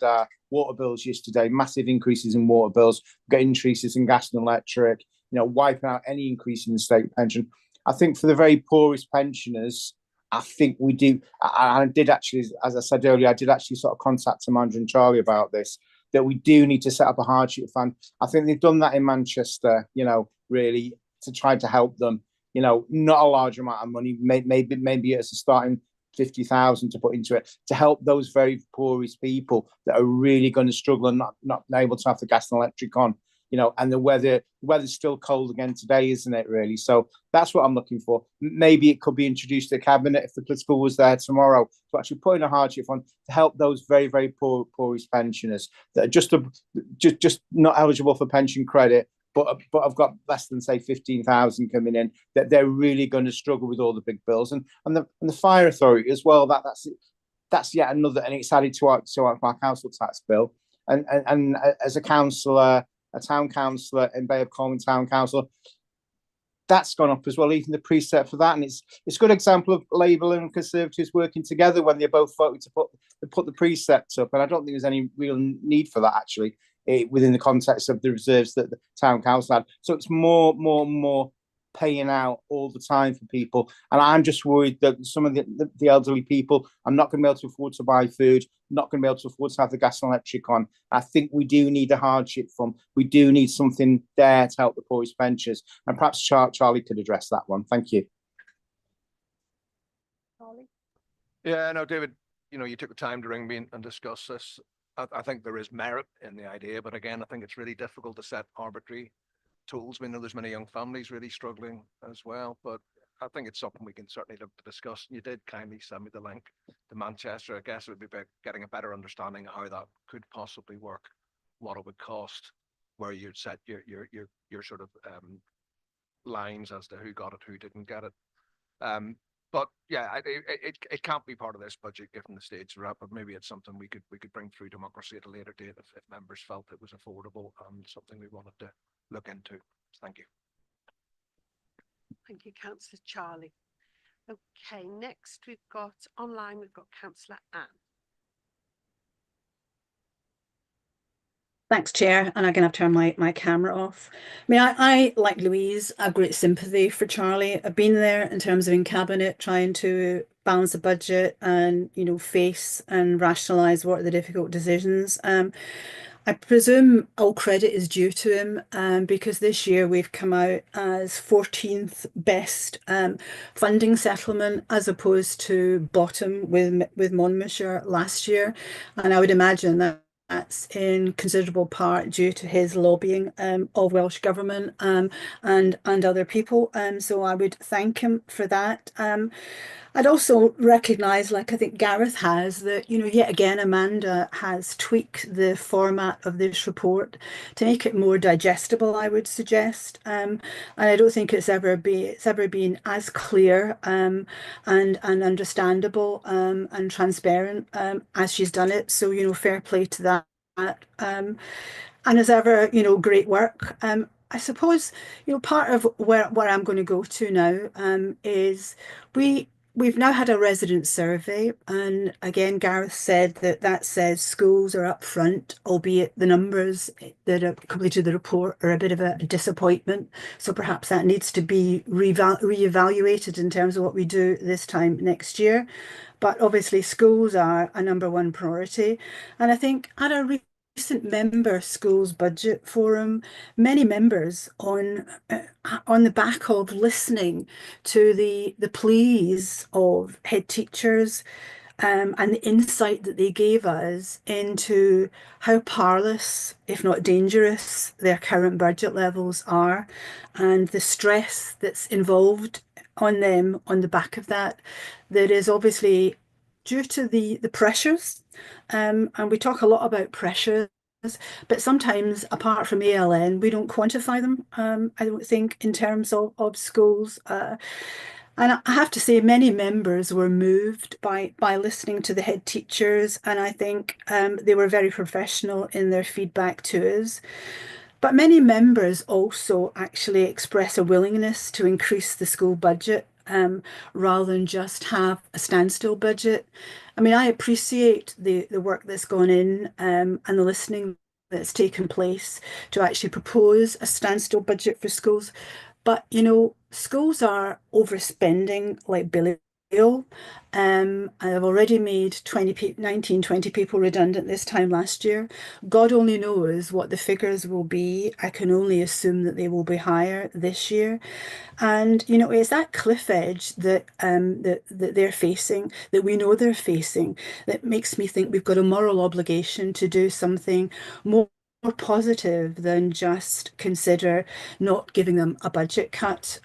water bills yesterday, massive increases in water bills, got increases in gas and electric, you know, wiping out any increase in the state pension. I think for the very poorest pensioners, I think we do. I did actually, as I said earlier, I did actually sort of contact Amanda and Charlie about this, that we do need to set up a hardship fund. I think they've done that in Manchester, you know, really to try to help them. You know, not a large amount of money, maybe as a starting 50,000 to put into it to help those very poorest people that are really going to struggle and not able to have the gas and electric on. You know, and the weather's still cold again today, isn't it? Really, so that's what I'm looking for. Maybe it could be introduced to the cabinet if the political was there tomorrow to actually put in a hardship fund to help those very poorest pensioners that are just not eligible for pension credit, but I've got less than say 15,000 coming in, that they're really going to struggle with all the big bills and the fire authority as well. That's yet another, and it's added to our council tax bill. And as a councillor, a town councillor in Bay of Colwyn Town Council, that's gone up as well, even the precept for that. And it's a good example of Labour and Conservatives working together when they both voted to put the precepts up. And I don't think there's any real need for that actually within the context of the reserves that the town council had. So it's more paying out all the time for people. And I'm just worried that some of the elderly people are not going to be able to afford to buy food, not going to be able to afford to have the gas and electric on. I think we do need a hardship fund. We do need something there to help the poorest pensioners. And perhaps Charlie could address that one. Thank you. Charlie? Yeah, no, David, you know, you took the time to ring me and discuss this. I think there is merit in the idea, but again, I think it's really difficult to set arbitrary tools. We know there's many young families really struggling as well, but I think it's something we can certainly look to discuss. You did kindly send me the link to Manchester. I guess it would be about getting a better understanding of how that could possibly work what it would cost, where you'd set your sort of lines as to who got it, who didn't get it. But yeah, it can't be part of this budget given the stage we're at, but maybe it's something we could bring through democracy at a later date if members felt it was affordable and something we wanted to look into. Thank you. Thank you, Councillor Charlie. Okay, next we've got Councillor Anne. Thanks, Chair. And I'm going to have to turn my camera off. I mean, I, like Louise, have great sympathy for Charlie. I've been there in terms of in Cabinet trying to balance the budget and, you know, face and rationalise what are the difficult decisions. I presume all credit is due to him because this year we've come out as 14th best funding settlement as opposed to bottom with Monmouthshire last year. And I would imagine that that's in considerable part due to his lobbying of Welsh Government and other people. So I would thank him for that. I'd also recognise, like I think Gareth has, that, you know, yet again, Amanda has tweaked the format of this report to make it more digestible, I would suggest. And I don't think it's ever been as clear and understandable and transparent as she's done it. So, you know, fair play to that. And as ever, you know, great work. I suppose, you know, part of where I'm going to go to now is we've now had a resident survey, and again, Gareth said that says schools are up front, albeit the numbers that have completed the report are a bit of a disappointment. So perhaps that needs to be reevaluated in terms of what we do this time next year. But obviously, schools are a #1 priority, and I think at a recent member schools budget forum, many members on the back of listening to the pleas of head teachers and the insight that they gave us into how powerless, if not dangerous, their current budget levels are, and the stress that's involved on them on the back of that. There is obviously due to the pressures, and we talk a lot about pressures, but sometimes apart from ALN, we don't quantify them, I don't think, in terms of schools. And I have to say, many members were moved by listening to the head teachers, and I think they were very professional in their feedback to us. But many members also actually express a willingness to increase the school budget rather than just have a standstill budget. I mean, I appreciate the work that's gone in and the listening that's taken place to actually propose a standstill budget for schools. But, you know, schools are overspending like Billy. I've already made 19, 20 people redundant this time last year. God only knows what the figures will be. I can only assume that they will be higher this year. And, you know, it's that cliff edge that they're facing, that we know they're facing, that makes me think we've got a moral obligation to do something more positive than just consider not giving them a budget cut.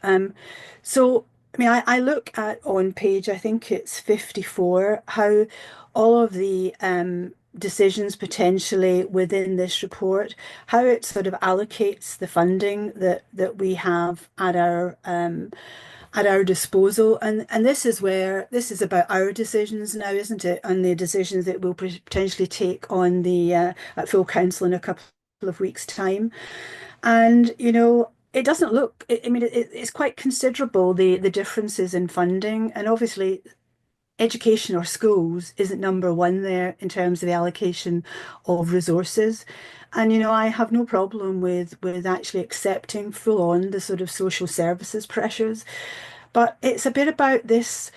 So, I mean, I look at on page, I think it's 54, how all of the decisions potentially within this report, how it sort of allocates the funding that we have at our disposal, and this is about our decisions now, isn't it? And the decisions that we'll potentially take on the at full council in a couple of weeks' time. And you know, it doesn't look. I mean, it's quite considerable the differences in funding, and obviously education or schools isn't #1 there in terms of the allocation of resources. And, you know, I have no problem with actually accepting full on the sort of social services pressures. But it's a bit about these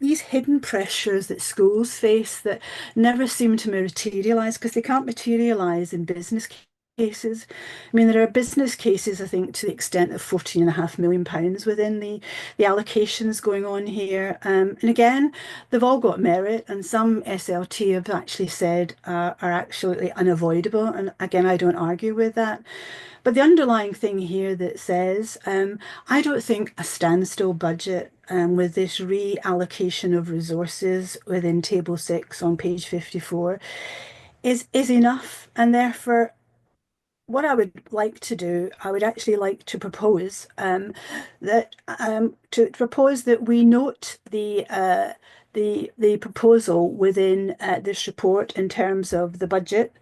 hidden pressures that schools face that never seem to materialise because they can't materialise in business cases. I mean, there are business cases, I think, to the extent of £14.5 million within the allocations going on here. And again, they've all got merit, and some SLT have actually said are absolutely unavoidable. And again, I don't argue with that. But the underlying thing here that says, I don't think a standstill budget with this reallocation of resources within Table 6 on page 54 is enough, and therefore what I would like to do, I would actually like to propose that we note the proposal within this report in terms of the budget.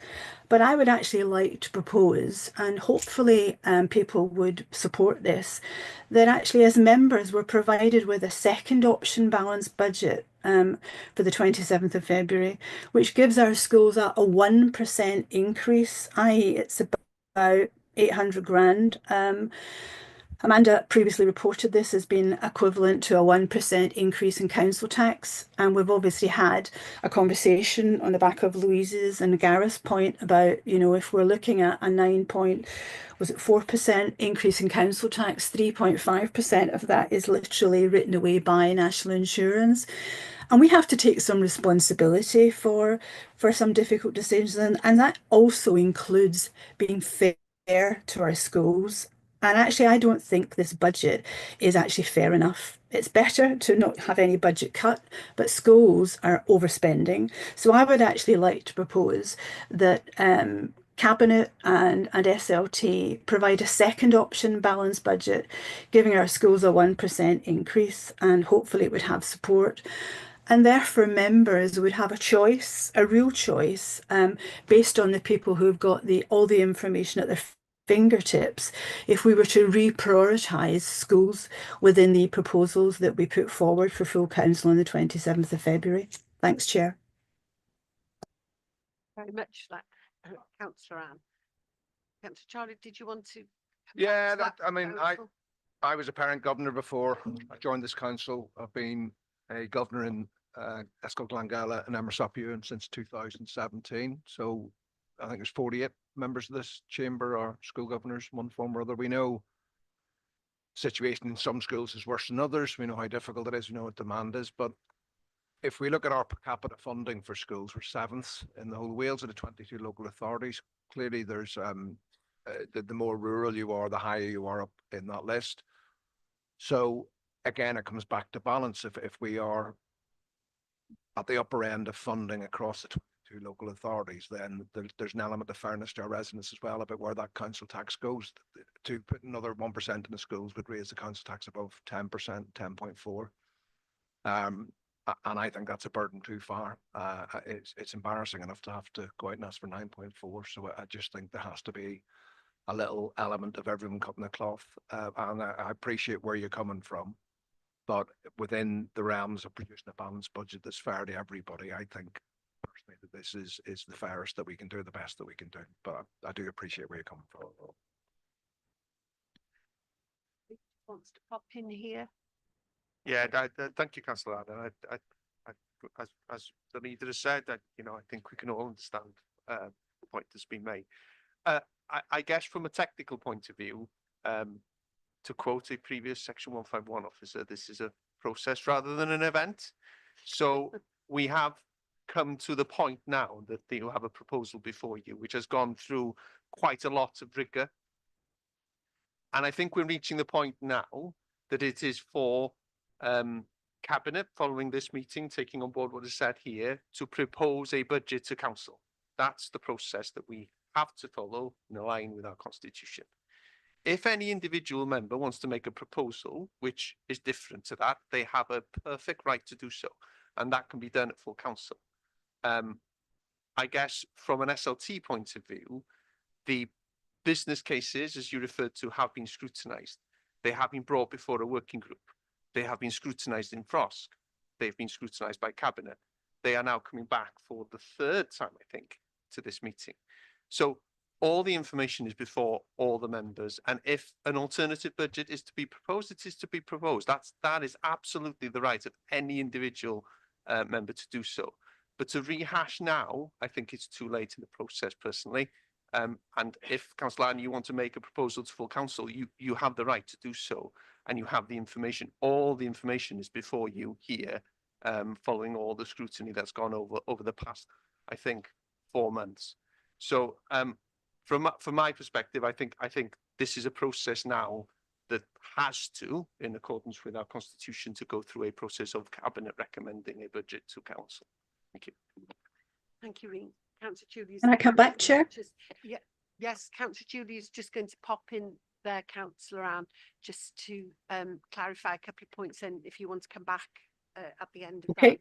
But I would actually like to propose, and hopefully people would support this, that actually as members we're provided with a second option balanced budget for the 27th of February, which gives our schools a 1% increase, i.e. it's about 800 grand. Amanda previously reported this as being equivalent to a 1% increase in council tax. And we've obviously had a conversation on the back of Louise's and Gareth's point about, you know, if we're looking at a 4% increase in council tax, 3.5% of that is literally written away by national insurance. And we have to take some responsibility for some difficult decisions. And that also includes being fair to our schools. And actually, I don't think this budget is actually fair enough. It's better to not have any budget cut, but schools are overspending. So I would actually like to propose that Cabinet and SLT provide a second option balanced budget, giving our schools a 1% increase, and hopefully it would have support. And therefore members would have a choice, a real choice, based on the people who've got all the information at their fingertips, if we were to reprioritise schools within the proposals that we put forward for full council on the 27th of February. Thanks, Chair. Very much that, Councillor Anne. Councillor Charlie, did you want to? Yeah, I mean, I was a parent governor before I joined this council. I've been a governor in Escol Glangala and Amersapuan since 2017. So I think there's 48 members of this chamber are school governors, one form or other. We know the situation in some schools is worse than others. We know how difficult it is. We know what demand is. But if we look at our per capita funding for schools, we're 7th in the whole Wales of the 22 local authorities. Clearly, there's the more rural you are, the higher you are up in that list. So again, it comes back to balance. If we are at the upper end of funding across the 22 local authorities, then there's an element of fairness to our residents as well about where that council tax goes. To put another 1% in the schools would raise the council tax above 10%, 10.4. And I think that's a burden too far. It's embarrassing enough to have to go out and ask for 9.4. So I just think there has to be a little element of everyone cutting the cloth. And I appreciate where you're coming from. But within the realms of producing a balanced budget that's fair to everybody, I think personally that this is the fairest that we can do, the best that we can do. But I do appreciate where you're coming from. Wants to pop in here? Yeah, thank you, Councillor Adam. As the leader has said, that I think we can all understand the point that's been made. I guess from a technical point of view, to quote a previous Section 151 officer, this is a process rather than an event. So we have come to the point now that you have a proposal before you, which has gone through quite a lot of rigor. And I think we're reaching the point now that it is for Cabinet, following this meeting, taking on board what is said here, to propose a budget to council. That's the process that we have to follow in line with our constitution. If any individual member wants to make a proposal which is different to that, they have a perfect right to do so, and that can be done at full council. I guess from an SLT point of view, the business cases, as you referred to, have been scrutinised. They have been brought before a working group. They have been scrutinised in FROSC. They've been scrutinised by Cabinet. They are now coming back for the 3rd time, I think, to this meeting. So all the information is before all the members. And if an alternative budget is to be proposed, it is to be proposed. That is absolutely the right of any individual member to do so. But to rehash now, I think it's too late in the process, personally. And if, Councillor Anne, you want to make a proposal to full council, you have the right to do so, and you have the information. All the information is before you here, following all the scrutiny that's gone over the past, I think, 4 months. So from my perspective, I think this is a process now that has to, in accordance with our constitution, to go through a process of Cabinet recommending a budget to council. Thank you. Thank you, Reen. Councillor Julius. Can I come back, Chair? Yeah. Yes, Councillor Julie is just going to pop in there, Councillor Anne, just to clarify a couple of points, and if you want to come back at the end of Okay.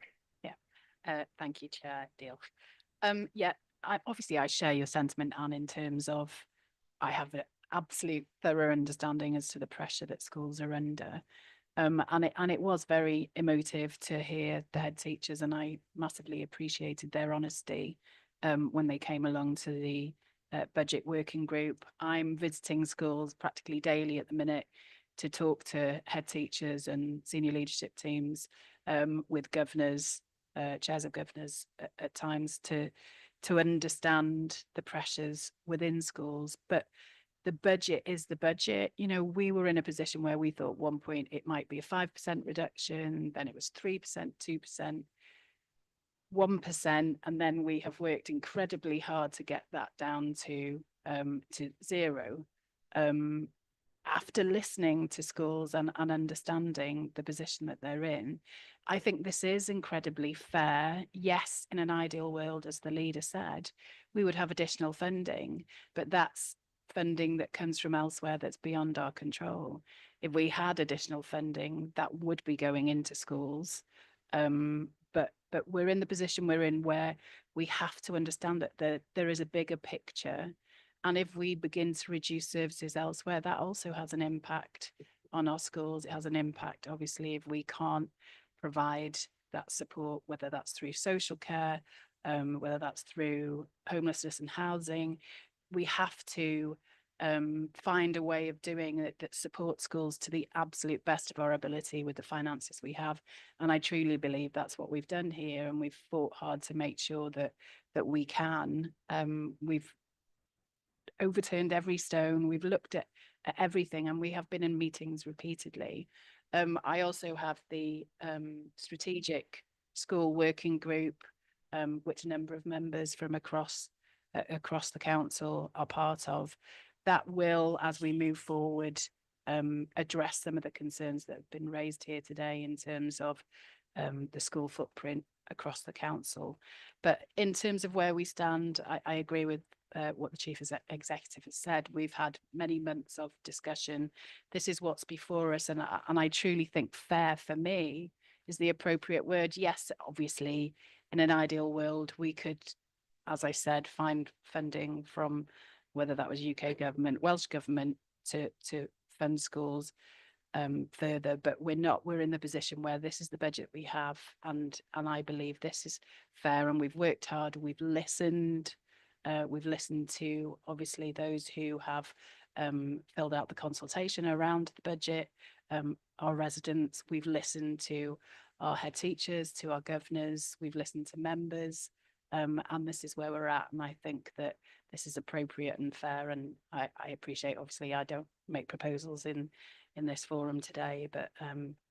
Thank you, Chair. Deal. Yeah, obviously I share your sentiment, Anne, in terms of I have an absolute thorough understanding as to the pressure that schools are under. And it was very emotive to hear the head teachers, and I massively appreciated their honesty when they came along to the budget working group. I'm visiting schools practically daily at the minute to talk to head teachers and senior leadership teams with governors, chairs of governors at times to understand the pressures within schools. But the budget is the budget. You know, we were in a position where we thought one point it might be a 5% reduction, then it was 3%, 2%, 1%, and then we have worked incredibly hard to get that down to zero. After listening to schools and understanding the position that they're in, I think this is incredibly fair. Yes, in an ideal world, as the leader said, we would have additional funding, but that's funding that comes from elsewhere that's beyond our control. If we had additional funding, that would be going into schools. But we're in the position we're in where we have to understand that there is a bigger picture. And if we begin to reduce services elsewhere, that also has an impact on our schools. It has an impact, obviously, if we can't provide that support, whether that's through social care, whether that's through homelessness and housing. We have to find a way of doing it that supports schools to the absolute best of our ability with the finances we have. And I truly believe that's what we've done here, and we've fought hard to make sure that we can. We've overturned every stone, we've looked at everything, and we have been in meetings repeatedly. I also have the strategic school working group, which a number of members from across the council are part of. That will, as we move forward, address some of the concerns that have been raised here today in terms of the school footprint across the council. But in terms of where we stand, I agree with what the Chief Executive has said. We've had many months of discussion. This is what's before us, and I truly think fair, for me, is the appropriate word. Yes, obviously, in an ideal world, we could, as I said, find funding from whether that was UK government, Welsh government, to fund schools further, but we're not. We're in the position where this is the budget we have, and I believe this is fair, and we've worked hard. We've listened to obviously those who have filled out the consultation around the budget, our residents. We've listened to our head teachers, to our governors. We've listened to members, and this is where we're at. And I think that this is appropriate and fair. And I appreciate, obviously, I don't make proposals in this forum today, but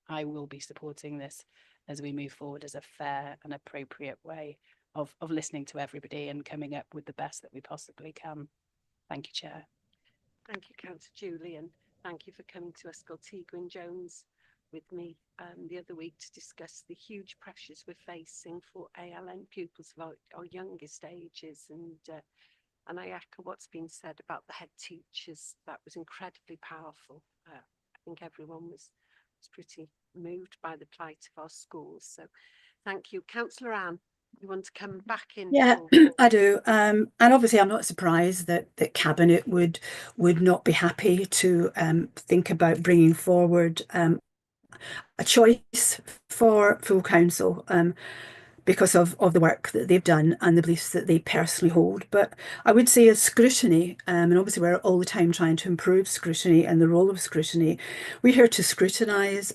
I will be supporting this as we move forward as a fair and appropriate way of listening to everybody and coming up with the best that we possibly can. Thank you, Chair. Thank you, Councillor Julie, and thank you for coming to Ysgol Gwyn-Jones with me the other week to discuss the huge pressures we're facing for ALN pupils of our youngest ages. And I echo what's been said about the head teachers. That was incredibly powerful. I think everyone was pretty moved by the plight of our schools. So thank you. Councillor Anne, you want to come back in? Yeah, I do. And obviously I'm not surprised that Cabinet would not be happy to think about bringing forward a choice for full council because of the work that they've done and the beliefs that they personally hold. But I would say as scrutiny, and obviously we're all the time trying to improve scrutiny and the role of scrutiny, we're here to scrutinise.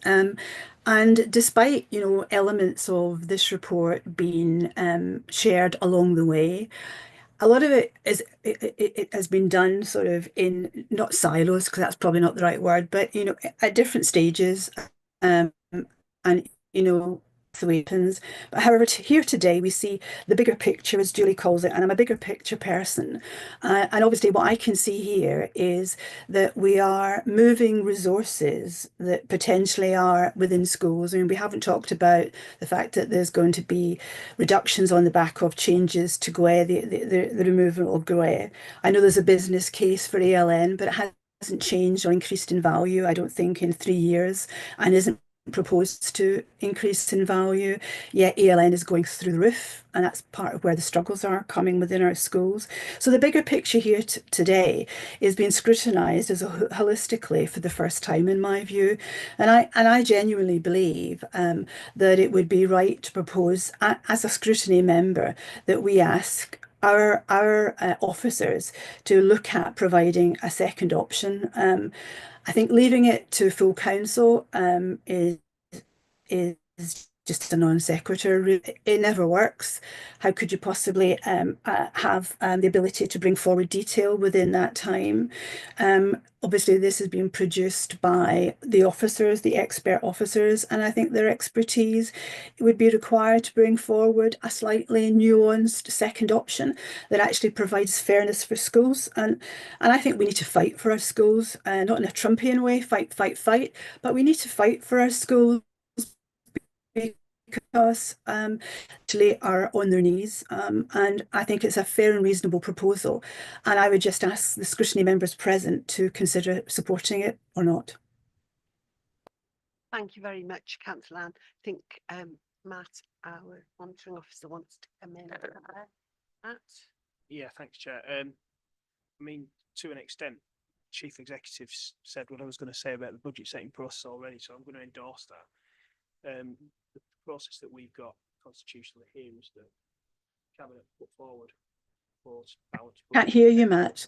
And despite, elements of this report being shared along the way, a lot of it has been done sort of in, not silos, because that's probably not the right word, but, at different stages. And, the way it happens. But however, here today we see the bigger picture, as Julie calls it, and I'm a bigger picture person. And obviously what I can see here is that we are moving resources that potentially are within schools. I mean, we haven't talked about the fact that there's going to be reductions on the back of changes to GWE, the removal of GWE. I know there's a business case for ALN, but it hasn't changed or increased in value, I don't think, in 3 years, and isn't proposed to increase in value. Yet ALN is going through the roof, and that's part of where the struggles are coming within our schools. So the bigger picture here today is being scrutinised as holistically for the first time, in my view. And I genuinely believe that it would be right to propose, as a scrutiny member, that we ask our officers to look at providing a second option. I think leaving it to full council is just a non sequitur. It never works. How could you possibly have the ability to bring forward detail within that time? Obviously, this has been produced by the officers, the expert officers, and I think their expertise would be required to bring forward a slightly nuanced second option that actually provides fairness for schools. And I think we need to fight for our schools, not in a Trumpian way, fight, but we need to fight for our schools because actually are on their knees, and I think it's a fair and reasonable proposal, and I would just ask the scrutiny members present to consider supporting it or not. Thank you very much, Councillor Anne. I think Matt, our monitoring officer, wants to come in. Matt? Yeah, thanks, Chair. I mean, to an extent, Chief Executive said what I was going to say about the budget setting process already, so I'm going to endorse that. The process that we've got constitutionally here is that Cabinet put forward proposed balanced budget. Can't hear you, Matt.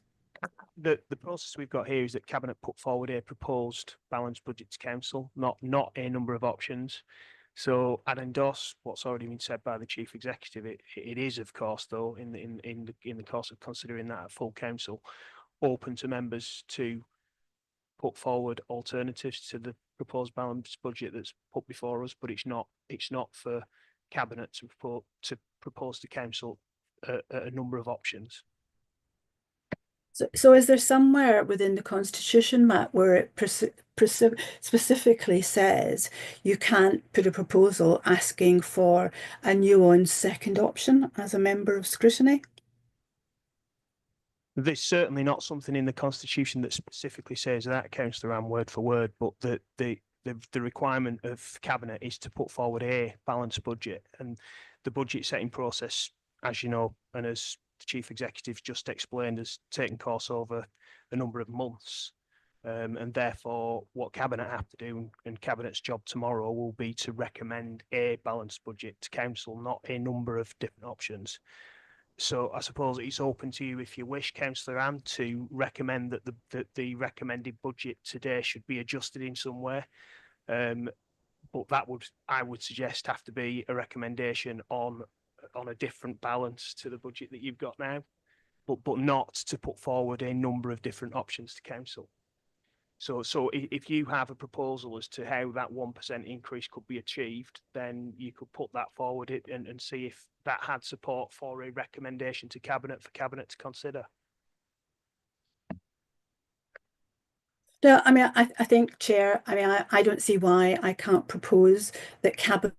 The process we've got here is that Cabinet put forward a proposed balanced budget to Council, not a number of options. So I'd endorse what's already been said by the Chief Executive. It is, of course, though, in the course of considering that at full Council, open to members to put forward alternatives to the proposed balanced budget that's put before us, but it's not for Cabinet to propose to Council a number of options. So is there somewhere within the Constitution, Matt, where it specifically says you can't put a proposal asking for a nuanced second option as a member of scrutiny? There's certainly not something in the Constitution that specifically says that, Councillor Anne, word for word, but the requirement of Cabinet is to put forward a balanced budget, and the budget setting process, as you know, and as the Chief Executive just explained, has taken course over a number of months, and therefore what Cabinet have to do, and Cabinet's job tomorrow will be to recommend a balanced budget to Council, not a number of different options. So I suppose it's open to you, if you wish, Councillor Anne, to recommend that the recommended budget today should be adjusted in some way. But that would, I would suggest, have to be a recommendation on a different balance to the budget that you've got now, but not to put forward a number of different options to Council. So if you have a proposal as to how that 1% increase could be achieved, then you could put that forward and see if that had support for a recommendation to Cabinet for Cabinet to consider. No, I mean, I think, Chair, I mean, I don't see why I can't propose that Cabinet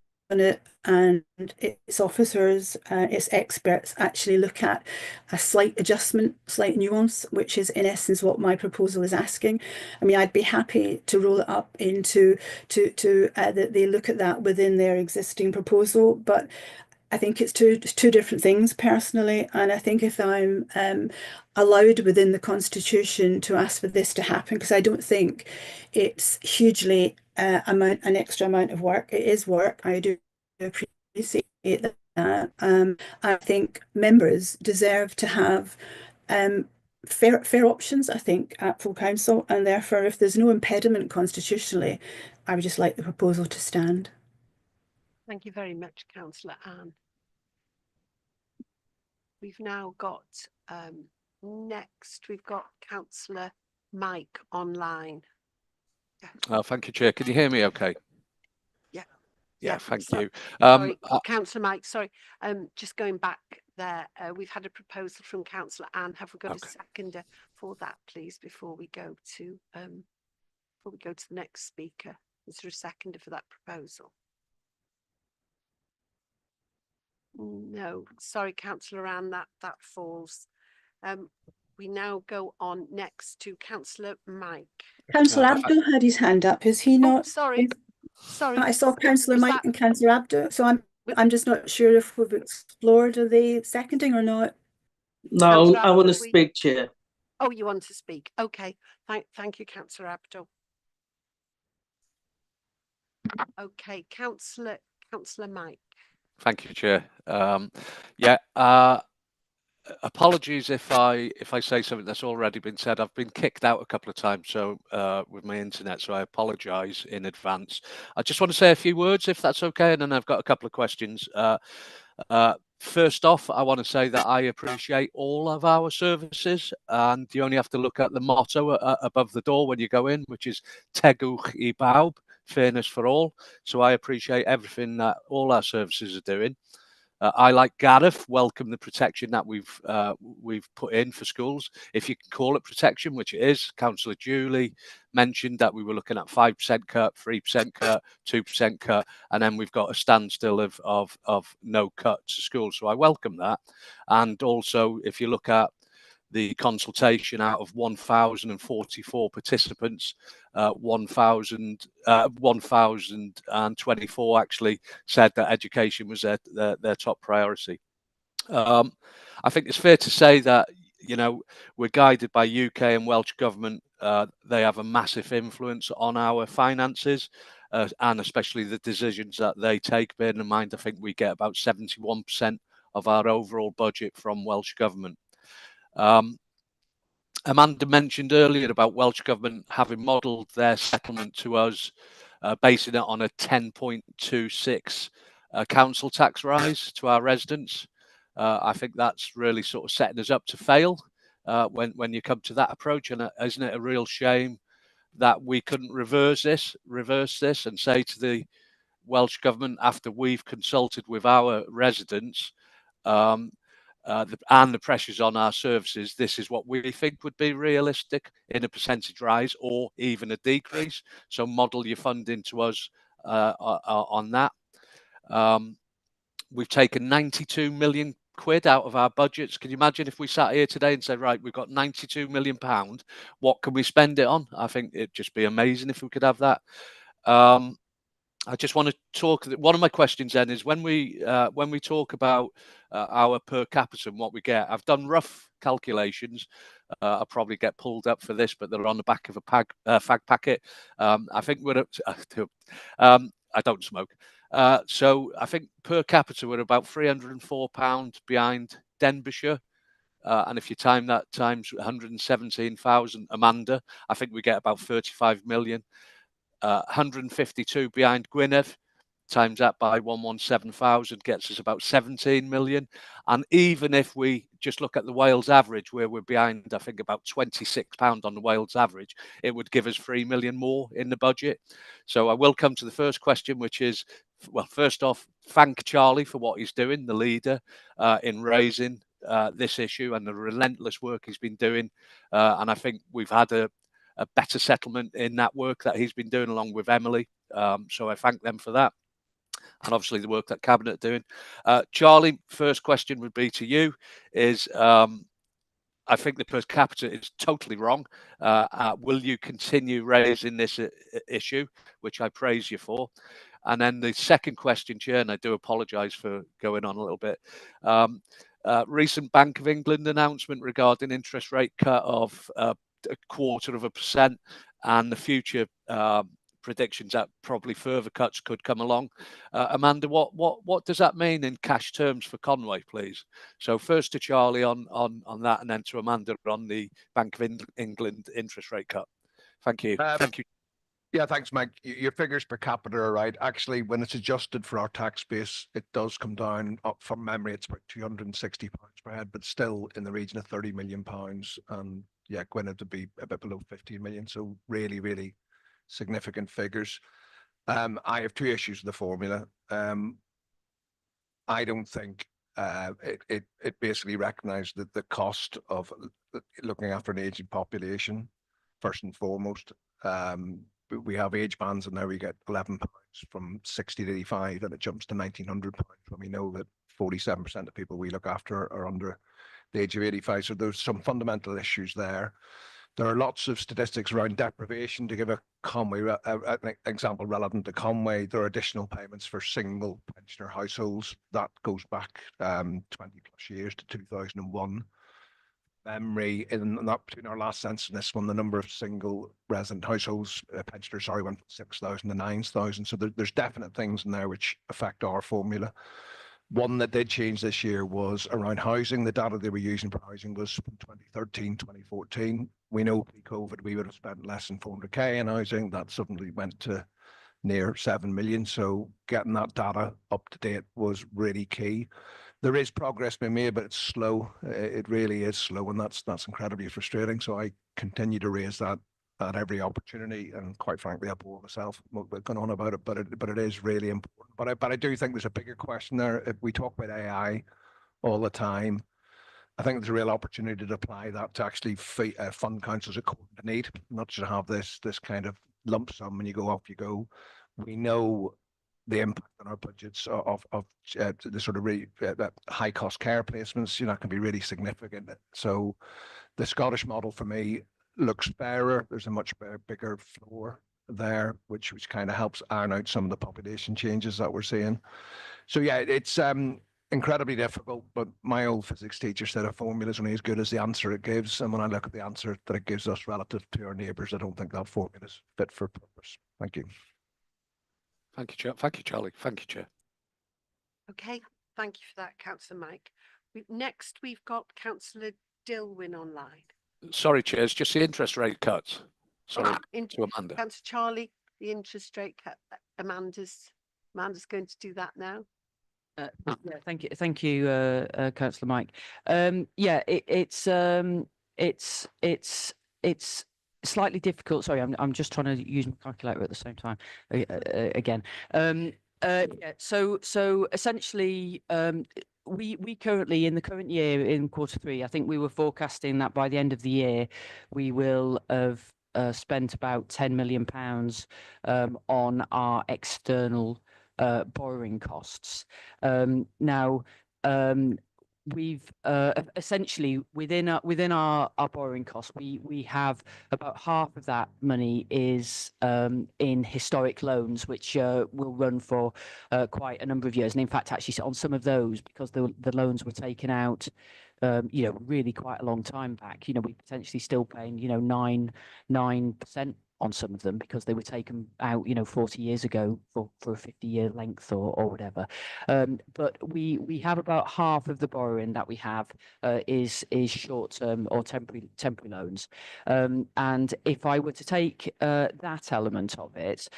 and its officers, its experts actually look at a slight adjustment, slight nuance, which is in essence what my proposal is asking. I mean, I'd be happy to roll it up into that they look at that within their existing proposal, but I think it's two different things personally, and I think if I'm allowed within the Constitution to ask for this to happen, because I don't think it's hugely an extra amount of work. It is work. I do appreciate that. I think members deserve to have fair options, I think, at full council, and therefore, if there's no impediment constitutionally, I would just like the proposal to stand. Thank you very much, Councillor Anne. We've now got next, we've got Councillor Mike online. Thank you, Chair. Can you hear me okay? Yeah. Yeah, thank so- you. Sorry, Councillor Mike, sorry. Just going back there, we've had a proposal from Councillor Anne. Have we got a seconder for that, please, before we go to the next speaker? Is there a seconder for that proposal? No, sorry, Councillor Anne, that falls. We now go on next to Councillor Mike. Councillor Abdul had his hand up. Is he not? Sorry. I saw Councillor Was Mike that- and Councillor Abdul, so I'm just not sure if we've explored the seconding or not. No, Councillor I want to Abdul, speak, Chair. Oh, you want to speak? Okay. Thank you, Councillor Abdul. Okay, Councillor Mike. Thank you, Chair. Apologies if I say something that's already been said. I've been kicked out a couple of times, so with my internet, so I apologise in advance. I just want to say a few words, if that's okay, and then I've got a couple of questions. First off, I want to say that I appreciate all of our services, and you only have to look at the motto above the door when you go in, which is Tegwch I bawb, fairness for all. So I appreciate everything that all our services are doing. I, like Gareth, welcome the protection that we've put in for schools, if you can call it protection, which it is. Councillor Julie mentioned that we were looking at 5% cut, 3% cut, 2% cut, and then we've got a standstill of no cut to schools. So I welcome that. And also, if you look at the consultation, out of 1,044 participants, 1,024 actually said that education was their top priority. I think it's fair to say that, you know, we're guided by UK and Welsh government. They have a massive influence on our finances, and especially the decisions that they take. Bearing in mind, I think we get about 71% of our overall budget from Welsh government. Amanda mentioned earlier about Welsh government having modelled their settlement to us, basing it on a 10.26 council tax rise to our residents. I think that's really sort of setting us up to fail when you come to that approach. And isn't it a real shame that we couldn't reverse this and say to the Welsh government, after we've consulted with our residents, and the pressures on our services, this is what we think would be realistic in a percentage rise or even a decrease. So model your funding to us on that. We've taken 92 million quid out of our budgets. Can you imagine if we sat here today and said, right, we've got 92 million pound, what can we spend it on? I think it'd just be amazing if we could have that. I just want to talk. One of my questions then is when we talk about our per capita and what we get. I've done rough calculations. I'll probably get pulled up for this, but they're on the back of a fag packet. I think we're up to, I don't smoke. So I think per capita we're about £304 behind Denbighshire. And if you time that times 117,000, Amanda, I think we get about 35 million. 152 behind Gwynedd, times that by 117,000 gets us about 17 million. And even if we just look at the Wales average, where we're behind, I think about £26 on the Wales average, it would give us 3 million more in the budget. So I will come to the first question, which is, well, first off, thank Charlie for what he's doing, the leader, in raising this issue and the relentless work he's been doing. And I think we've had a better settlement in that work that he's been doing along with Emily. So I thank them for that. And obviously the work that Cabinet are doing. Charlie, first question would be to you is, I think the per capita is totally wrong. Will you continue raising this issue, which I praise you for? And then the second question, Chair, and I do apologise for going on a little bit. Recent Bank of England announcement regarding interest rate cut of 0.25%, and the future predictions that probably further cuts could come along. Amanda, what does that mean in cash terms for Conway, please? So first to Charlie on that, and then to Amanda on the Bank of England interest rate cut. Thank you. Thank you. Yeah, thanks, Mike. Your figures per capita are right. Actually, when it's adjusted for our tax base, it does come down. Up from memory, it's about £260 per head, but still in the region of £30 million. And yeah, Gwynedd would be a bit below 15 million. So really, really significant figures. I have two issues with the formula. I don't think it basically recognised that the cost of looking after an aging population, first and foremost. We have age bands, and now we get £11 from 60 to 85, and it jumps to £1,900 when we know that 47% of people we look after are under the age of 85. So there's some fundamental issues there. There are lots of statistics around deprivation. To give a Conway an example relevant to Conway, there are additional payments for single pensioner households. That goes back 20 plus years to 2001. Memory in that between our last census and this one, the number of single resident households, pensioners, sorry, went from 6,000 to 9,000. So there's definite things in there which affect our formula. One that did change this year was around housing. The data they were using for housing was from 2013, 2014. We know pre-COVID we would have spent less than 400k in housing. That suddenly went to near 7 million. So getting that data up to date was really key. There is progress being made, but it's slow. It really is slow, and that's incredibly frustrating. So I continue to raise that at every opportunity, and quite frankly, I bore myself going on about it. But it is really important. But I do think there's a bigger question there. If we talk about AI all the time, I think there's a real opportunity to apply that to actually fund councils according to need, not just have this kind of lump sum when you go off you go. We know the impact on our budgets of the sort of high cost care placements, can be really significant. So the Scottish model for me looks fairer. There's a much bigger floor there, which kind of helps iron out some of the population changes that we're seeing. So yeah, it's incredibly difficult, but my old physics teacher said a formula is only as good as the answer it gives. And when I look at the answer that it gives us relative to our neighbours, I don't think that formula is fit for purpose. Thank you. Thank you, Chair. Thank you, Charlie. Thank you, Chair. Okay, thank you for that, Councillor Mike. Next, we've got Councillor Dilwyn online. Sorry, Chair, it's just the interest rate cuts. Sorry, to Amanda. Councillor Charlie, the interest rate cut. Amanda's going to do that now. Yeah, thank you, Councillor Mike. Yeah, it's slightly difficult. Sorry, I'm just trying to use my calculator at the same time again. Yeah, so essentially, we currently in the current year in Q3, I think we were forecasting that by the end of the year we will have spent about £10 million on our external borrowing costs. Now, we've essentially within our borrowing costs, we have about half of that money is in historic loans, which will run for quite a number of years. And in fact, actually on some of those, because the loans were taken out really quite a long time back, we potentially still paying 9% on some of them because they were taken out 40 years ago for a 50-year length or whatever. But we have about half of the borrowing that we have is short-term or temporary loans. And if I were to take that element of it,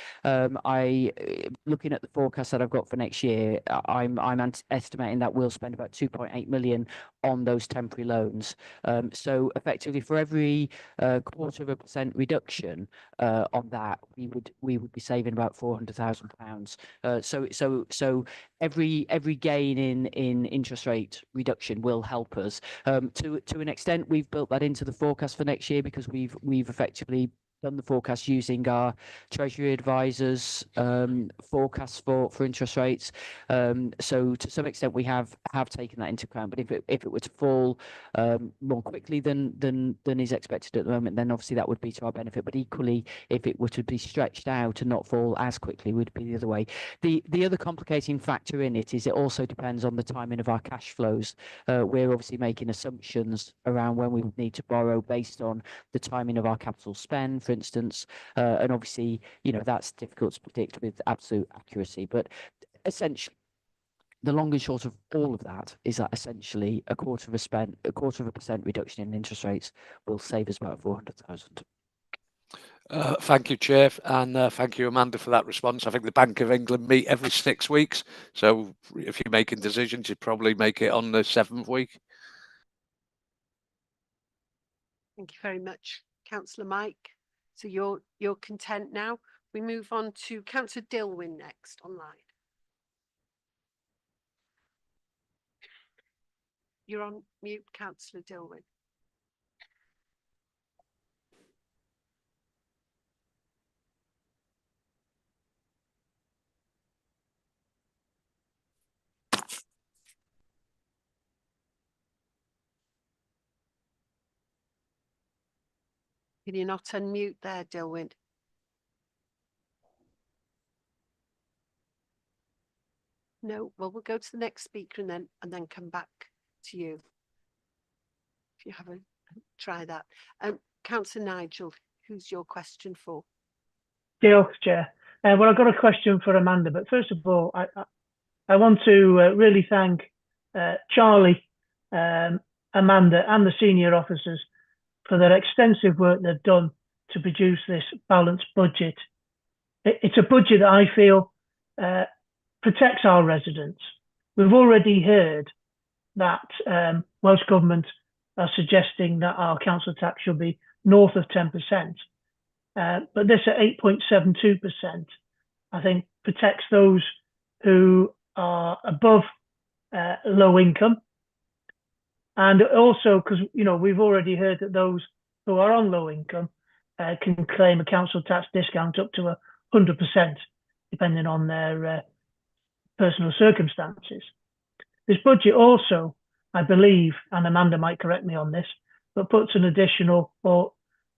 looking at the forecast that I've got for next year, I'm estimating that we'll spend about 2.8 million on those temporary loans. So effectively, for every 0.25% reduction on that, we would be saving about £400,000. So every gain in interest rate reduction will help us. To an extent, we've built that into the forecast for next year because we've effectively done the forecast using our Treasury advisors' forecasts for interest rates. So to some extent, we have taken that into account. But if it were to fall more quickly than is expected at the moment, then obviously that would be to our benefit. But equally, if it were to be stretched out and not fall as quickly, would be the other way. The other complicating factor in it is it also depends on the timing of our cash flows. We're obviously making assumptions around when we would need to borrow based on the timing of our capital spend, for instance, and obviously, that's difficult to predict with absolute accuracy. But essentially, the long and short of all of that is that essentially a 0.25% reduction in interest rates will save us about 400,000. Thank you, Chair, and thank you, Amanda, for that response. I think the Bank of England meet every 6 weeks, so if you're making decisions, you'd probably make it on the 7th week. Thank you very much, Councillor Mike. So you're content now. We move on to Councillor Dilwyn next online. You're on mute, Councillor Dilwyn. Can you not unmute there, Dilwyn? No, well, we'll go to the next speaker and then come back to you. If you haven't, try that. Councillor Nigel, who's your question for? Thanks, Chair. Well, I've got a question for Amanda, but first of all, I want to really thank Charlie, Amanda and the senior officers for their extensive work they've done to produce this balanced budget. It's a budget that I feel protects our residents. We've already heard that Welsh Government are suggesting that our council tax should be north of 10%. But this at 8.72%, I think protects those who are above low income. And also, because, you know, we've already heard that those who are on low income can claim a council tax discount up to 100%, depending on their personal circumstances. This budget also, I believe, and Amanda might correct me on this, but puts an additional, or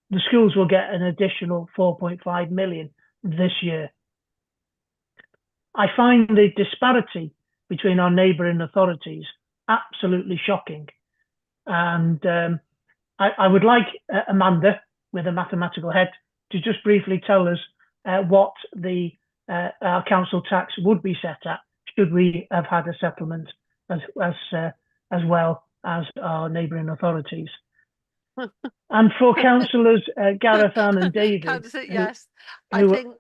the schools will get an additional 4.5 million this year. I find the disparity between our neighbouring authorities absolutely shocking. And I would like Amanda, with a mathematical head, to just briefly tell us what the our council tax would be set at should we have had a settlement as well as our neighbouring authorities. And for councillors Gareth, Anne and David, yes, I think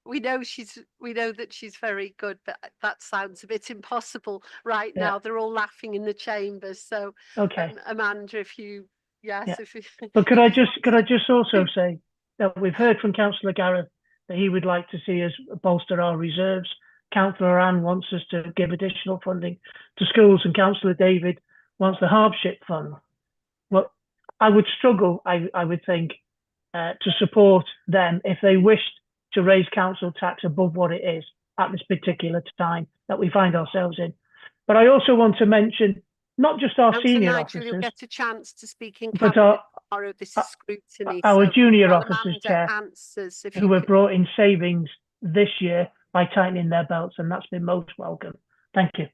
we know that she's very good, but that sounds a bit impossible right now. They're all laughing in the chambers. So okay, Amanda, if you if you but could I just also say that we've heard from Councillor Gareth that he would like to see us bolster our reserves. Councillor Anne wants us to give additional funding to schools, and Councillor David wants the hardship fund. Well, I would struggle, I would think, to support them if they wished to raise council tax above what it is at this particular time that we find ourselves in. But I also want to mention not just our senior Nigel, officers, you'll get a chance to speak in but cabinet tomorrow. This is scrutiny. our So junior while officers, Amanda Chair, answers, if who you were could- brought in savings this year by tightening their belts, and that's been most welcome. Thank you.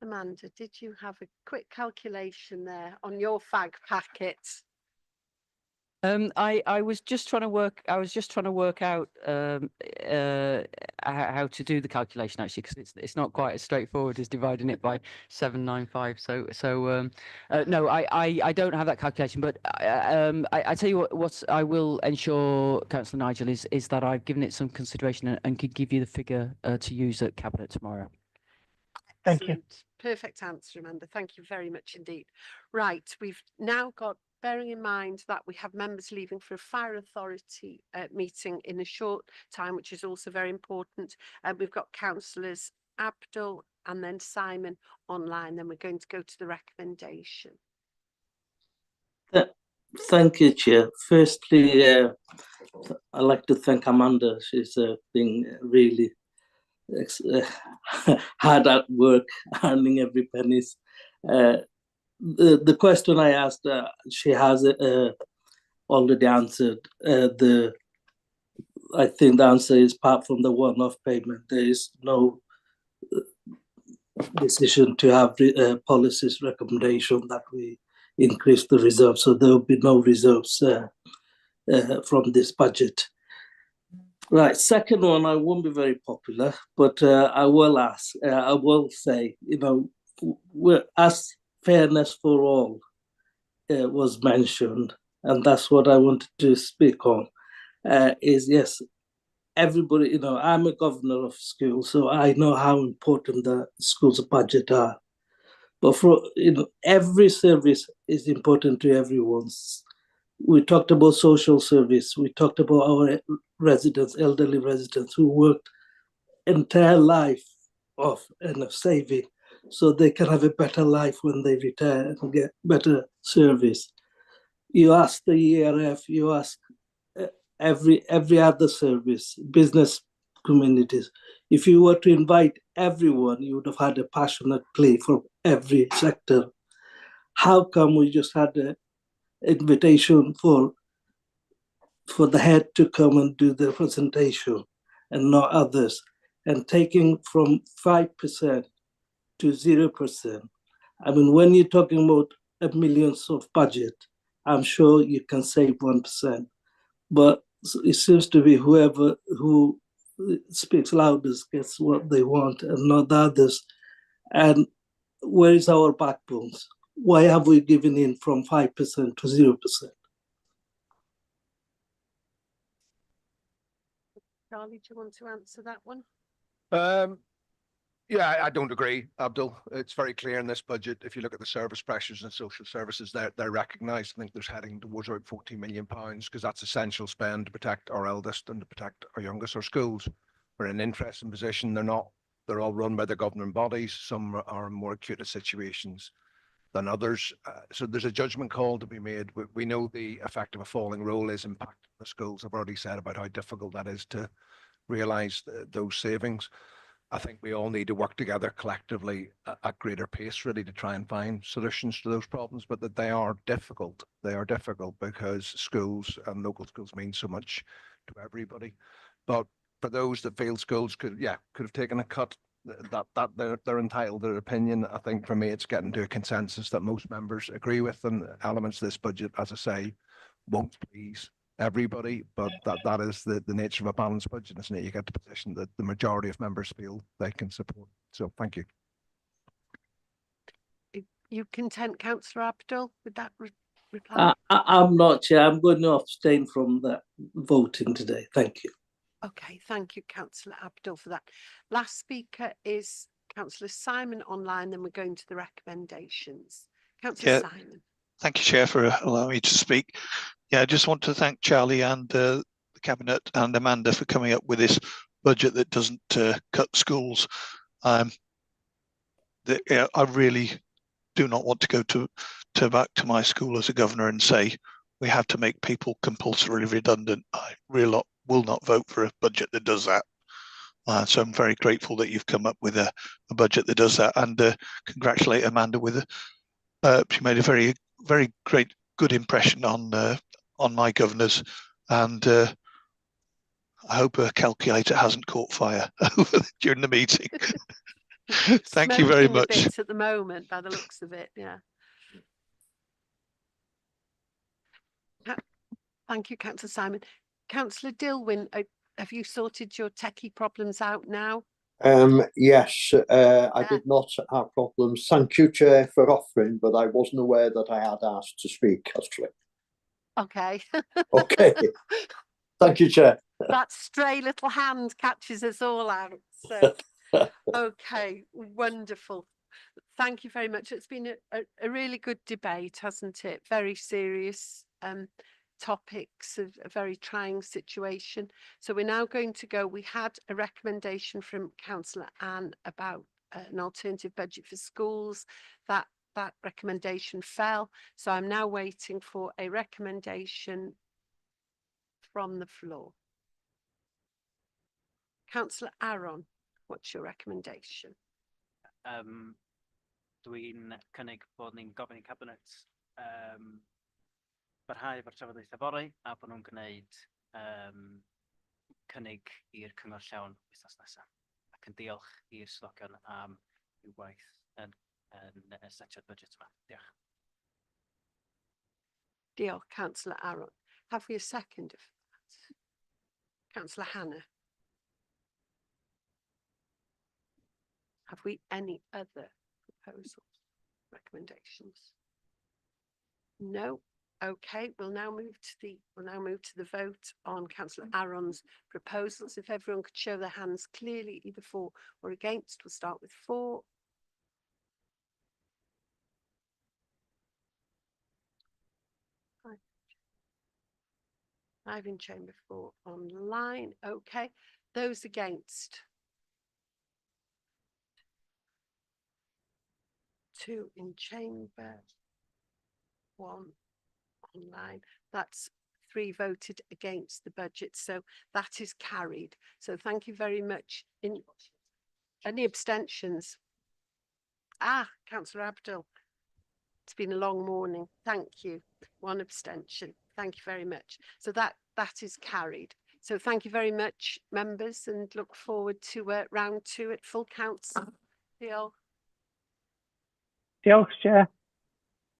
Amanda, did you have a quick calculation there on your fag packet? I was just trying to work out how to do the calculation, actually, because it's not quite as straightforward as dividing it by 795. No, I don't have that calculation, but I tell you what I will ensure, Councillor Nigel, is that I've given it some consideration and could give you the figure to use at cabinet tomorrow. Thank you. Excellent. Perfect answer, Amanda. Thank you very much indeed. Right, we've now got, bearing in mind that we have members leaving for a fire authority meeting in a short time, which is also very important. We've got councillors Abdul and then Simon online. Then we're going to go to the recommendation. Thank you, Chair. Firstly, I'd like to thank Amanda. She's been really hard at work, earning every penny. The question I asked, she has already answered. I think the answer is, apart from the one-off payment, there is no decision to have policies recommendation that we increase the reserves. So there will be no reserves from this budget. Right, second one, I won't be very popular, but I will say, you know, as fairness for all was mentioned, and that's what I wanted to speak on, is yes, everybody, you know, I'm a governor of school, so I know how important the school's budget are. But for, you know, every service is important to everyone. We talked about social service. We talked about our residents, elderly residents who worked entire life of saving, so they can have a better life when they retire and get better service. You ask the ERF, you ask every other service, business communities. If you were to invite everyone, you would have had a passionate plea for every sector. How come we just had an invitation for the head to come and do the presentation and not others, and taking from 5% to 0%? I mean, when you're talking about a millions of budget, I'm sure you can save 1%, but it seems to be whoever who speaks loudest gets what they want and not the others. And where is our backbones? Why have we given in from 5% to 0%? Charlie, do you want to answer that one? Yeah, I don't agree, Abdul. It's very clear in this budget. If you look at the service pressures and social services, they're recognised. I think there's heading towards about £14 million, because that's essential spend to protect our eldest and to protect our youngest. Our schools are in an interesting position. They're all run by the governing bodies. Some are in more acute situations than others. So there's a judgment call to be made. We know the effect of a falling roll is impacting the schools. I've already said about how difficult that is to realise those savings. I think we all need to work together collectively at greater pace, really, to try and find solutions to those problems, but that they are difficult. They are difficult because schools and local schools mean so much to everybody. But for those that feel schools could have taken a cut, that they're entitled to their opinion. I think for me, it's getting to a consensus that most members agree with, and elements of this budget, as I say, won't please everybody, but that is the nature of a balanced budget, isn't it? You get the position that the majority of members feel they can support. So thank you. You content, Councillor Abdul, with that reply? I'm not, Chair. I'm going to abstain from that voting today. Thank you. Okay, thank you, Councillor Abdul, for that. Last speaker is Councillor Simon online, then we're going to the recommendations. Councillor Simon. Thank you, Chair, for allowing me to speak. Yeah, I just want to thank Charlie and the Cabinet and Amanda for coming up with this budget that doesn't cut schools. I really do not want to go back to my school as a governor and say we have to make people compulsorily redundant. I really will not vote for a budget that does that. So I'm very grateful that you've come up with a budget that does that, and congratulate Amanda with she made a very, very good impression on my governors, and I hope her calculator hasn't caught fire during the meeting. Thank you very much. A bit at the moment, by the looks of it, yeah. Thank you, Councillor Simon. Councillor Dilwyn, have you sorted your techie problems out now? Yes, I did not have problems. Thank you, Chair, for offering, but I wasn't aware that I had asked to speak, actually. Okay. Okay. Thank you, Chair. That stray little hand catches us all out. So, okay, wonderful. Thank you very much. It's been a really good debate, hasn't it? Very serious topics of a very trying situation. So we're now going to go, we had a recommendation from Councillor Anne about an alternative budget for schools. That recommendation fell. So I'm now waiting for a recommendation from the floor. Councillor Aaron, what's your recommendation? Dwi'n cynnig bod ni'n gofyn i Cabinet barhau efo'r trafodaeth fory a bod nhw'n gwneud cynnig i'r cyngor llawn wythnos nesaf. Ac yn diolch i'r swyddogion am i'w waith yn setiau'r budget yma. Diolch. Diolch, Councillor Aaron. Have we a second of that? Councillor Hannah. Have we any other proposals, recommendations? No. Okay, we'll now move to the vote on Councillor Aaron's proposals. If everyone could show their hands clearly, either for or against, we'll start with 4. 5 in chamber, 4 online. Okay. Those against? 2 in chamber, 1 online. That's 3 voted against the budget, so that is carried. So thank you very much. Any abstentions? Councillor Abdul. It's been a long morning. Thank you. 1 abstention. Thank you very much. So that is carried. So thank you very much, members, and look forward to round 2 at full council. Diolch. Diolch, Chair.